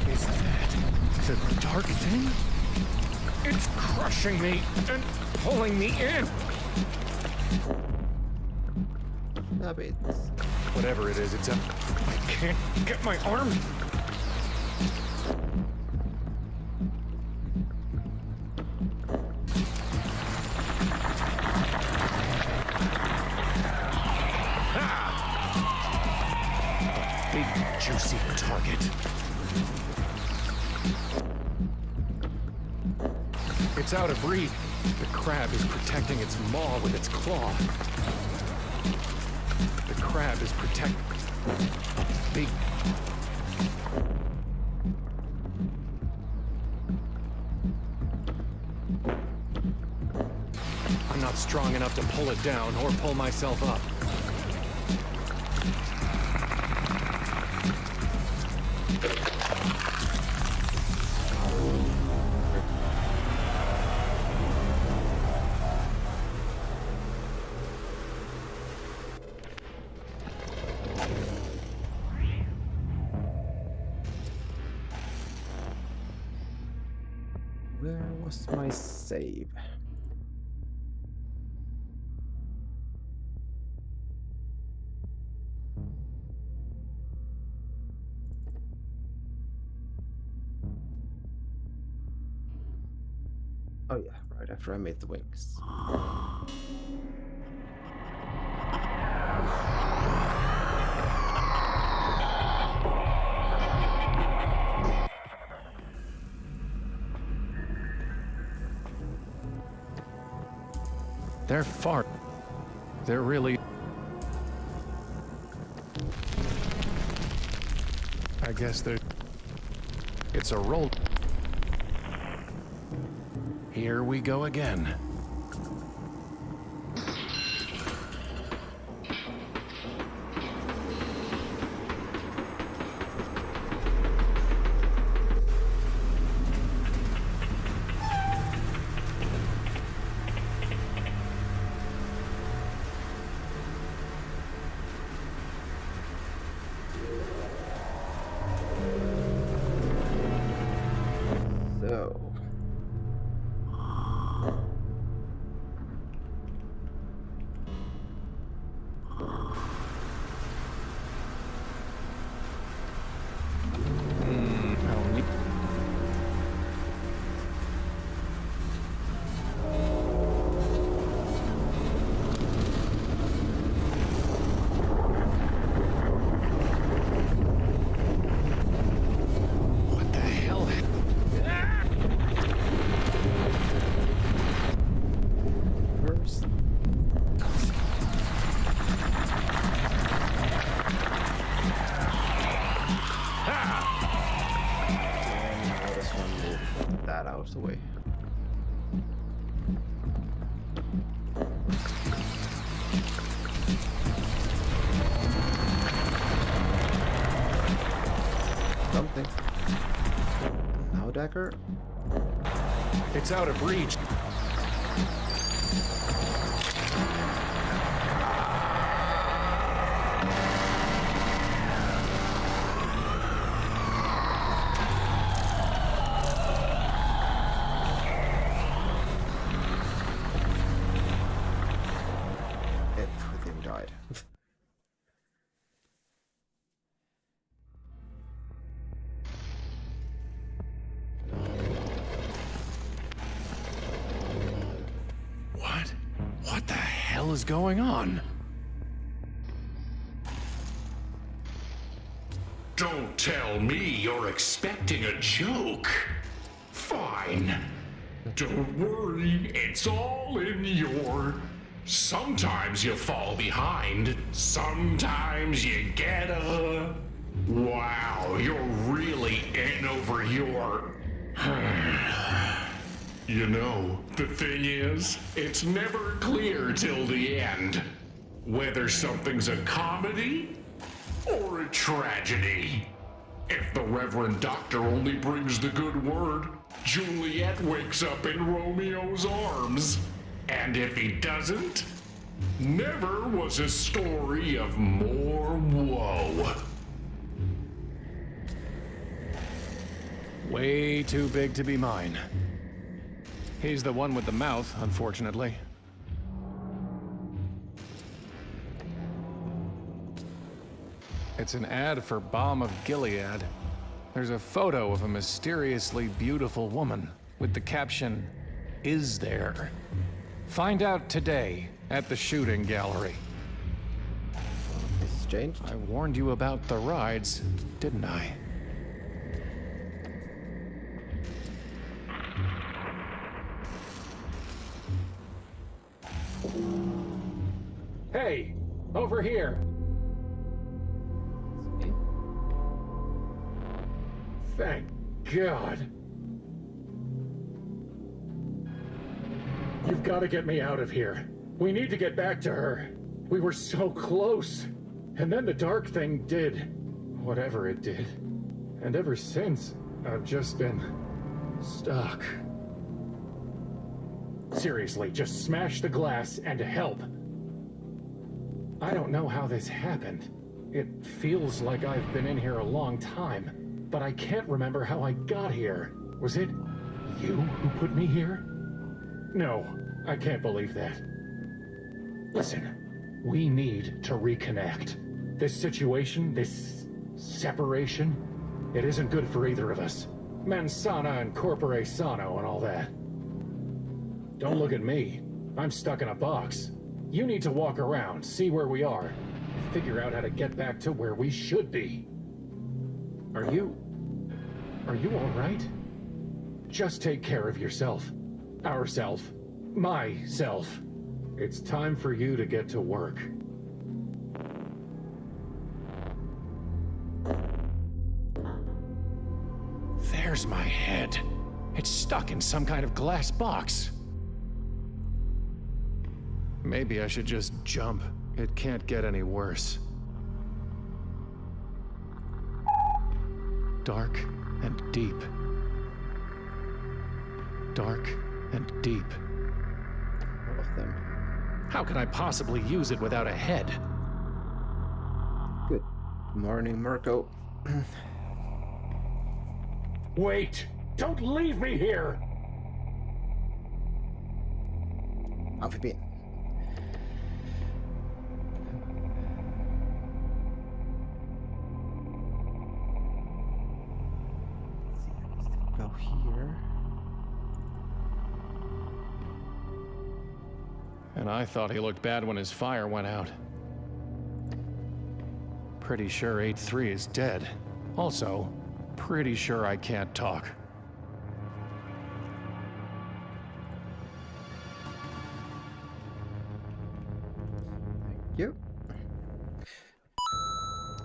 Is that the dark thing? It's crushing me and pulling me in. Whatever it is, it's up. I can't get my arm. Big juicy target. It's out of reach. The crab is protecting its maw with its claw. The crab is protecting... Big... I'm not strong enough to pull it down or pull myself up. Where was my save? Oh yeah, right after I made the wings. They're far. They're really... I guess they're... It's a roll. Here we go again. we? Something. Now dagger? It's out of reach. Everything died. What the hell is going on? Don't tell me you're expecting a joke. Fine. Don't worry, it's all in your... Sometimes you fall behind, sometimes you get a... Wow, you're really in over your... You know, the thing is, it's never clear till the end whether something's a comedy or a tragedy. If the Reverend Doctor only brings the good word, Juliet wakes up in Romeo's arms. And if he doesn't, never was a story of more woe. Way too big to be mine. He's the one with the mouth, unfortunately. It's an ad for Balm of Gilead. There's a photo of a mysteriously beautiful woman with the caption, "Is there?" Find out today at the shooting gallery. This has changed. I warned you about the rides, didn't I? Hey, over here. Thank God. You've got to get me out of here. We need to get back to her. We were so close. And then the dark thing did whatever it did. And ever since, I've just been stuck. Seriously, just smash the glass and help. I don't know how this happened. It feels like I've been in here a long time, but I can't remember how I got here. Was it you who put me here? No, I can't believe that. Listen, we need to reconnect. This situation, this separation, it isn't good for either of us. Mens sana and corpore sano and all that. Don't look at me. I'm stuck in a box. You need to walk around, see where we are, and figure out how to get back to where we should be. Are you all right? Just take care of yourself. Ourself. Myself. It's time for you to get to work. There's my head. It's stuck in some kind of glass box. Maybe I should just jump. It can't get any worse. Dark and deep. Dark and deep. All of them. How can I possibly use it without a head? Good morning, Mirko. Wait! Don't leave me here! How have you been? Go here. And I thought he looked bad when his fire went out. Pretty sure 8-3 is dead. Also, pretty sure I can't talk. Thank you.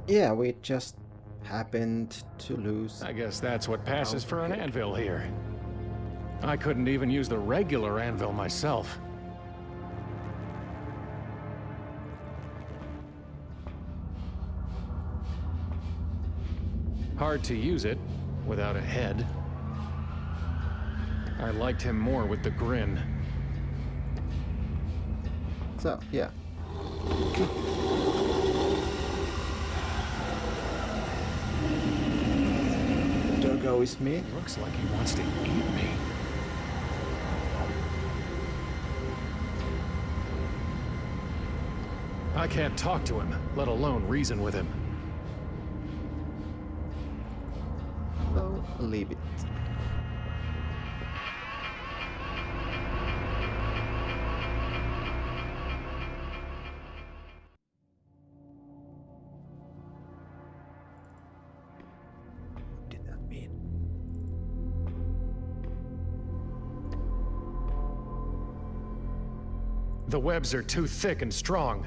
Yeah, we just happened to lose. I guess that's what passes for an anvil here. I couldn't even use the regular anvil myself. Hard to use it without a head. I liked him more with the grin. So, yeah. Doggo is me. Looks like he wants to eat me. I can't talk to him, let alone reason with him. So, leave it. What did that mean? The webs are too thick and strong.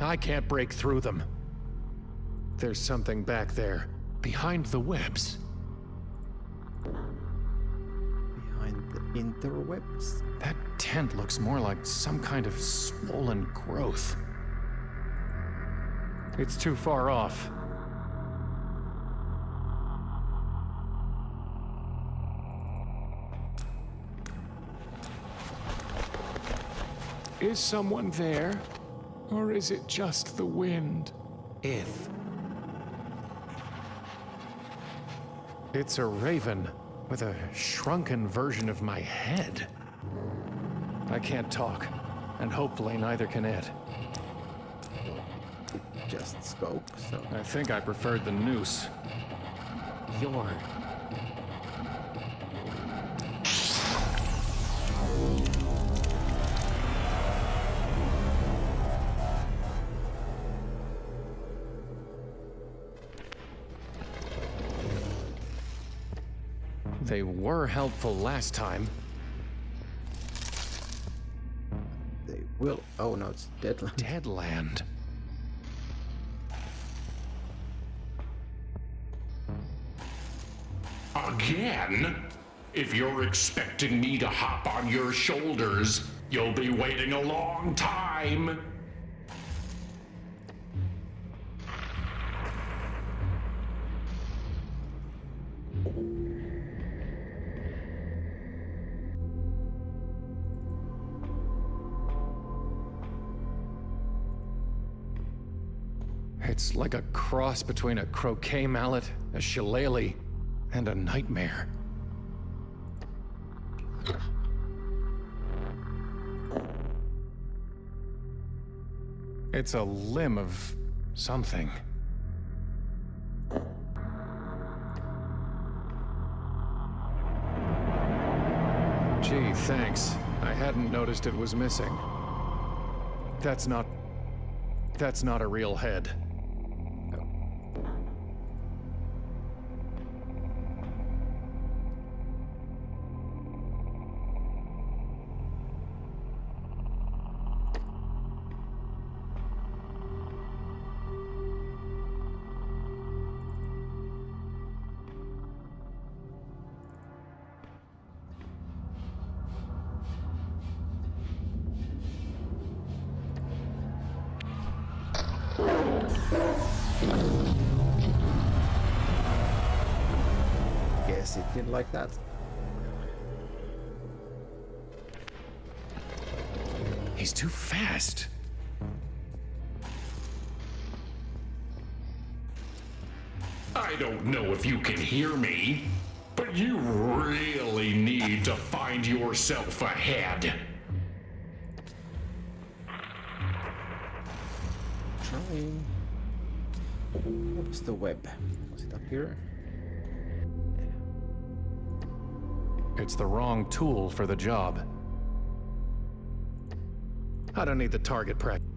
I can't break through them. There's something back there, behind the webs. Behind the interwebs? That tent looks more like some kind of swollen growth. It's too far off. Is someone there? Or is it just the wind? If. It's a raven with a shrunken version of my head. I can't talk, and hopefully neither can it. It just spoke, so... I think I preferred the noose. You're... They were helpful last time. They will... Oh no, it's Deadland. Deadland. Again? If you're expecting me to hop on your shoulders, you'll be waiting a long time. It's like a cross between a croquet mallet, a shillelagh, and a nightmare. It's a limb of something. Gee, thanks. I hadn't noticed it was missing. That's not a real head. Guess it didn't like that. He's too fast. I don't know if you can hear me, but you really need to find yourself a head. Trying. What was the web? Was it up here? It's the wrong tool for the job. I don't need the target practice.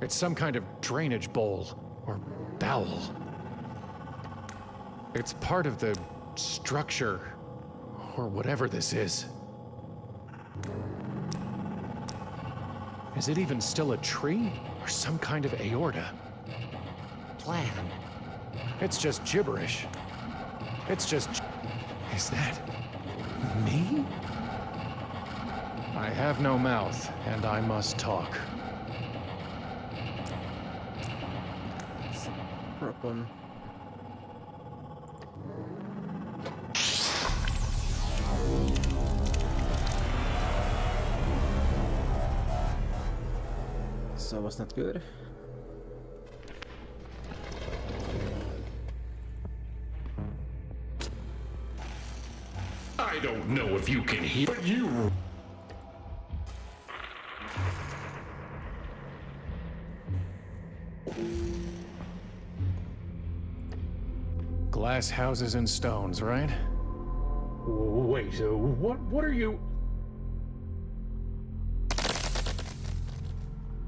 It's some kind of drainage bowl or bowel. It's part of the structure or whatever this is. Is it even still a tree? Or some kind of aorta? Plan. It's just gibberish. It's just... Is that... me? I have no mouth, and I must talk. Problem. So was not good. I don't know if you can hear, but you... Glass houses and stones, right? Wait, what are you...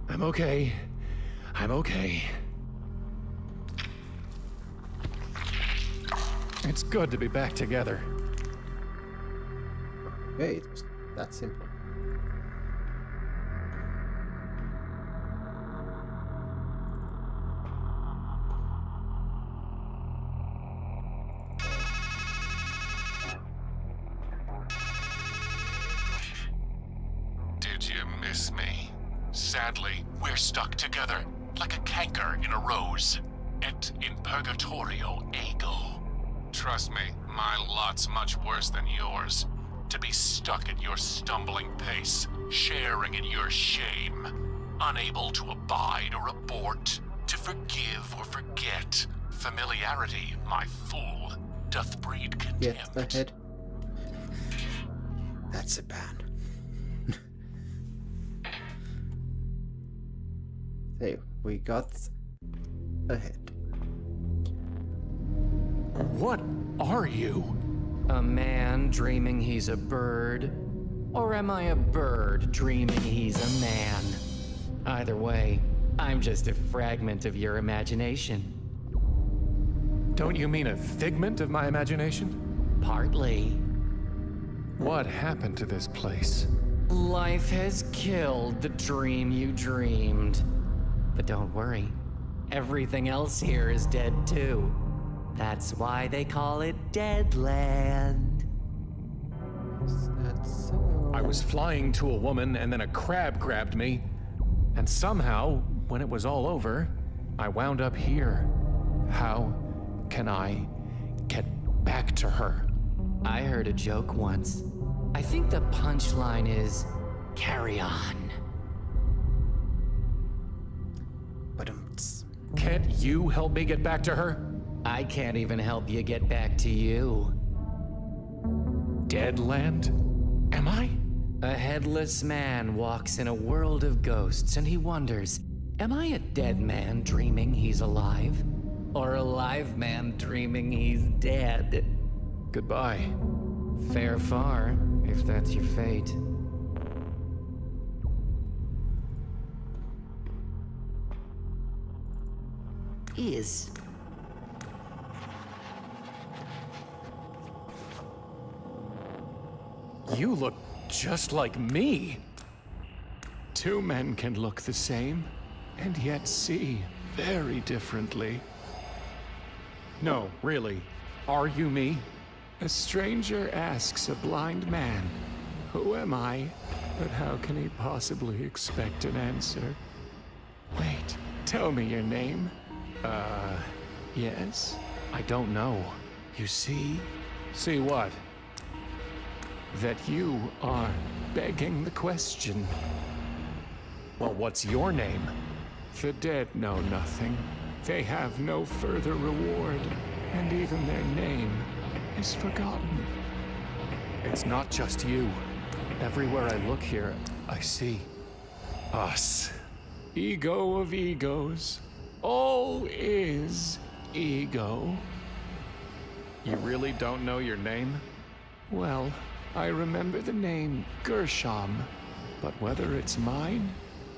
I'm okay. I'm okay. It's good to be back together. Okay, it was that simple. Did you miss me? Sadly, we're stuck together, like a canker in a rose. Et in purgatorio ego. Trust me, my lot's much worse than yours. To be stuck at your stumbling pace, sharing in your shame. Unable to abide or abort, to forgive or forget. Familiarity, my fool, doth breed contempt. Get ahead. That's a ban. Hey, we got ahead. What are you? A man dreaming he's a bird? Or am I a bird dreaming he's a man? Either way, I'm just a fragment of your imagination. Don't you mean a figment of my imagination? Partly. What happened to this place? Life has killed the dream you dreamed. But don't worry, everything else here is dead too. That's why they call it Deadland. That's so... I was flying to a woman and then a crab grabbed me. And somehow, when it was all over, I wound up here. How can I get back to her? I heard a joke once. I think the punchline is, carry on. Can't you help me get back to her? I can't even help you get back to you. Deadland? Am I? A headless man walks in a world of ghosts and he wonders, am I a dead man dreaming he's alive? Or a live man dreaming he's dead? Goodbye. Fare far, if that's your fate. Is. You look just like me. Two men can look the same, and yet see very differently. No, really. Are you me? A stranger asks a blind man, who am I? But how can he possibly expect an answer? Wait, tell me your name. Yes? I don't know. You see? See what? That you are begging the question. Well, what's your name? The dead know nothing. They have no further reward, and even their name is forgotten. It's not just you. Everywhere I look here, I see us. Ego of egos. All is ego. You really don't know your name? Well, I remember the name Gershom, but whether it's mine,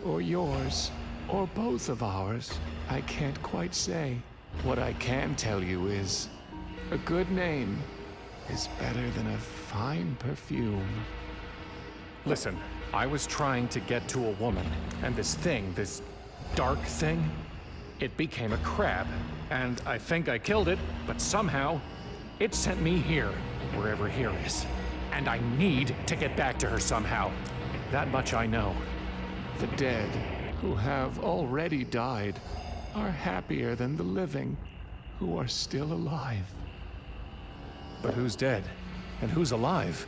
or yours, or both of ours, I can't quite say. What I can tell you is, a good name is better than a fine perfume. Listen, I was trying to get to a woman, and this thing, this dark thing, it became a crab. And I think I killed it, but somehow, it sent me here, wherever here is. And I need to get back to her somehow. That much I know. The dead, who have already died, are happier than the living, who are still alive. But who's dead? And who's alive?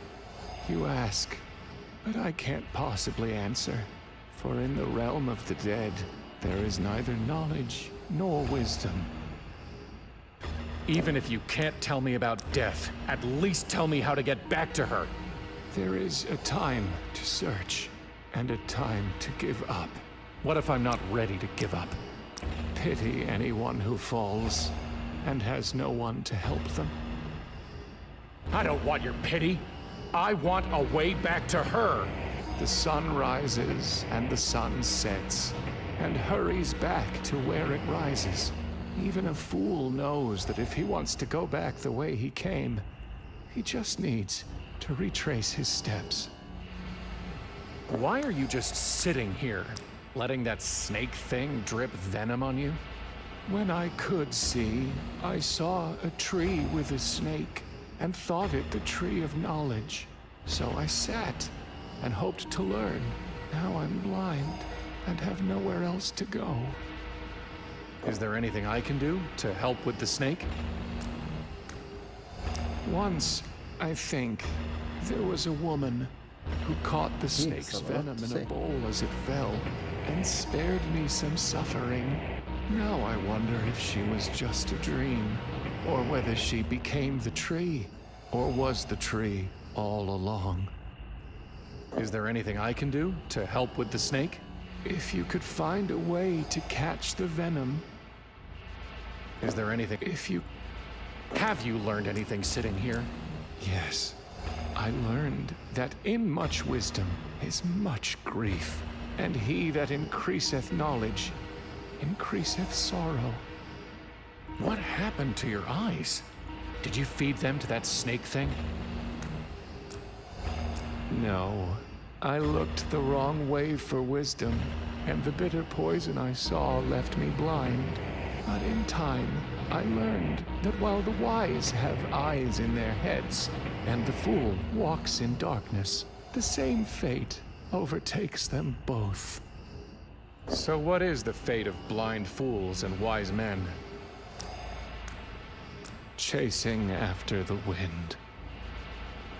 You ask, but I can't possibly answer. For in the realm of the dead, there is neither knowledge nor wisdom. Even if you can't tell me about death, at least tell me how to get back to her. There is a time to search, and a time to give up. What if I'm not ready to give up? Pity anyone who falls, and has no one to help them. I don't want your pity. I want a way back to her. The sun rises and the sun sets, and hurries back to where it rises. Even a fool knows that if he wants to go back the way he came, he just needs to retrace his steps. Why are you just sitting here, letting that snake thing drip venom on you? When I could see, I saw a tree with a snake, and thought it the tree of knowledge. So I sat and hoped to learn. Now I'm blind and have nowhere else to go. Is there anything I can do to help with the snake? Once, I think, there was a woman who caught the snake's venom in a bowl as it fell and spared me some suffering. Now I wonder if she was just a dream, or whether she became the tree, or was the tree all along. Is there anything I can do to help with the snake? If you could find a way to catch the venom. Is there anything? Have you learned anything sitting here? Yes. I learned that in much wisdom is much grief, and he that increaseth knowledge increaseth sorrow. What happened to your eyes? Did you feed them to that snake thing? No. I looked the wrong way for wisdom, and the bitter poison I saw left me blind. But in time, I learned that while the wise have eyes in their heads, and the fool walks in darkness, the same fate overtakes them both. So what is the fate of blind fools and wise men? Chasing after the wind.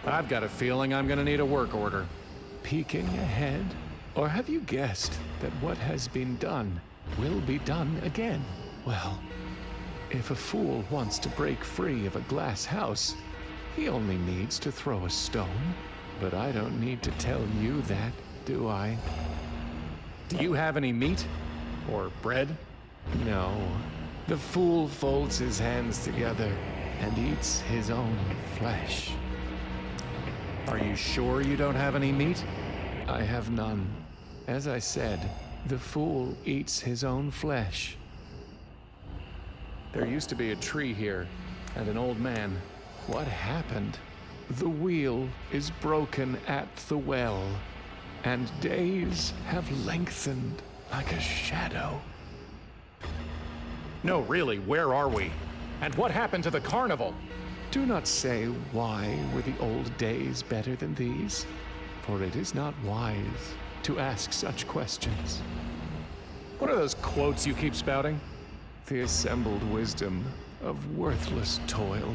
I've got a feeling I'm gonna need a work order. Peeking ahead? Or have you guessed that what has been done will be done again? Well, if a fool wants to break free of a glass house, he only needs to throw a stone. But I don't need to tell you that, do I? Do you have any meat? Or bread? No. The fool folds his hands together and eats his own flesh. Are you sure you don't have any meat? I have none. As I said, the fool eats his own flesh. There used to be a tree here, and an old man. What happened? The wheel is broken at the well, and days have lengthened like a shadow. No, really, where are we? And what happened to the carnival? Do not say why were the old days better than these, for it is not wise to ask such questions. What are those quotes you keep spouting? The assembled wisdom of worthless toil.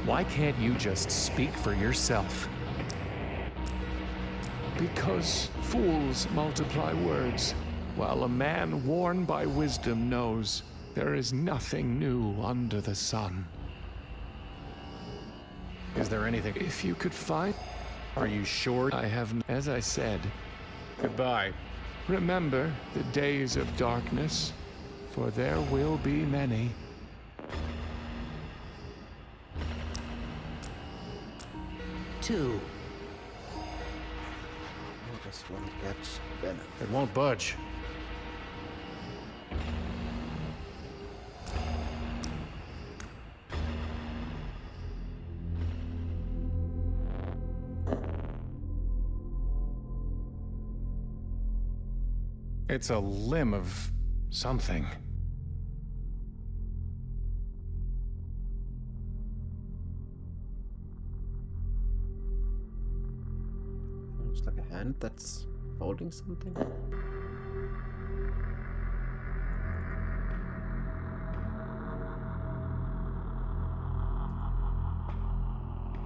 Why can't you just speak for yourself? Because fools multiply words, while a man worn by wisdom knows there is nothing new under the sun. Is there anything? If you could find... Are you sure? I have, as I said. Goodbye. Remember the days of darkness, for there will be many. Two. This one gets venom. It won't budge. It's a limb of something. Looks like a hand that's holding something.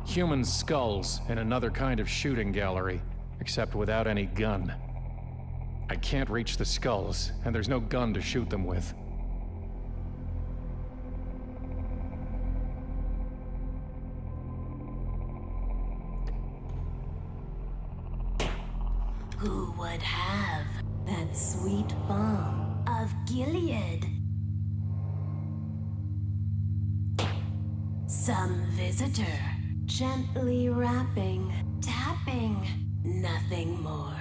Human skulls in another kind of shooting gallery, except without any gun. I can't reach the skulls, and there's no gun to shoot them with. Who would have that sweet balm of Gilead? Some visitor, gently rapping, tapping, nothing more.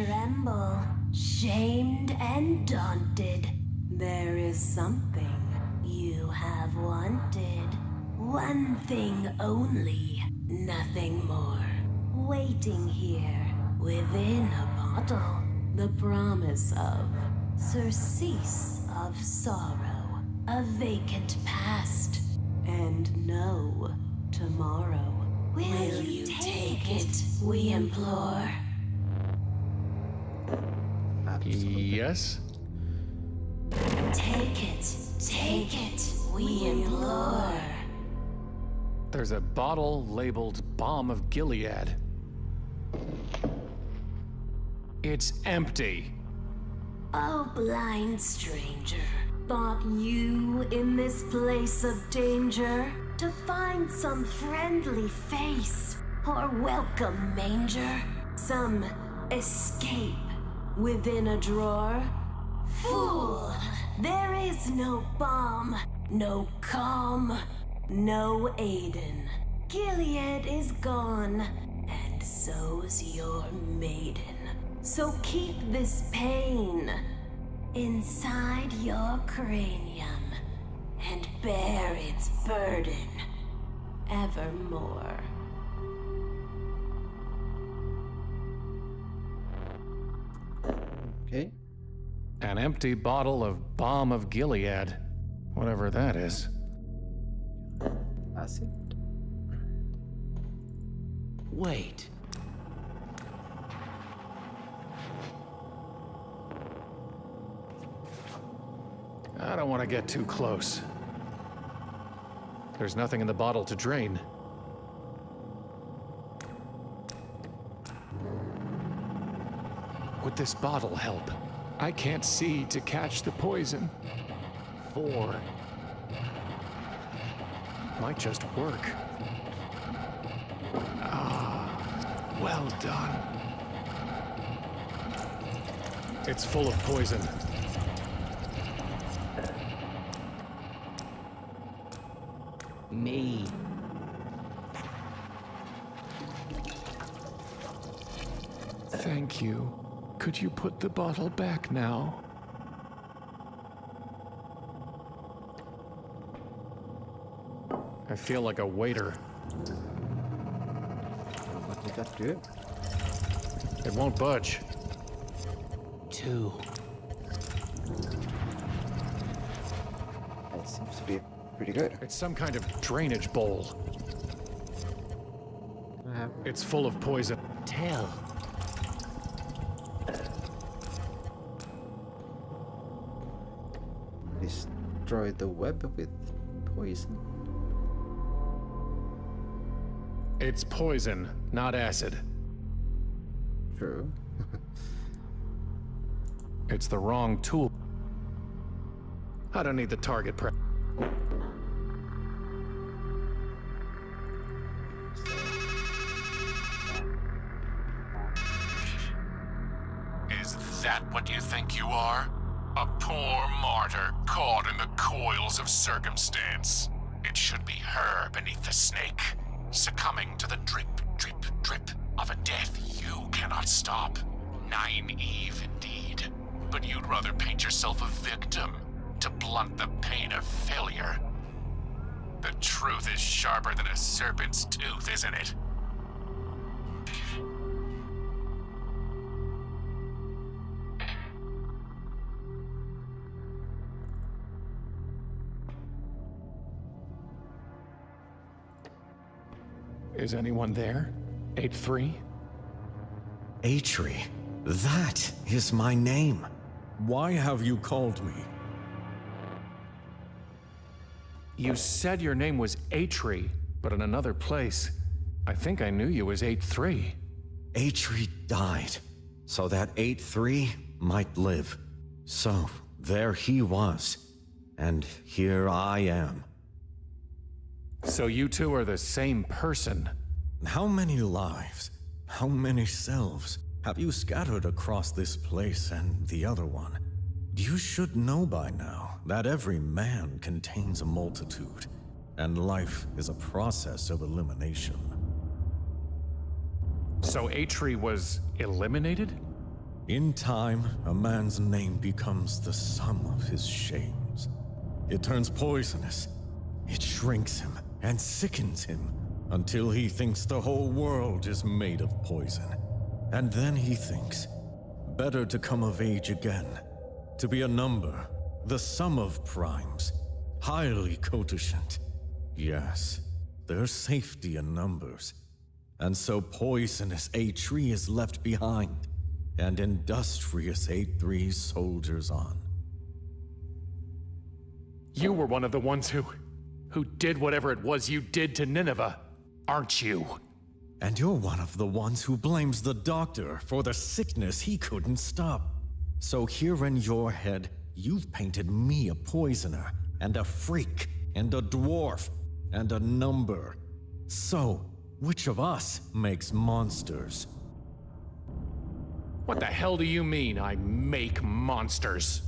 Tremble, shamed and daunted. There is something you have wanted. One thing only, nothing more. Waiting here, within a bottle. The promise of surcease of sorrow. A vacant past, and no tomorrow. Will you take it, we implore? Yes? Take it, we implore. There's a bottle labeled Balm of Gilead. It's empty. Oh, blind stranger, thought you in this place of danger to find some friendly face or welcome manger, some escape within a drawer? Fool! There is no balm, no calm, no Aiden. Gilead is gone, and so's your maiden. So keep this pain inside your cranium and bear its burden evermore. Okay. An empty bottle of Balm of Gilead. Whatever that is. That's it. Wait. I don't want to get too close. There's nothing in the bottle to drain. Would this bottle help? I can't see to catch the poison. 4. Might just work. Ah, well done. It's full of poison. Me. Thank you. Could you put the bottle back now? I feel like a waiter. What did that do? It won't budge. 2. That seems to be pretty good. It's some kind of drainage bowl. It's full of poison. Tell. Destroy the web with poison. It's poison, not acid. True. It's the wrong tool. I don't need the target prep. Is that what you think you are? A poor martyr caught in the coils of circumstance. It should be her beneath the snake, succumbing to the drip, drip, drip of a death you cannot stop. Naive indeed. But you'd rather paint yourself a victim to blunt the pain of failure. The truth is sharper than a serpent's tooth, isn't it? Is anyone there? 8-3? Atri, that is my name. Why have you called me? You said your name was Atri, but in another place. I think I knew you as 8-3. Atri died, so that 8-3 might live. So, there he was, and here I am. So you two are the same person? How many lives, how many selves have you scattered across this place and the other one? You should know by now that every man contains a multitude, and life is a process of elimination. So Atri was eliminated? In time, a man's name becomes the sum of his shames. It turns poisonous. It shrinks him and sickens him until he thinks the whole world is made of poison. And then he thinks, better to come of age again, to be a number, the sum of primes, highly cototient. Yes, there's safety in numbers. And so poisonous Atri is left behind, and industrious 8-3 soldiers on. You were one of the ones who did whatever it was you did to Nineveh, aren't you? And you're one of the ones who blames the doctor for the sickness he couldn't stop. So here in your head, you've painted me a poisoner, and a freak, and a dwarf, and a number. So, which of us makes monsters? What the hell do you mean, I make monsters?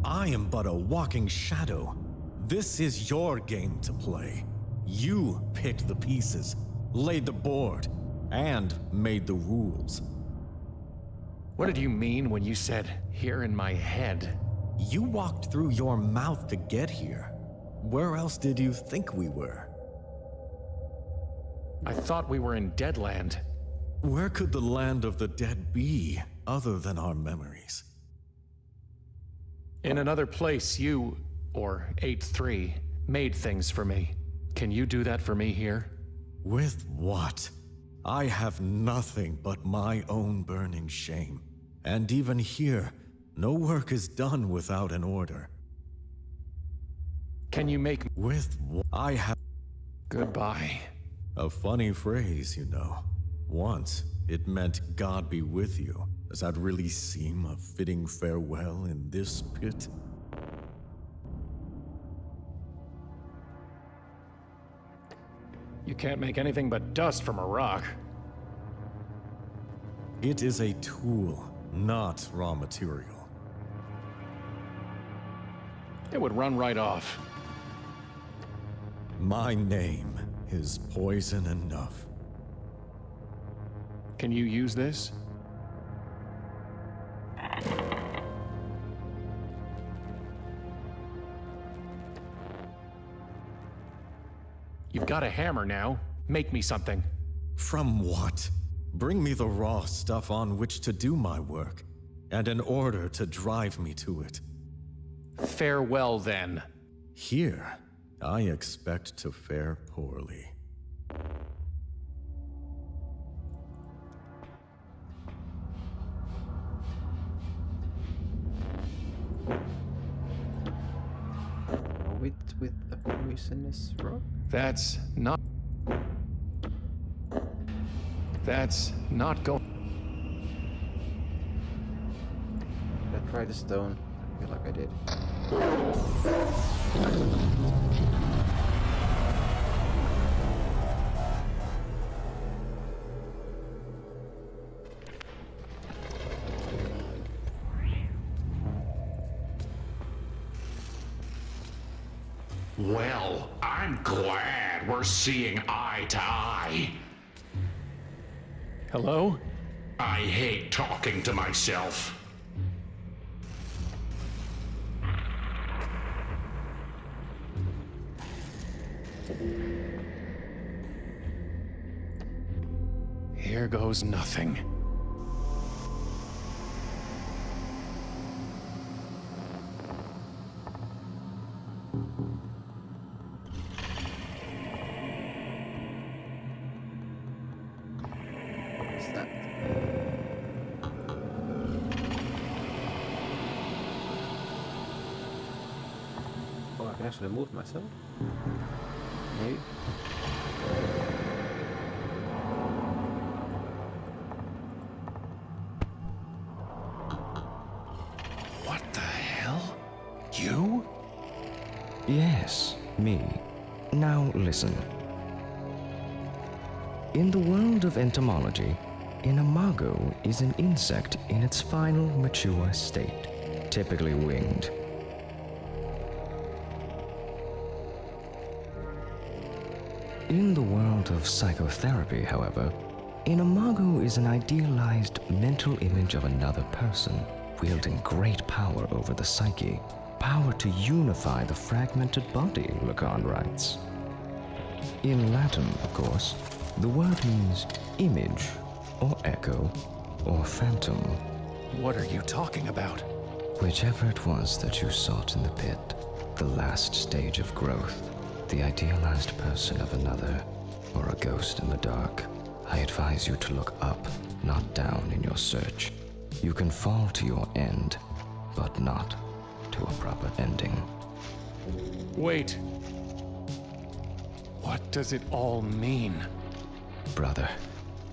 I am but a walking shadow. This is your game to play. You picked the pieces, laid the board, and made the rules. What did you mean when you said, here in my head? You walked through your mouth to get here. Where else did you think we were? I thought we were in Deadland. Where could the land of the dead be, other than our memories? In another place, you, or 8-3, made things for me. Can you do that for me here? With what? I have nothing but my own burning shame. And even here, no work is done without an order. Can you make... With what? I have... Goodbye. A funny phrase, you know. Once, it meant God be with you. Does that really seem a fitting farewell in this pit? You can't make anything but dust from a rock. It is a tool, not raw material. It would run right off. My name is poison enough. Can you use this? You've got a hammer now. Make me something. From what? Bring me the raw stuff on which to do my work, and an order to drive me to it. Farewell, then. Here, I expect to fare poorly. With a poisonous rock? That's not... That's not going. Did I try the stone? I feel like I did. Well, I'm glad we're seeing eye to eye. Hello? I hate talking to myself. Here goes nothing. What's that? Oh, I can actually move myself? Maybe? What the hell? You? Yes, me. Now listen. In the world of entomology, an imago is an insect in its final mature state, typically winged. In the world of psychotherapy, however, an imago is an idealized mental image of another person, wielding great power over the psyche, power to unify the fragmented body, Lacan writes. In Latin, of course, the word means image, or echo, or phantom. What are you talking about? Whichever it was that you sought in the pit, the last stage of growth, the idealized person of another, or a ghost in the dark, I advise you to look up, not down in your search. You can fall to your end, but not to a proper ending. Wait. What does it all mean? Brother,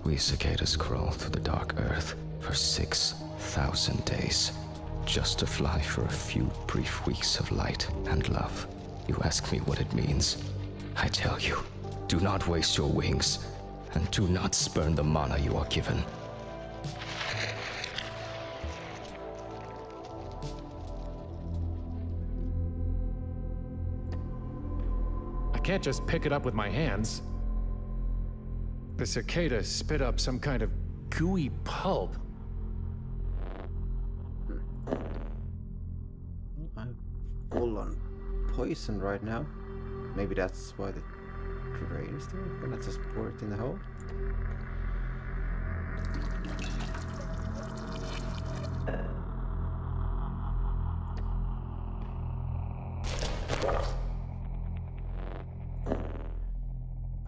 we cicadas crawl through the dark earth for 6,000 days, just to fly for a few brief weeks of light and love. You ask me what it means. I tell you, do not waste your wings, and do not spurn the mana you are given. I can't just pick it up with my hands. The cicada spit up some kind of gooey pulp. I'm full on poison right now. Maybe that's why the drain is there. Can I just pour it in the hole?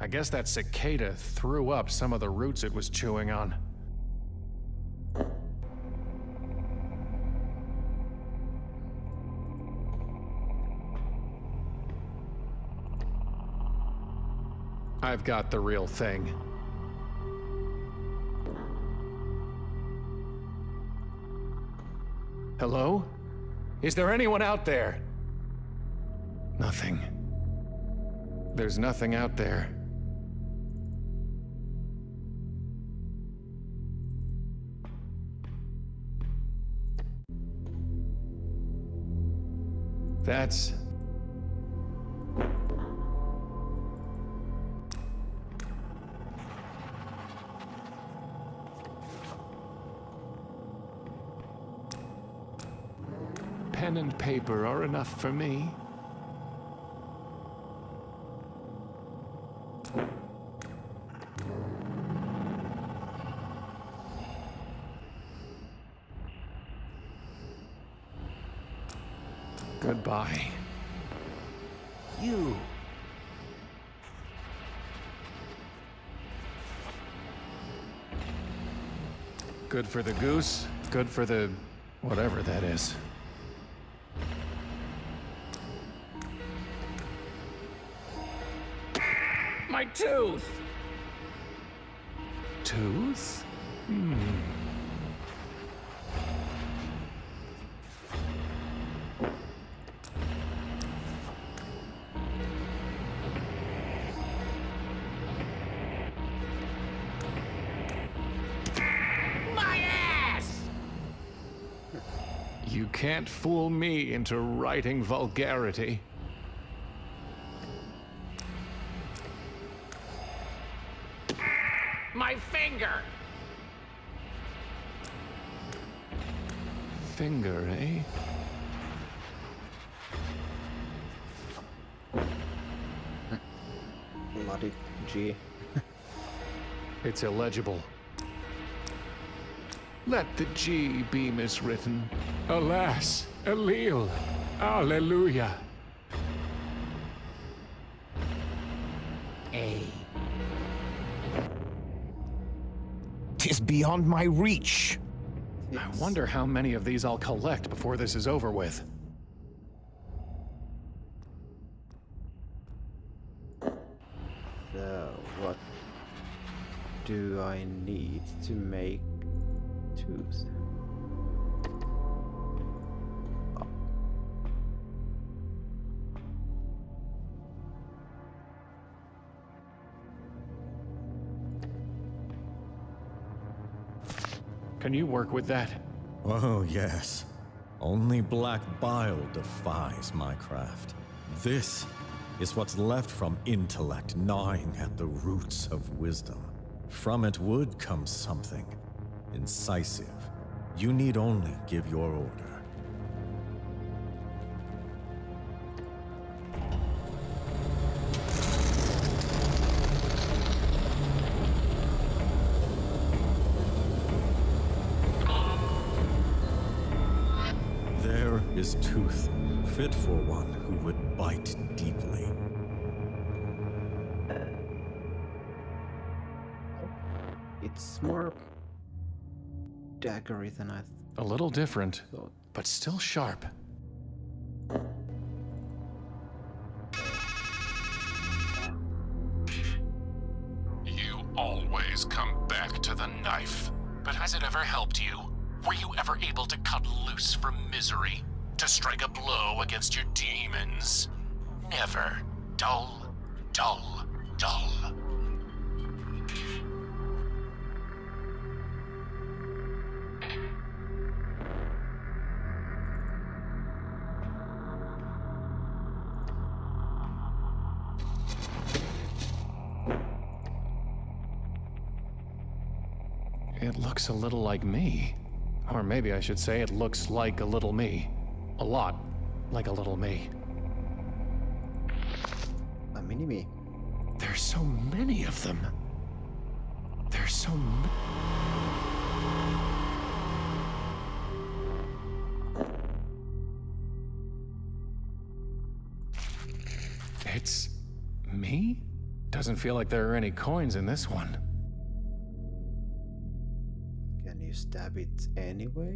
I guess that cicada threw up some of the roots it was chewing on. I've got the real thing. Hello? Is there anyone out there? Nothing. There's nothing out there. That's... pen and paper are enough for me. Goodbye. You. Good for the goose, good for the... whatever that is. My tooth! tooth? My ass! You can't fool me into writing vulgarity. My finger! Finger, eh? Bloody G. It's illegible. Let the G be miswritten. Alas, Allele, Alleluia. A. Tis beyond my reach. I wonder how many of these I'll collect before this is over with. So, what do I need to make tooth? Can you work with that? Oh, yes. Only black bile defies my craft. This is what's left from intellect gnawing at the roots of wisdom. From it would come something incisive. You need only give your order. There is tooth, fit for one who would bite deeply. It's more daggery than I A little different, thought. but still sharp. You always come back to the knife. But has it ever helped you? Were you ever able to cut loose from misery? To strike a blow against your demons? Never. Dull, dull, dull. It looks a little like me. Or maybe I should say it looks like a little me. A lot like a little me. A mini-me. There's so many of them. There's so It's me? Doesn't feel like there are any coins in this one. Can you stab it anyway?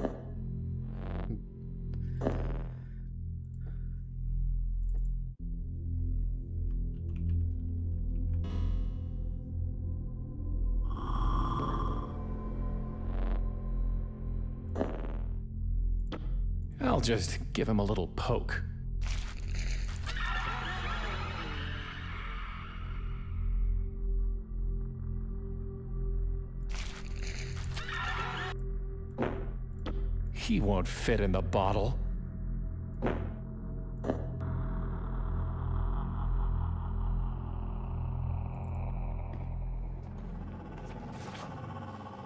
I'll just give him a little poke. He won't fit in the bottle.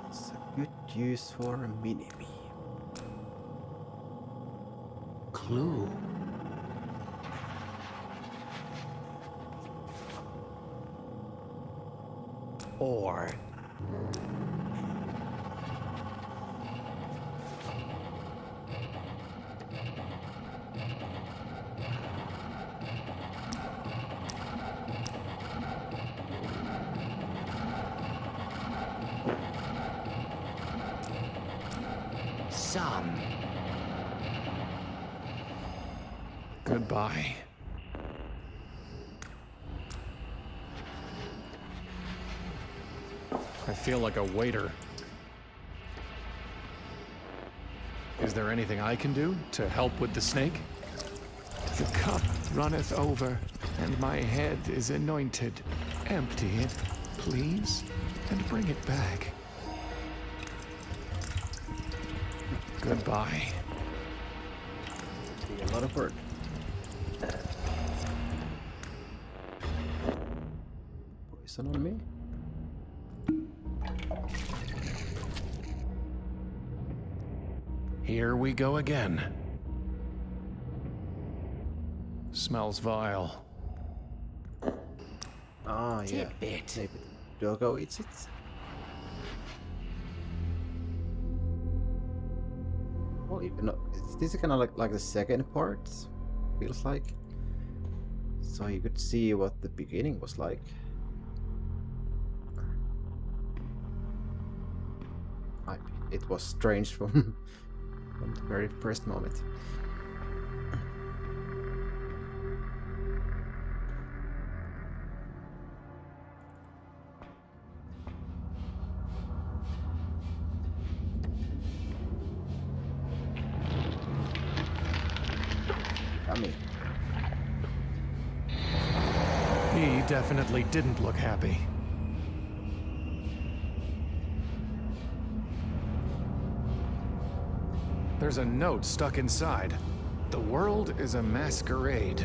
It's a good use for a mini-me. Clue. Or some. Goodbye. I feel like a waiter. Is there anything I can do to help with the snake? The cup runneth over, and my head is anointed. Empty it, please, and bring it back. Goodbye. A lot of work. Poison on me? Here we go again. Smells vile. Ah, yeah. Tidbit. Maybe Doggo eats it. Well, even though this is kind of like the second part, feels like. So you could see what the beginning was like. It was strange from the very first moment. Yummy. He definitely didn't look happy. There's a note stuck inside. The world is a masquerade.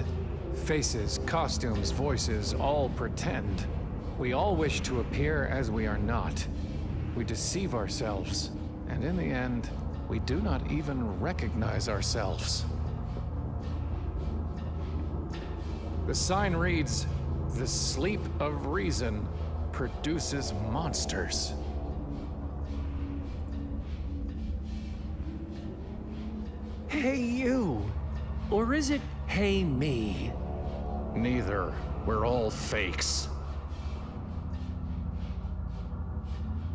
Faces, costumes, voices, all pretend. We all wish to appear as we are not. We deceive ourselves, and in the end, we do not even recognize ourselves. The sign reads, "The sleep of reason produces monsters." Hey, you! Or is it, hey, me? Neither. We're all fakes.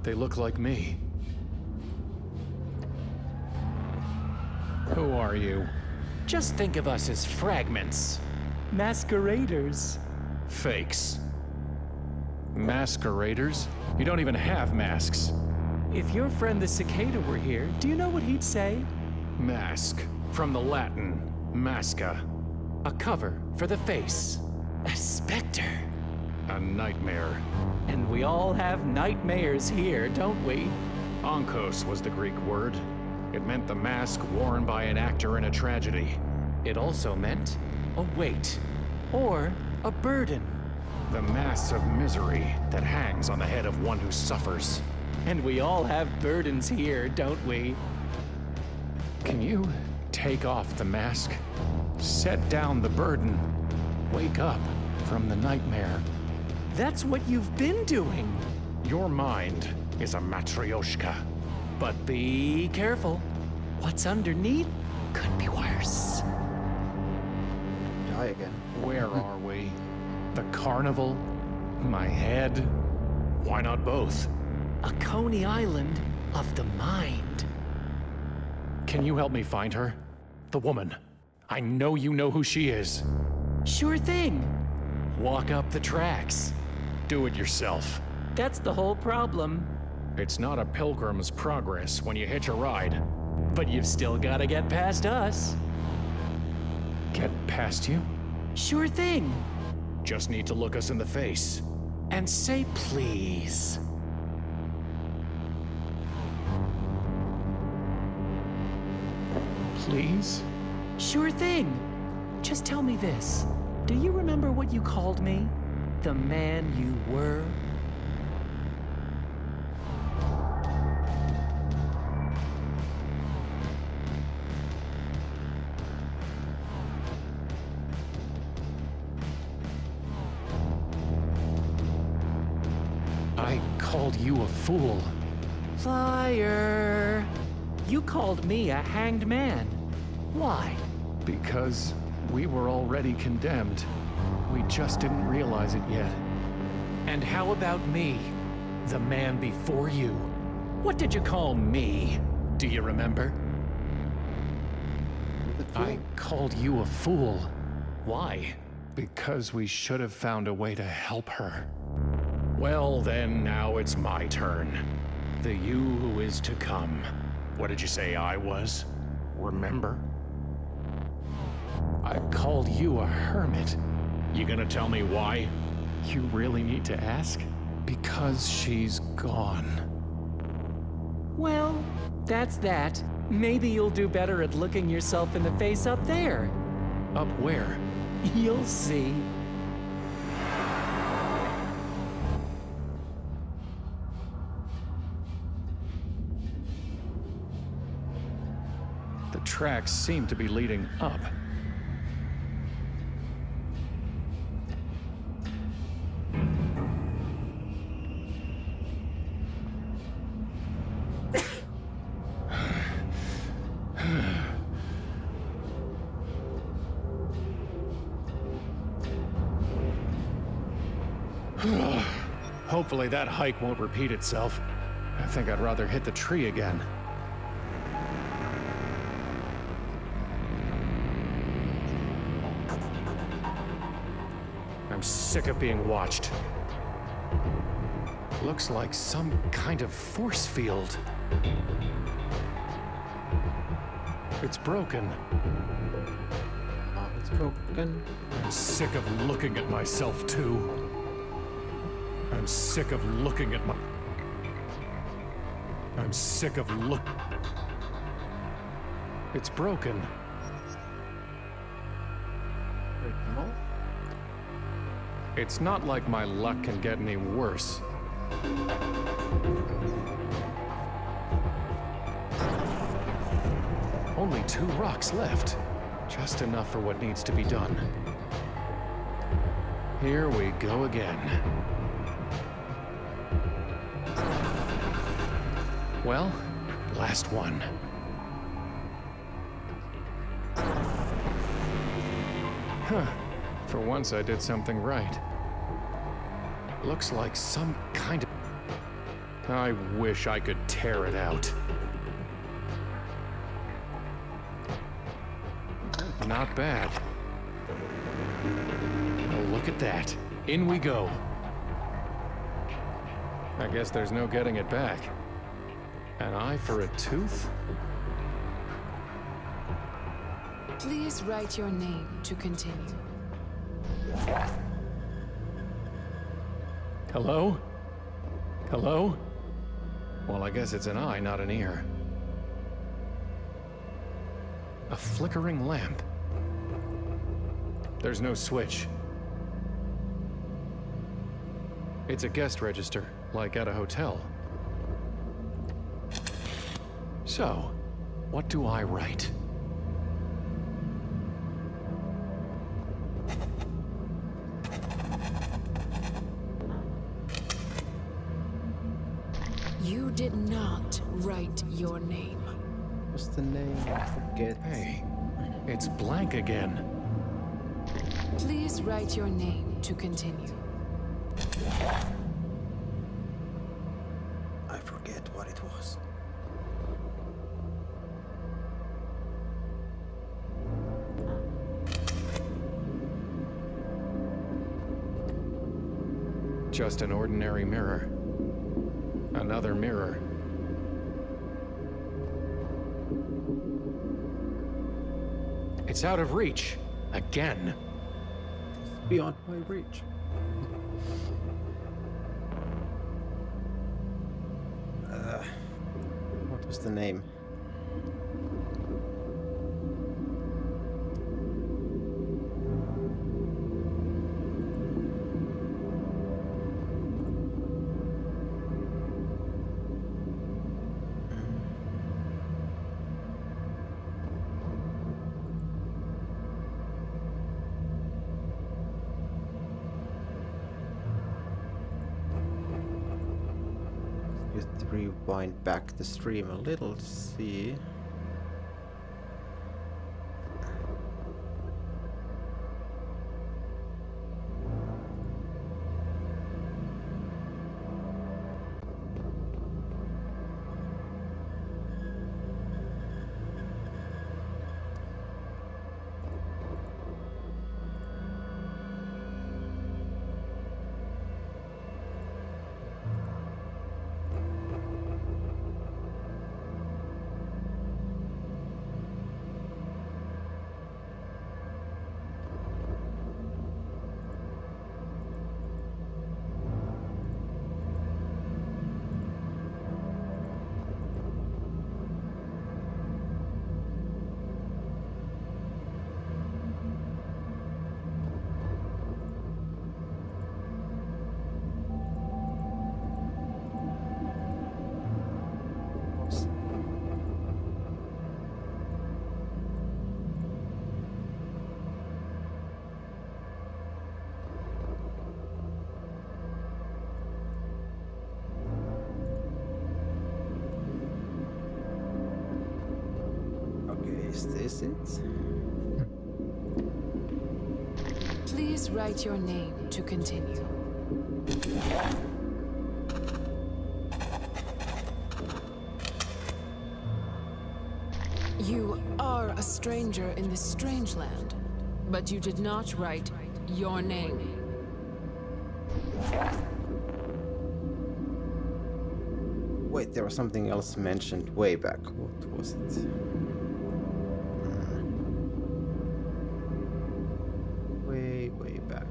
They look like me. Who are you? Just think of us as fragments. Masqueraders. Fakes. Masqueraders? You don't even have masks. If your friend the cicada were here, do you know what he'd say? Mask. From the Latin, masca. A cover for the face. A specter. A nightmare. And we all have nightmares here, don't we? Onkos was the Greek word. It meant the mask worn by an actor in a tragedy. It also meant a weight or a burden. The mass of misery that hangs on the head of one who suffers. And we all have burdens here, don't we? Can you take off the mask? Set down the burden. Wake up from the nightmare. That's what you've been doing. Your mind is a matryoshka. But be careful. What's underneath could be worse. Die again. Where are we? The carnival? My head? Why not both? A Coney Island of the mind. Can you help me find her? The woman. I know you know who she is. Sure thing. Walk up the tracks. Do it yourself. That's the whole problem. It's not a pilgrim's progress when you hitch a ride. But you've still got to get past us. Get past you? Sure thing. Just need to look us in the face. And say please. Please? Sure thing. Just tell me this. Do you remember what you called me? The man you were? I called you a fool. Liar. You called me a hanged man. Why? Because we were already condemned. We just didn't realize it yet. And how about me? The man before you. What did you call me? Do you remember? I called you a fool. Why? Because we should have found a way to help her. Well, then, now it's my turn. The you who is to come. What did you say I was? Remember? I called you a hermit. You gonna tell me why? You really need to ask? Because she's gone. Well, that's that. Maybe you'll do better at looking yourself in the face up there. Up where? You'll see. The tracks seem to be leading up. Hopefully that hike won't repeat itself. I think I'd rather hit the tree again. I'm sick of being watched. Looks like some kind of force field. It's broken. Oh, it's broken. I'm sick of looking at myself too. I'm sick of looking at my... I'm sick of look... It's broken. It's not like my luck can get any worse. Only 2 rocks left. Just enough for what needs to be done. Here we go again. Well, last one. Huh. For once I did something right. Looks like some kind of... I wish I could tear it out. Not bad. Well, look at that. In we go. I guess there's no getting it back. An eye for a tooth? Please write your name to continue. Hello? Hello? Well, I guess it's an eye, not an ear. A flickering lamp. There's no switch. It's a guest register, like at a hotel. So, what do I write? You did not write your name. What's the name? I forget. Hey, it's blank again. Please write your name to continue. I forget what it was. Just an ordinary mirror. Another mirror. It's out of reach. Again. It's beyond my reach. What was the name? Just rewind back the stream a little to see. Is this it? Please write your name to continue. You are a stranger in this Strangeland, but you did not write your name. Wait, there was something else mentioned way back. What was it? Way back.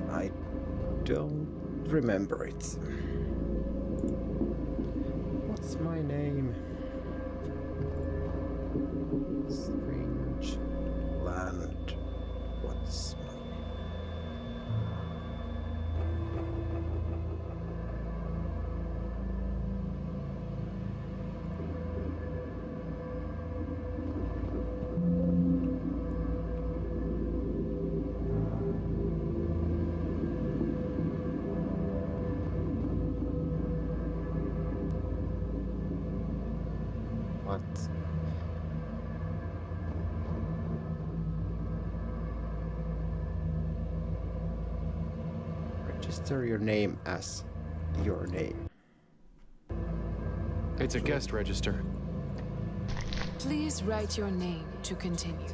I don't remember it. What's my name? Strangeland. What's my register your name as your name. It's a guest register. Please write your name to continue.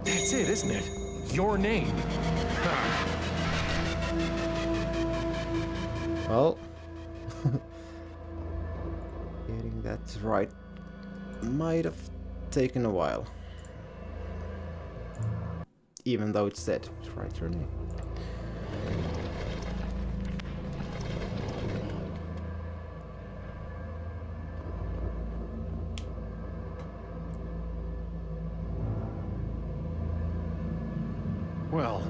That's it, isn't it? Your name. Well, getting that right might have taken a while. Even though it said, write your name. Well,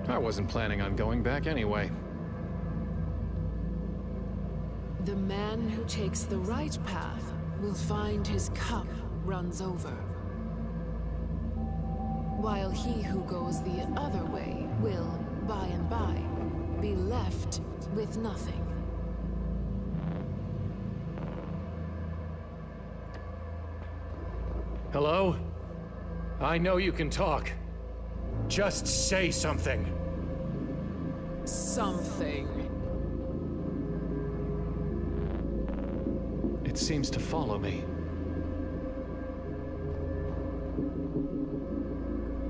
I wasn't planning on going back anyway. The man who takes the right path will find his cup runs over, while he who goes the other way will, by and by, be left with nothing. Hello? I know you can talk. Just say something. Something. It seems to follow me.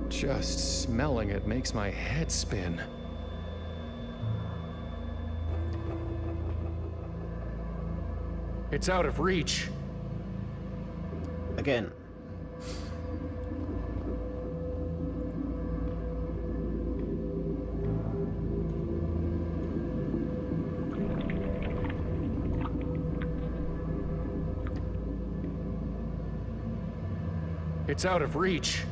Just smelling it makes my head spin. It's out of reach. Again. It's out of reach.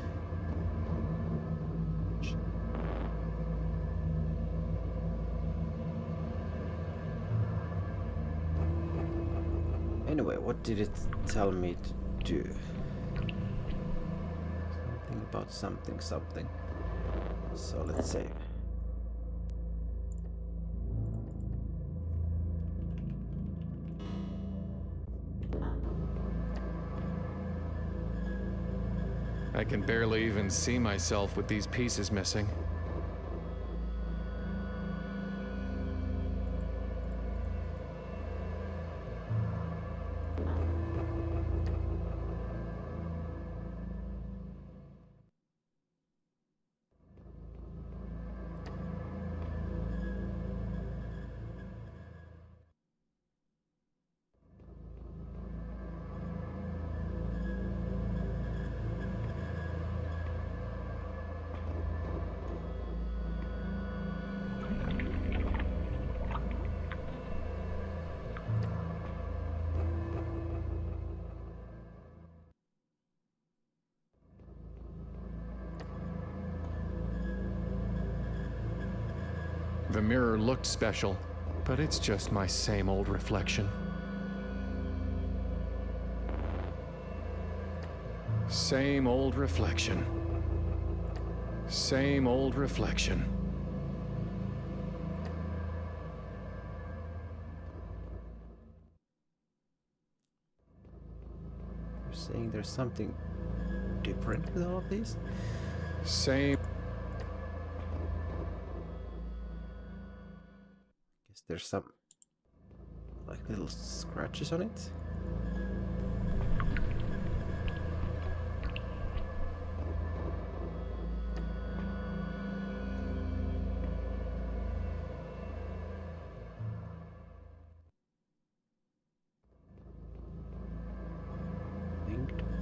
Anyway, what did it tell me to do? Something about something. So let's save. I can barely even see myself with these pieces missing. The mirror looked special, but it's just my same old reflection. Same old reflection. Same old reflection. You're saying there's something different with all of these? Same. Guess there's some like little scratches on it.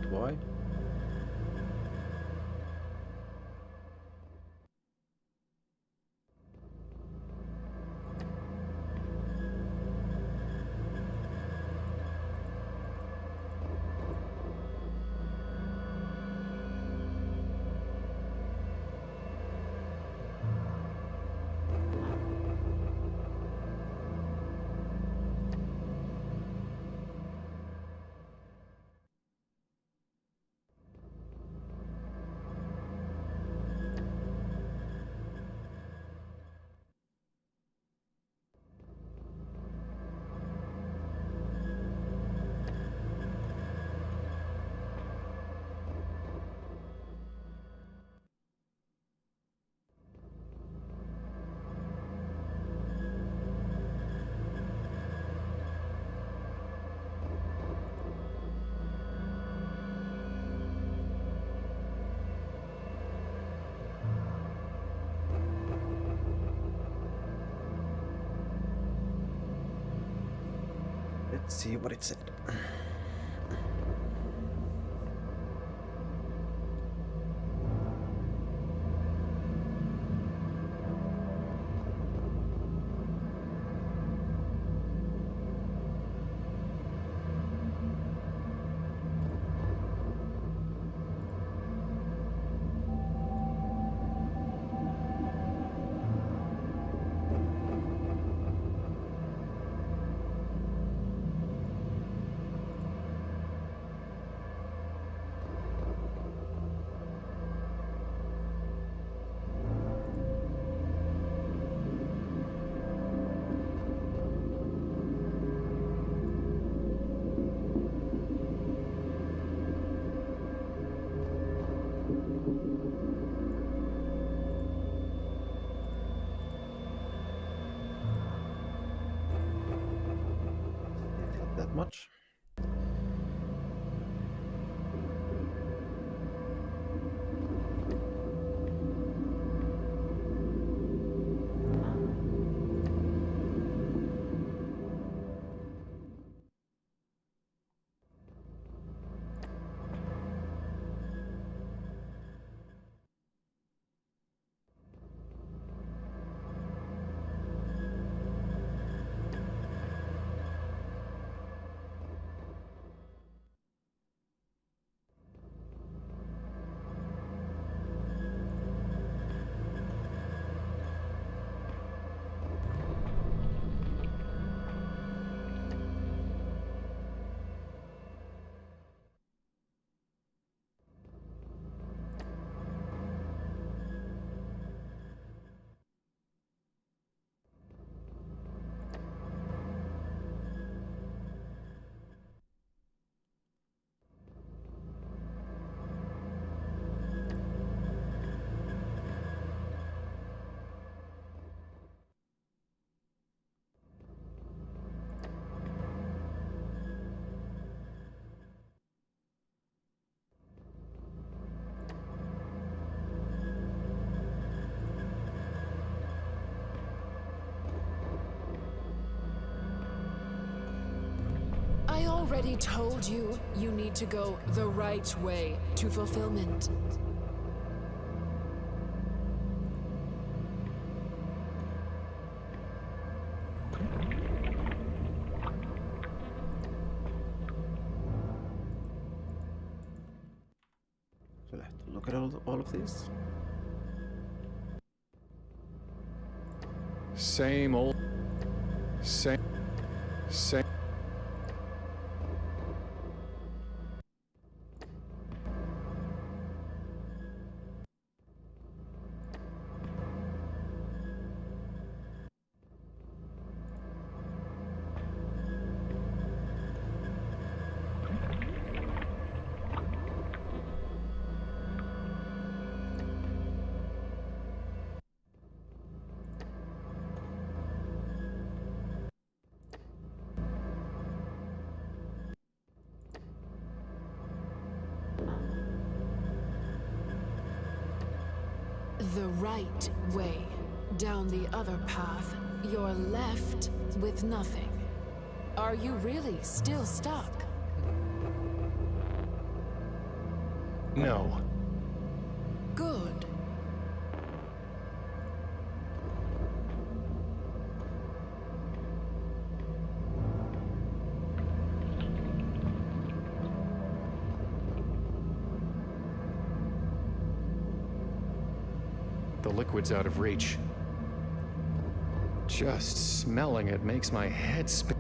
Why? Let's see what it said. That much. already told you you need to go the right way to fulfillment. So let's look at all of these. Same old. Same. The right way. Down the other path, you're left with nothing. Are you really still stuck? No. Good. The liquid's out of reach. Just smelling it makes my head spin.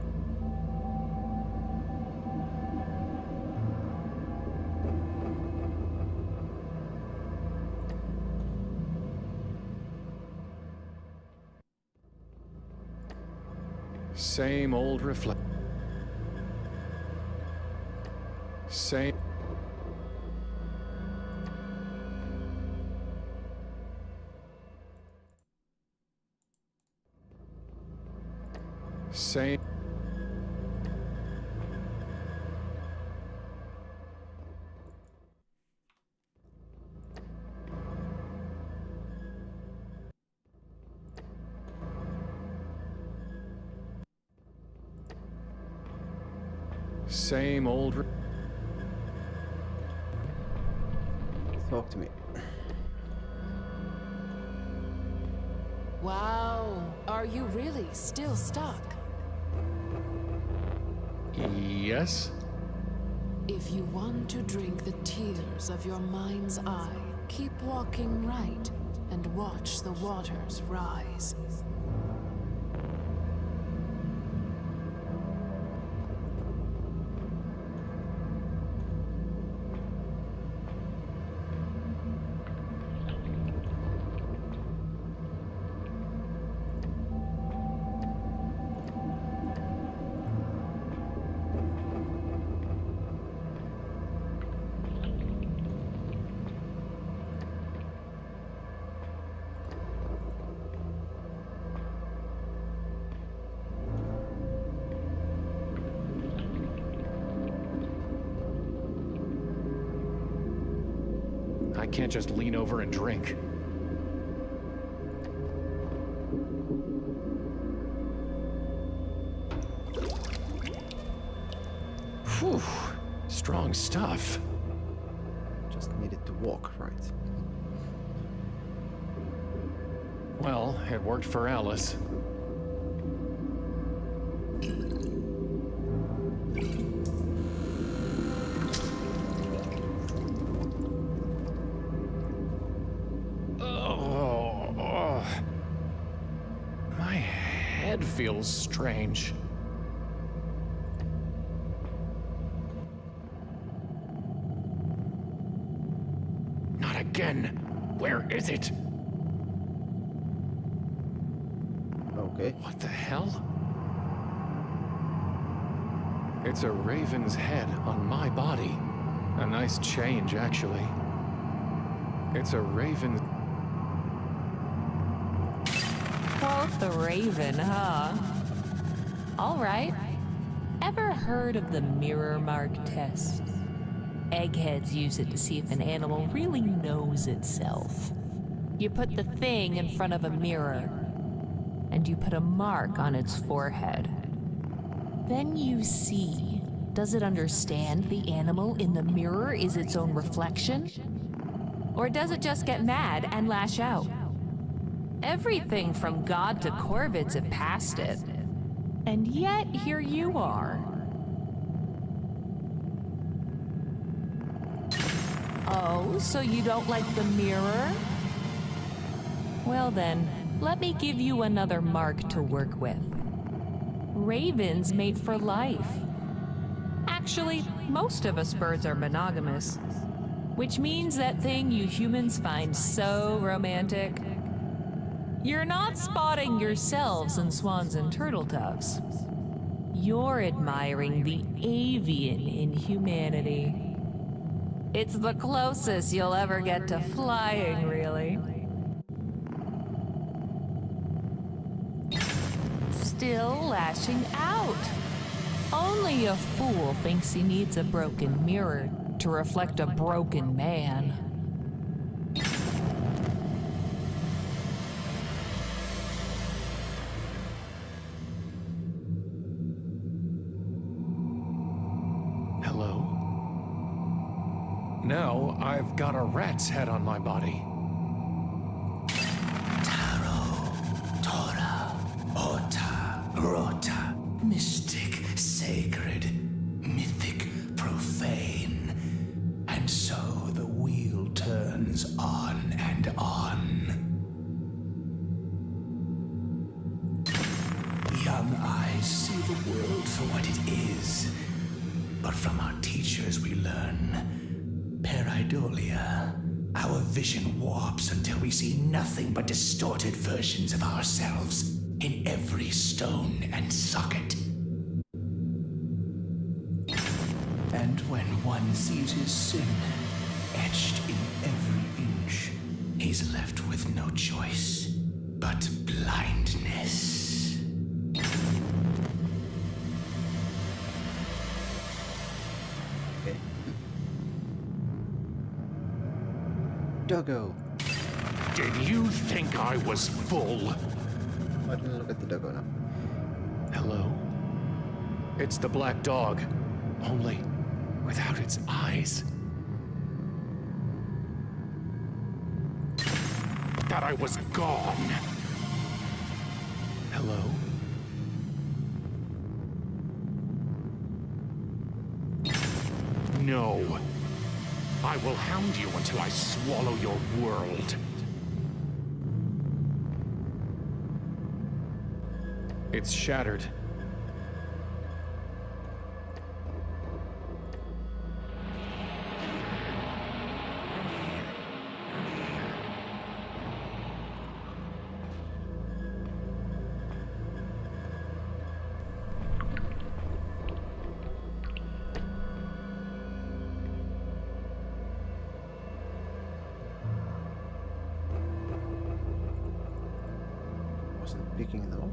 Same old reflect. Same. Same. Same old. Talk to me. Wow. Are you really still stuck? Yes? If you want to drink the tears of your mind's eye, keep walking right and watch the waters rise. I can't just lean over and drink. Whew. Strong stuff. Just needed to walk, right? Well, it worked for Alice. Feels strange. Not again. Where is it? Okay. What the hell? It's a raven's head on my body. A nice change, actually. It's a raven. Quote the raven, huh? All right. Ever heard of the mirror mark test? Eggheads use it to see if an animal really knows itself. You put the thing in front of a mirror, and you put a mark on its forehead. Then you see Does it understand the animal in the mirror is its own reflection? Or does it just get mad and lash out? Everything from God to corvids have passed it. And yet, here you are. Oh, so you don't like the mirror? Well then, let me give you another mark to work with. Ravens mate for life. Actually, most of us birds are monogamous, which means that thing you humans find so romantic. You're not spotting yourselves in swans and turtle doves. You're admiring the avian in humanity. It's the closest you'll ever get to flying, really. Still lashing out. Only a fool thinks he needs a broken mirror to reflect a broken man. Hello? Now I've got a rat's head on my body. Rota, mystic, sacred, mythic, profane. And so the wheel turns on and on. Young eyes see the world for what it is. But from our teachers we learn pareidolia. Our vision warps until we see nothing but distorted versions of ourselves in every stone and socket. And when one sees his sin etched in every inch, he's left with no choice but blindness. Okay. Doggo. Did you think I was full? Why didn't I look at the doggo now? Hello? It's the black dog, only without its eyes. That I was gone. Hello? No. I will hound you until I swallow your world. It's shattered. Wasn't picking them up.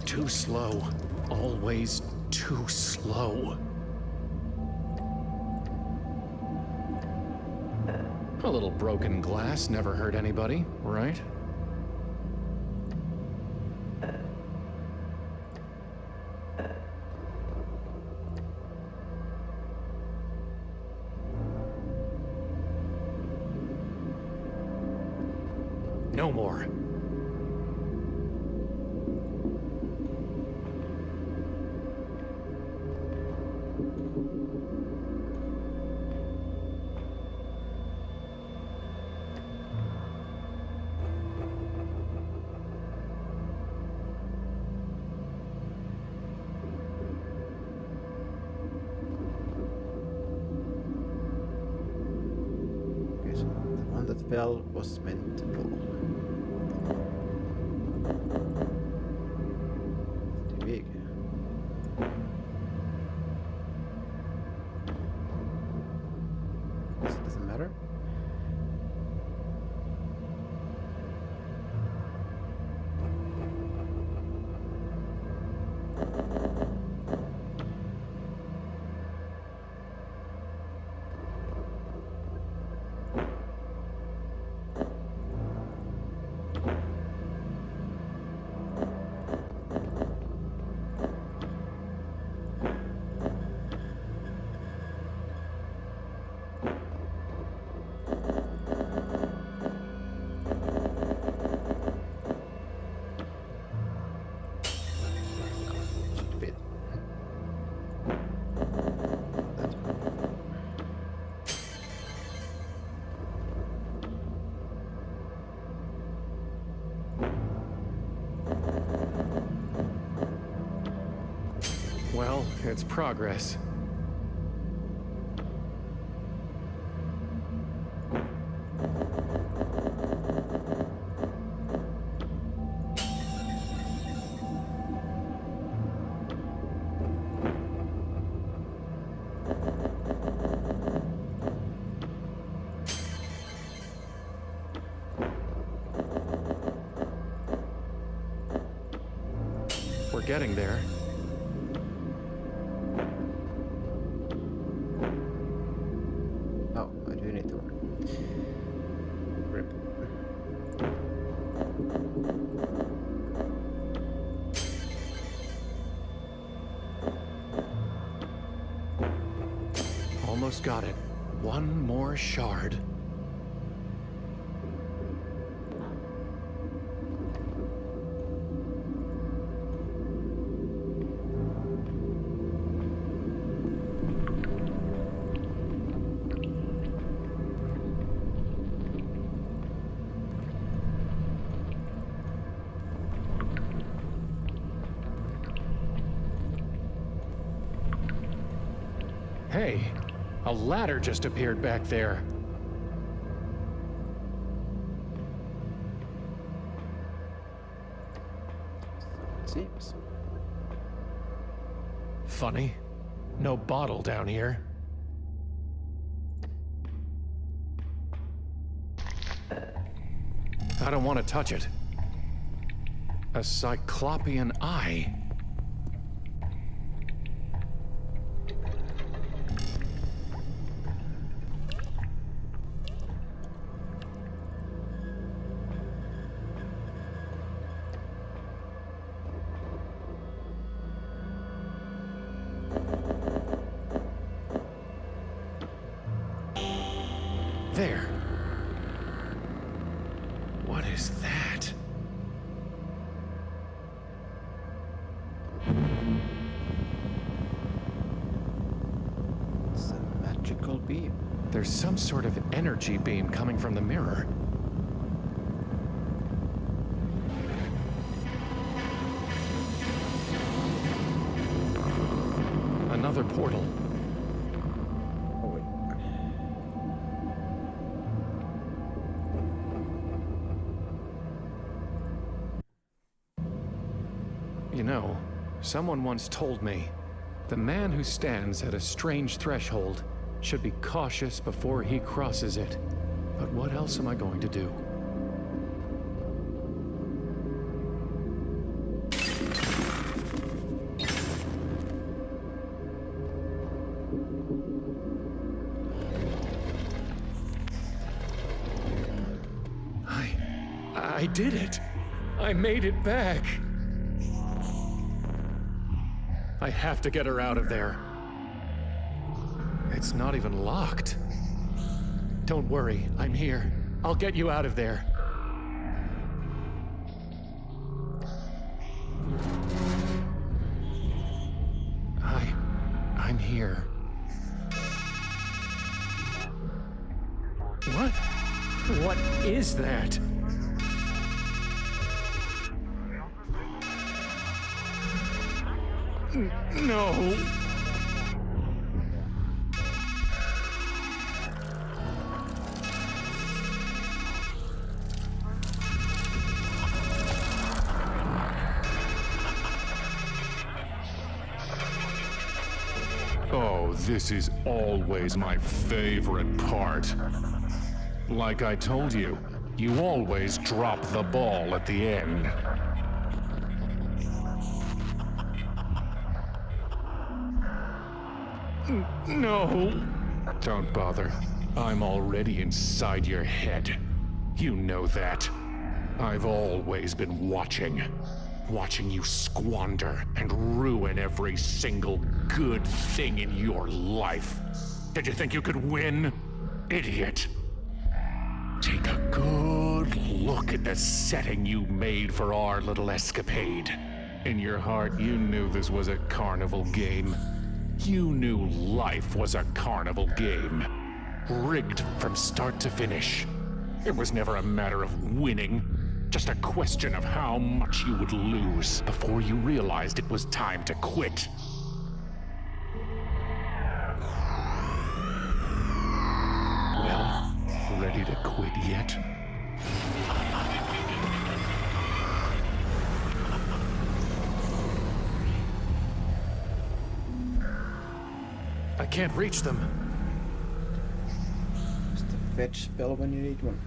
Too slow. Always too slow. A little broken glass never hurt anybody, right? No more. Okay, so the one that fell was meant to fall. It's too big. Guess it doesn't matter. Well, it's progress. We're getting there. Oh, I do need to rip. Almost got it. One more shard. Hey, a ladder just appeared back there. Seems. Funny. No bottle down here. I don't want to touch it. A cyclopean eye. There. What is that? It's a magical beam. There's some sort of energy beam coming from the mirror. Another portal. You know, someone once told me, the man who stands at a strange threshold should be cautious before he crosses it. But what else am I going to do? I did it! I made it back! I have to get her out of there. It's not even locked. Don't worry, I'm here. I'll get you out of there. I'm here. What? What is that? No. Oh, this is always my favorite part. Like I told you, you always drop the ball at the end. No. Don't bother. I'm already inside your head. You know that. I've always been watching you squander and ruin every single good thing in your life. Did you think you could win? Idiot. Take a good look at the setting you made for our little escapade. In your heart, you knew this was a carnival game. You knew life was a carnival game. Rigged from start to finish. It was never a matter of winning, just a question of how much you would lose before you realized it was time to quit. Well, ready to quit yet? I can't reach them. Just a fetch spell when you need one.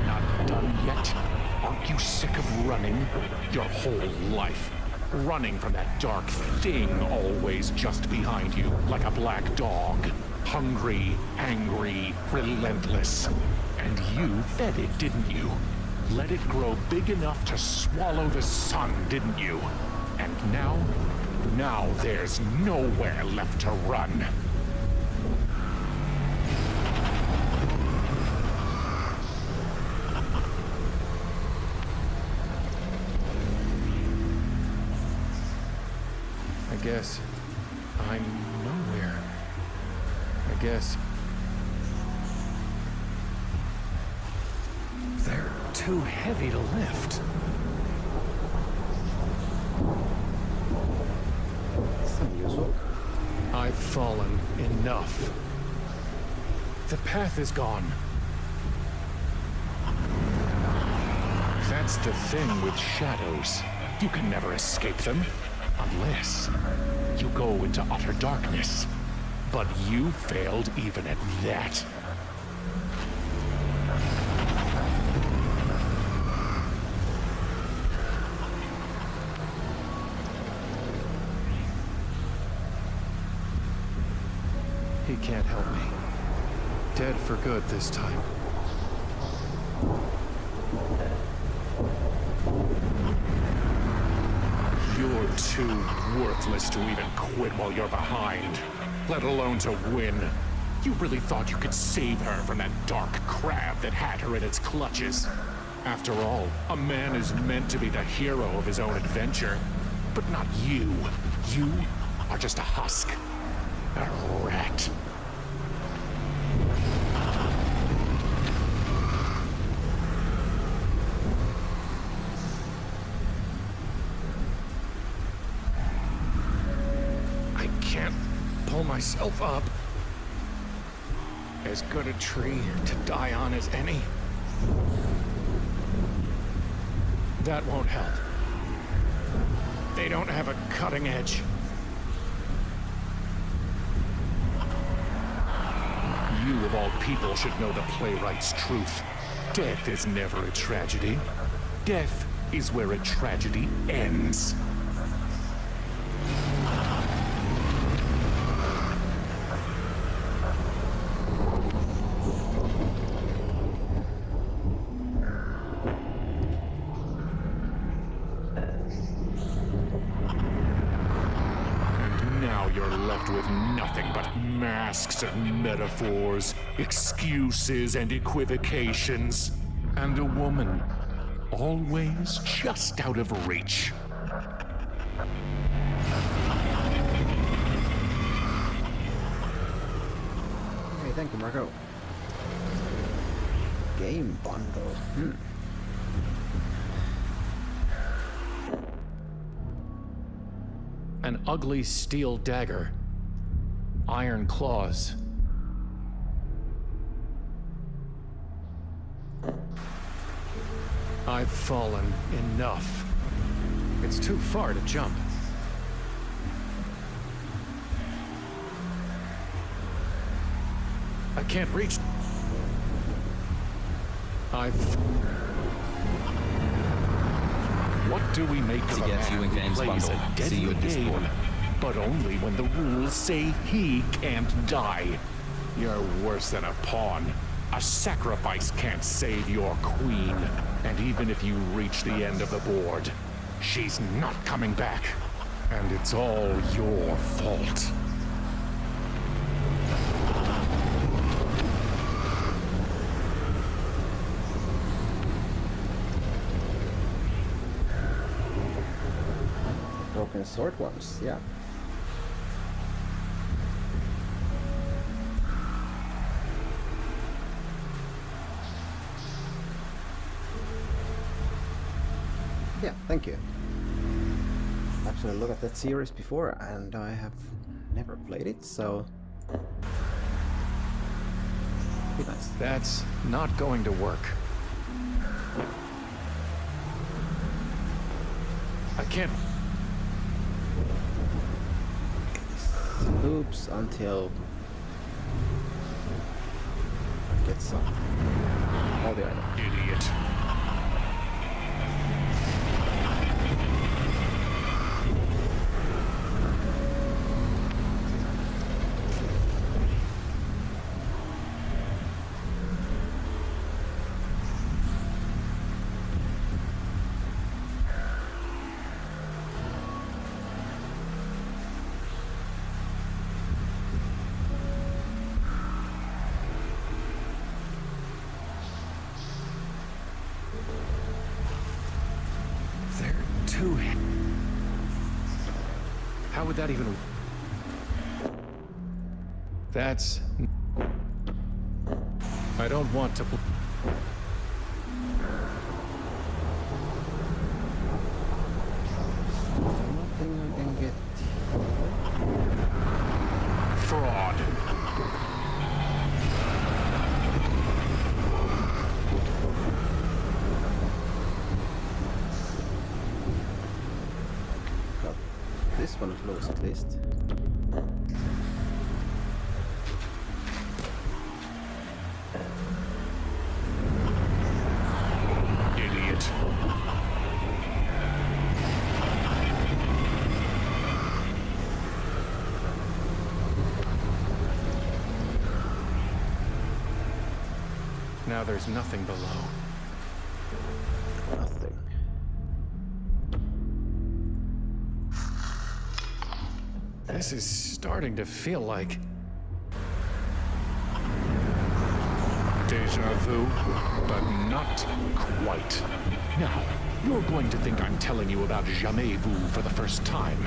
Not done yet? Aren't you sick of running? Your whole life. Running from that dark thing always just behind you, like a black dog. Hungry, angry, relentless. And you fed it, didn't you? Let it grow big enough to swallow the sun, didn't you? And now there's nowhere left to run. I guess I'm nowhere. I guess they're too heavy to lift. That's unusual. I've fallen enough. The path is gone. That's the thing with shadows. You can never escape them. Unless you go into utter darkness. But you failed even at that. He can't help me. Dead for good this time. You're too worthless to even quit while you're behind, let alone to win. You really thought you could save her from that dark crab that had her in its clutches. After all, a man is meant to be the hero of his own adventure, but not you. You are just a husk. A rat. I can't pull myself up. As good a tree to die on as any. That won't help. They don't have a cutting edge. You, of all people, should know the playwright's truth. Death is never a tragedy. Death is where a tragedy ends. With nothing but masks and metaphors, excuses and equivocations, and a woman always just out of reach. Hey, thank you, Marco. Game bundle. An ugly steel dagger. Iron claws. I've fallen enough. It's too far to jump. I can't reach. What do we make of a man who plays a deadly game but only when the rules say he can't die. You're worse than a pawn. A sacrifice can't save your queen. And even if you reach the end of the board, she's not coming back. And it's all your fault. Broken sword ones, yeah. Yeah, thank you. Actually looked at that series before and I have never played it, so be nice. That's not going to work. I can't. Loops until I get some. All the items. Idiot. How would that even... That's... I don't want to... Nothing I can get. Fraud. This one close at least. Idiot. Now there's nothing below. Nothing. This is starting to feel like... Deja vu, but not quite. Now, you're going to think I'm telling you about jamais vu for the first time.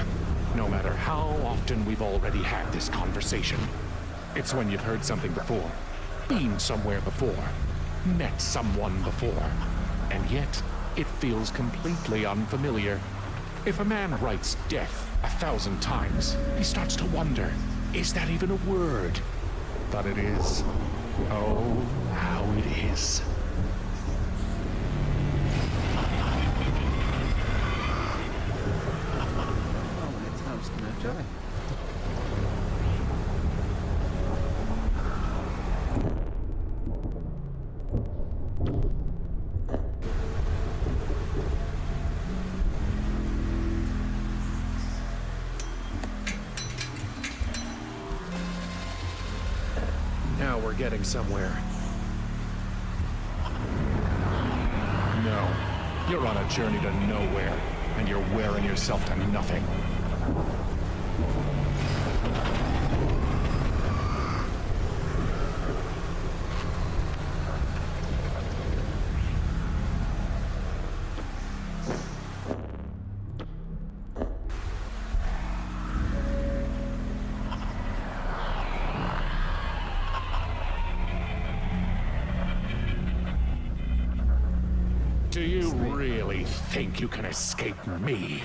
No matter how often we've already had this conversation. It's when you've heard something before, been somewhere before, met someone before, and yet it feels completely unfamiliar. If a man writes death 1,000 times, he starts to wonder, is that even a word? But it is. Oh, how it is. How many times can I die? Now we're getting somewhere. No. You're on a journey to nowhere, and you're wearing yourself to nothing. Do you really think you can escape me?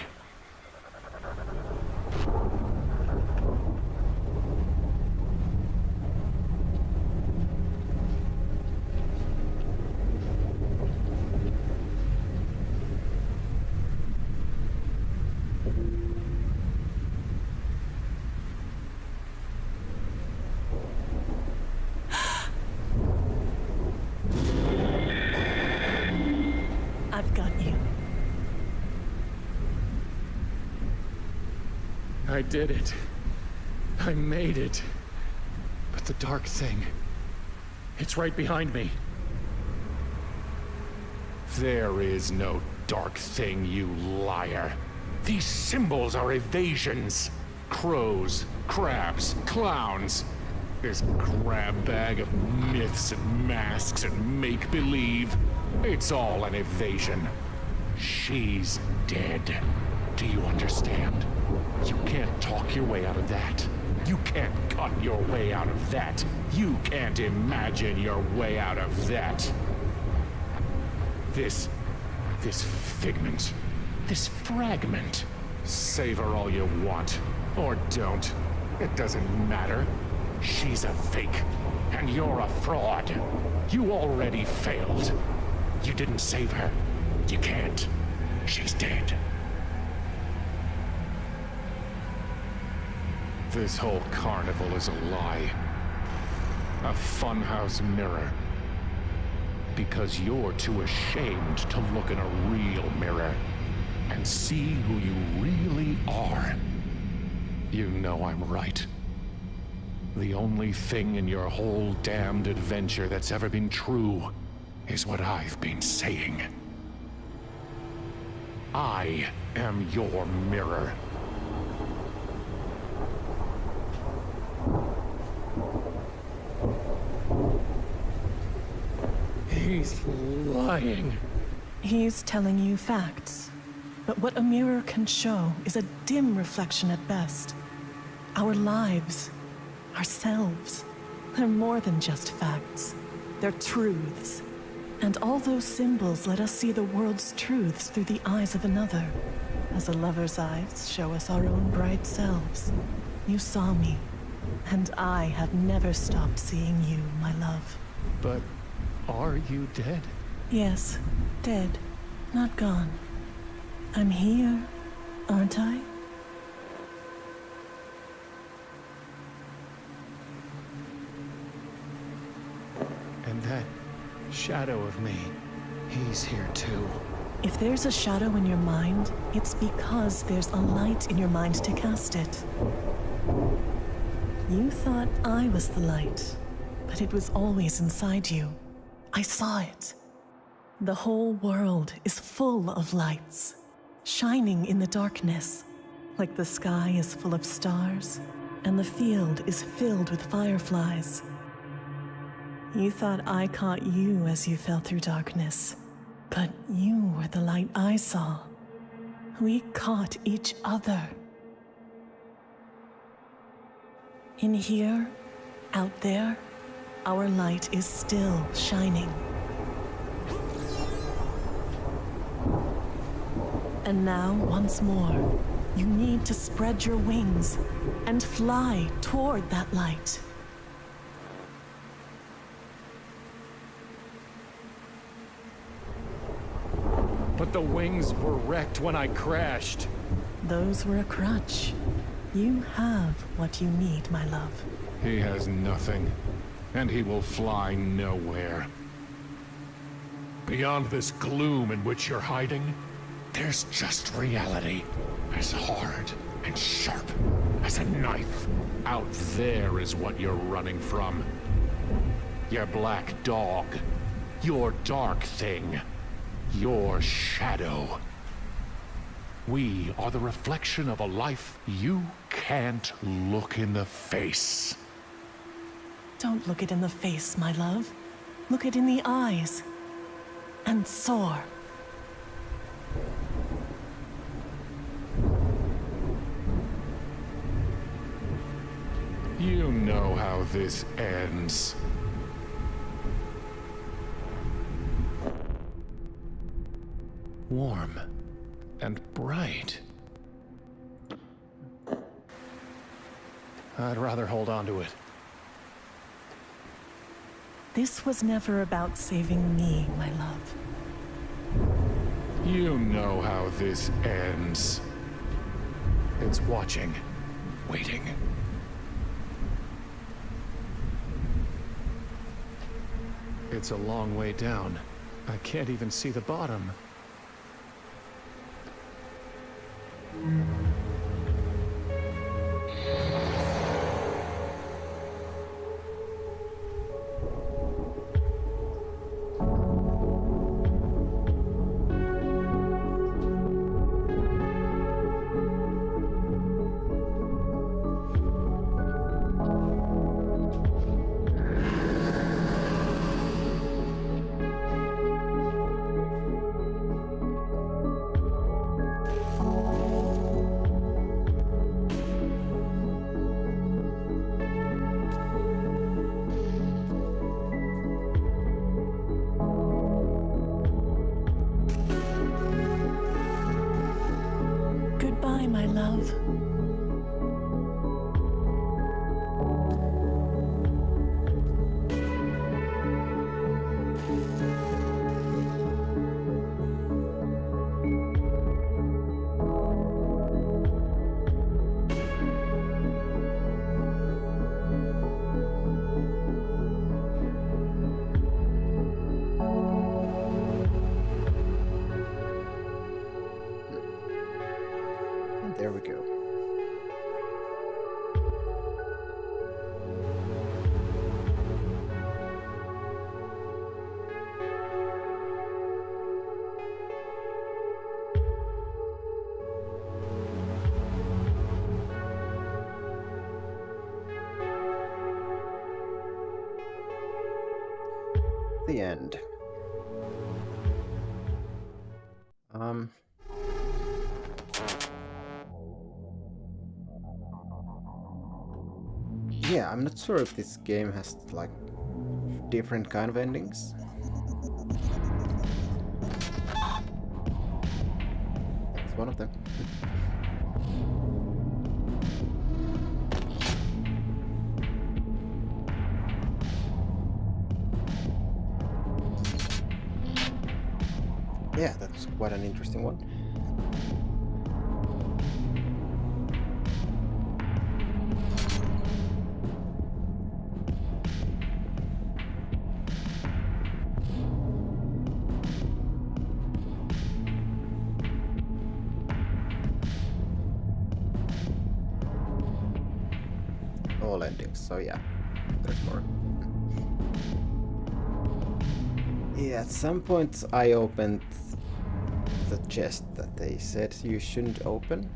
I've got you. I did it. I made it. But the dark thing, it's right behind me. There is no dark thing, you liar. These symbols are evasions. Crows, crabs, clowns. This grab bag of myths and masks and make-believe. It's all an evasion. She's dead. Do you understand? You can't talk your way out of that. You can't cut your way out of that. You can't imagine your way out of that. This figment, this fragment. Savor all you want, or don't. It doesn't matter. She's a fake, and you're a fraud. You already failed. You didn't save her. You can't. She's dead. This whole carnival is a lie. A funhouse mirror. Because you're too ashamed to look in a real mirror and see who you really are. You know I'm right. The only thing in your whole damned adventure that's ever been true is what I've been saying. I am your mirror. He's lying. He's telling you facts. But what a mirror can show is a dim reflection at best. Our lives, ourselves, they're more than just facts. They're truths. And all those symbols let us see the world's truths through the eyes of another, as a lover's eyes show us our own bright selves. You saw me, and I have never stopped seeing you, my love. But are you dead? Yes, dead, not gone. I'm here, aren't I? And that shadow of me, he's here too. If there's a shadow in your mind, it's because there's a light in your mind to cast it. You thought I was the light, but it was always inside you. I saw it. The whole world is full of lights, shining in the darkness, like the sky is full of stars, and the field is filled with fireflies. You thought I caught you as you fell through darkness, but you were the light I saw. We caught each other. In here, out there, our light is still shining. And now, once more, you need to spread your wings and fly toward that light. But the wings were wrecked when I crashed. Those were a crutch. You have what you need, my love. He has nothing, and he will fly nowhere. Beyond this gloom in which you're hiding, there's just reality, as hard and sharp as a knife. Out there is what you're running from. Your black dog, your dark thing, your shadow. We are the reflection of a life you can't look in the face. Don't look it in the face, my love. Look it in the eyes. And soar. You know how this ends. Warm and bright. I'd rather hold on to it. This was never about saving me, my love. You know how this ends. It's watching, waiting. It's a long way down. I can't even see the bottom. the end. Yeah, I'm not sure if this game has like different kind of endings. It's one of them. Yeah, that's quite an interesting one. All endings, so yeah, there's more. Yeah, at some point I opened the chest that they said you shouldn't open,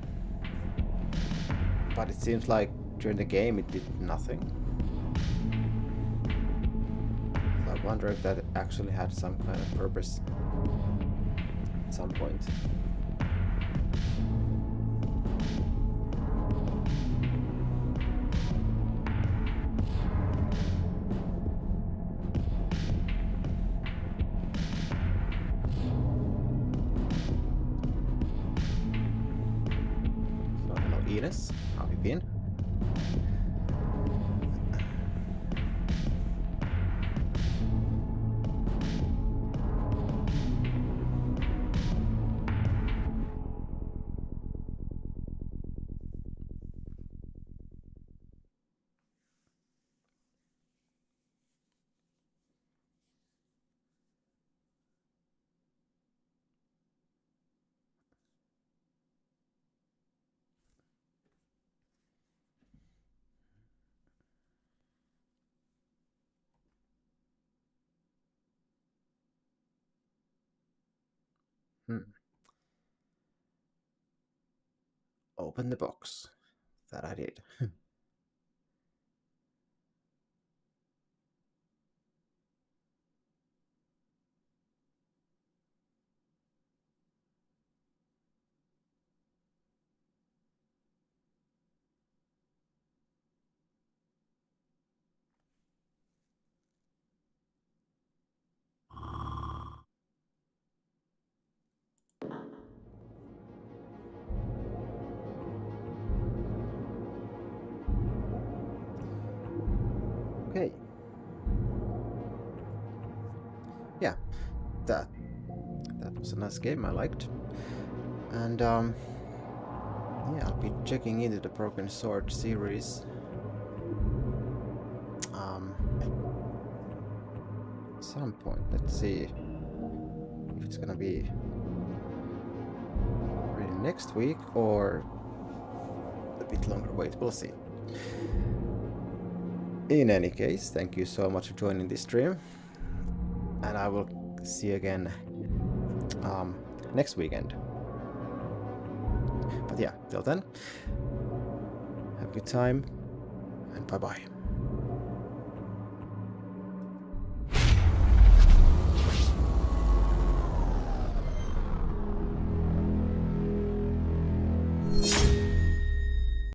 but it seems like during the game it did nothing. So I wonder if that actually had some kind of purpose at some point. How have you been? Open the box. That I did. Okay. Yeah, that was a nice game. I liked, and yeah, I'll be checking into the Broken Sword series. At some point, let's see if it's gonna be really next week or a bit longer wait. We'll see. In any case, thank you so much for joining this stream, and I will see you again next weekend. But yeah, till then, have a good time, and bye-bye.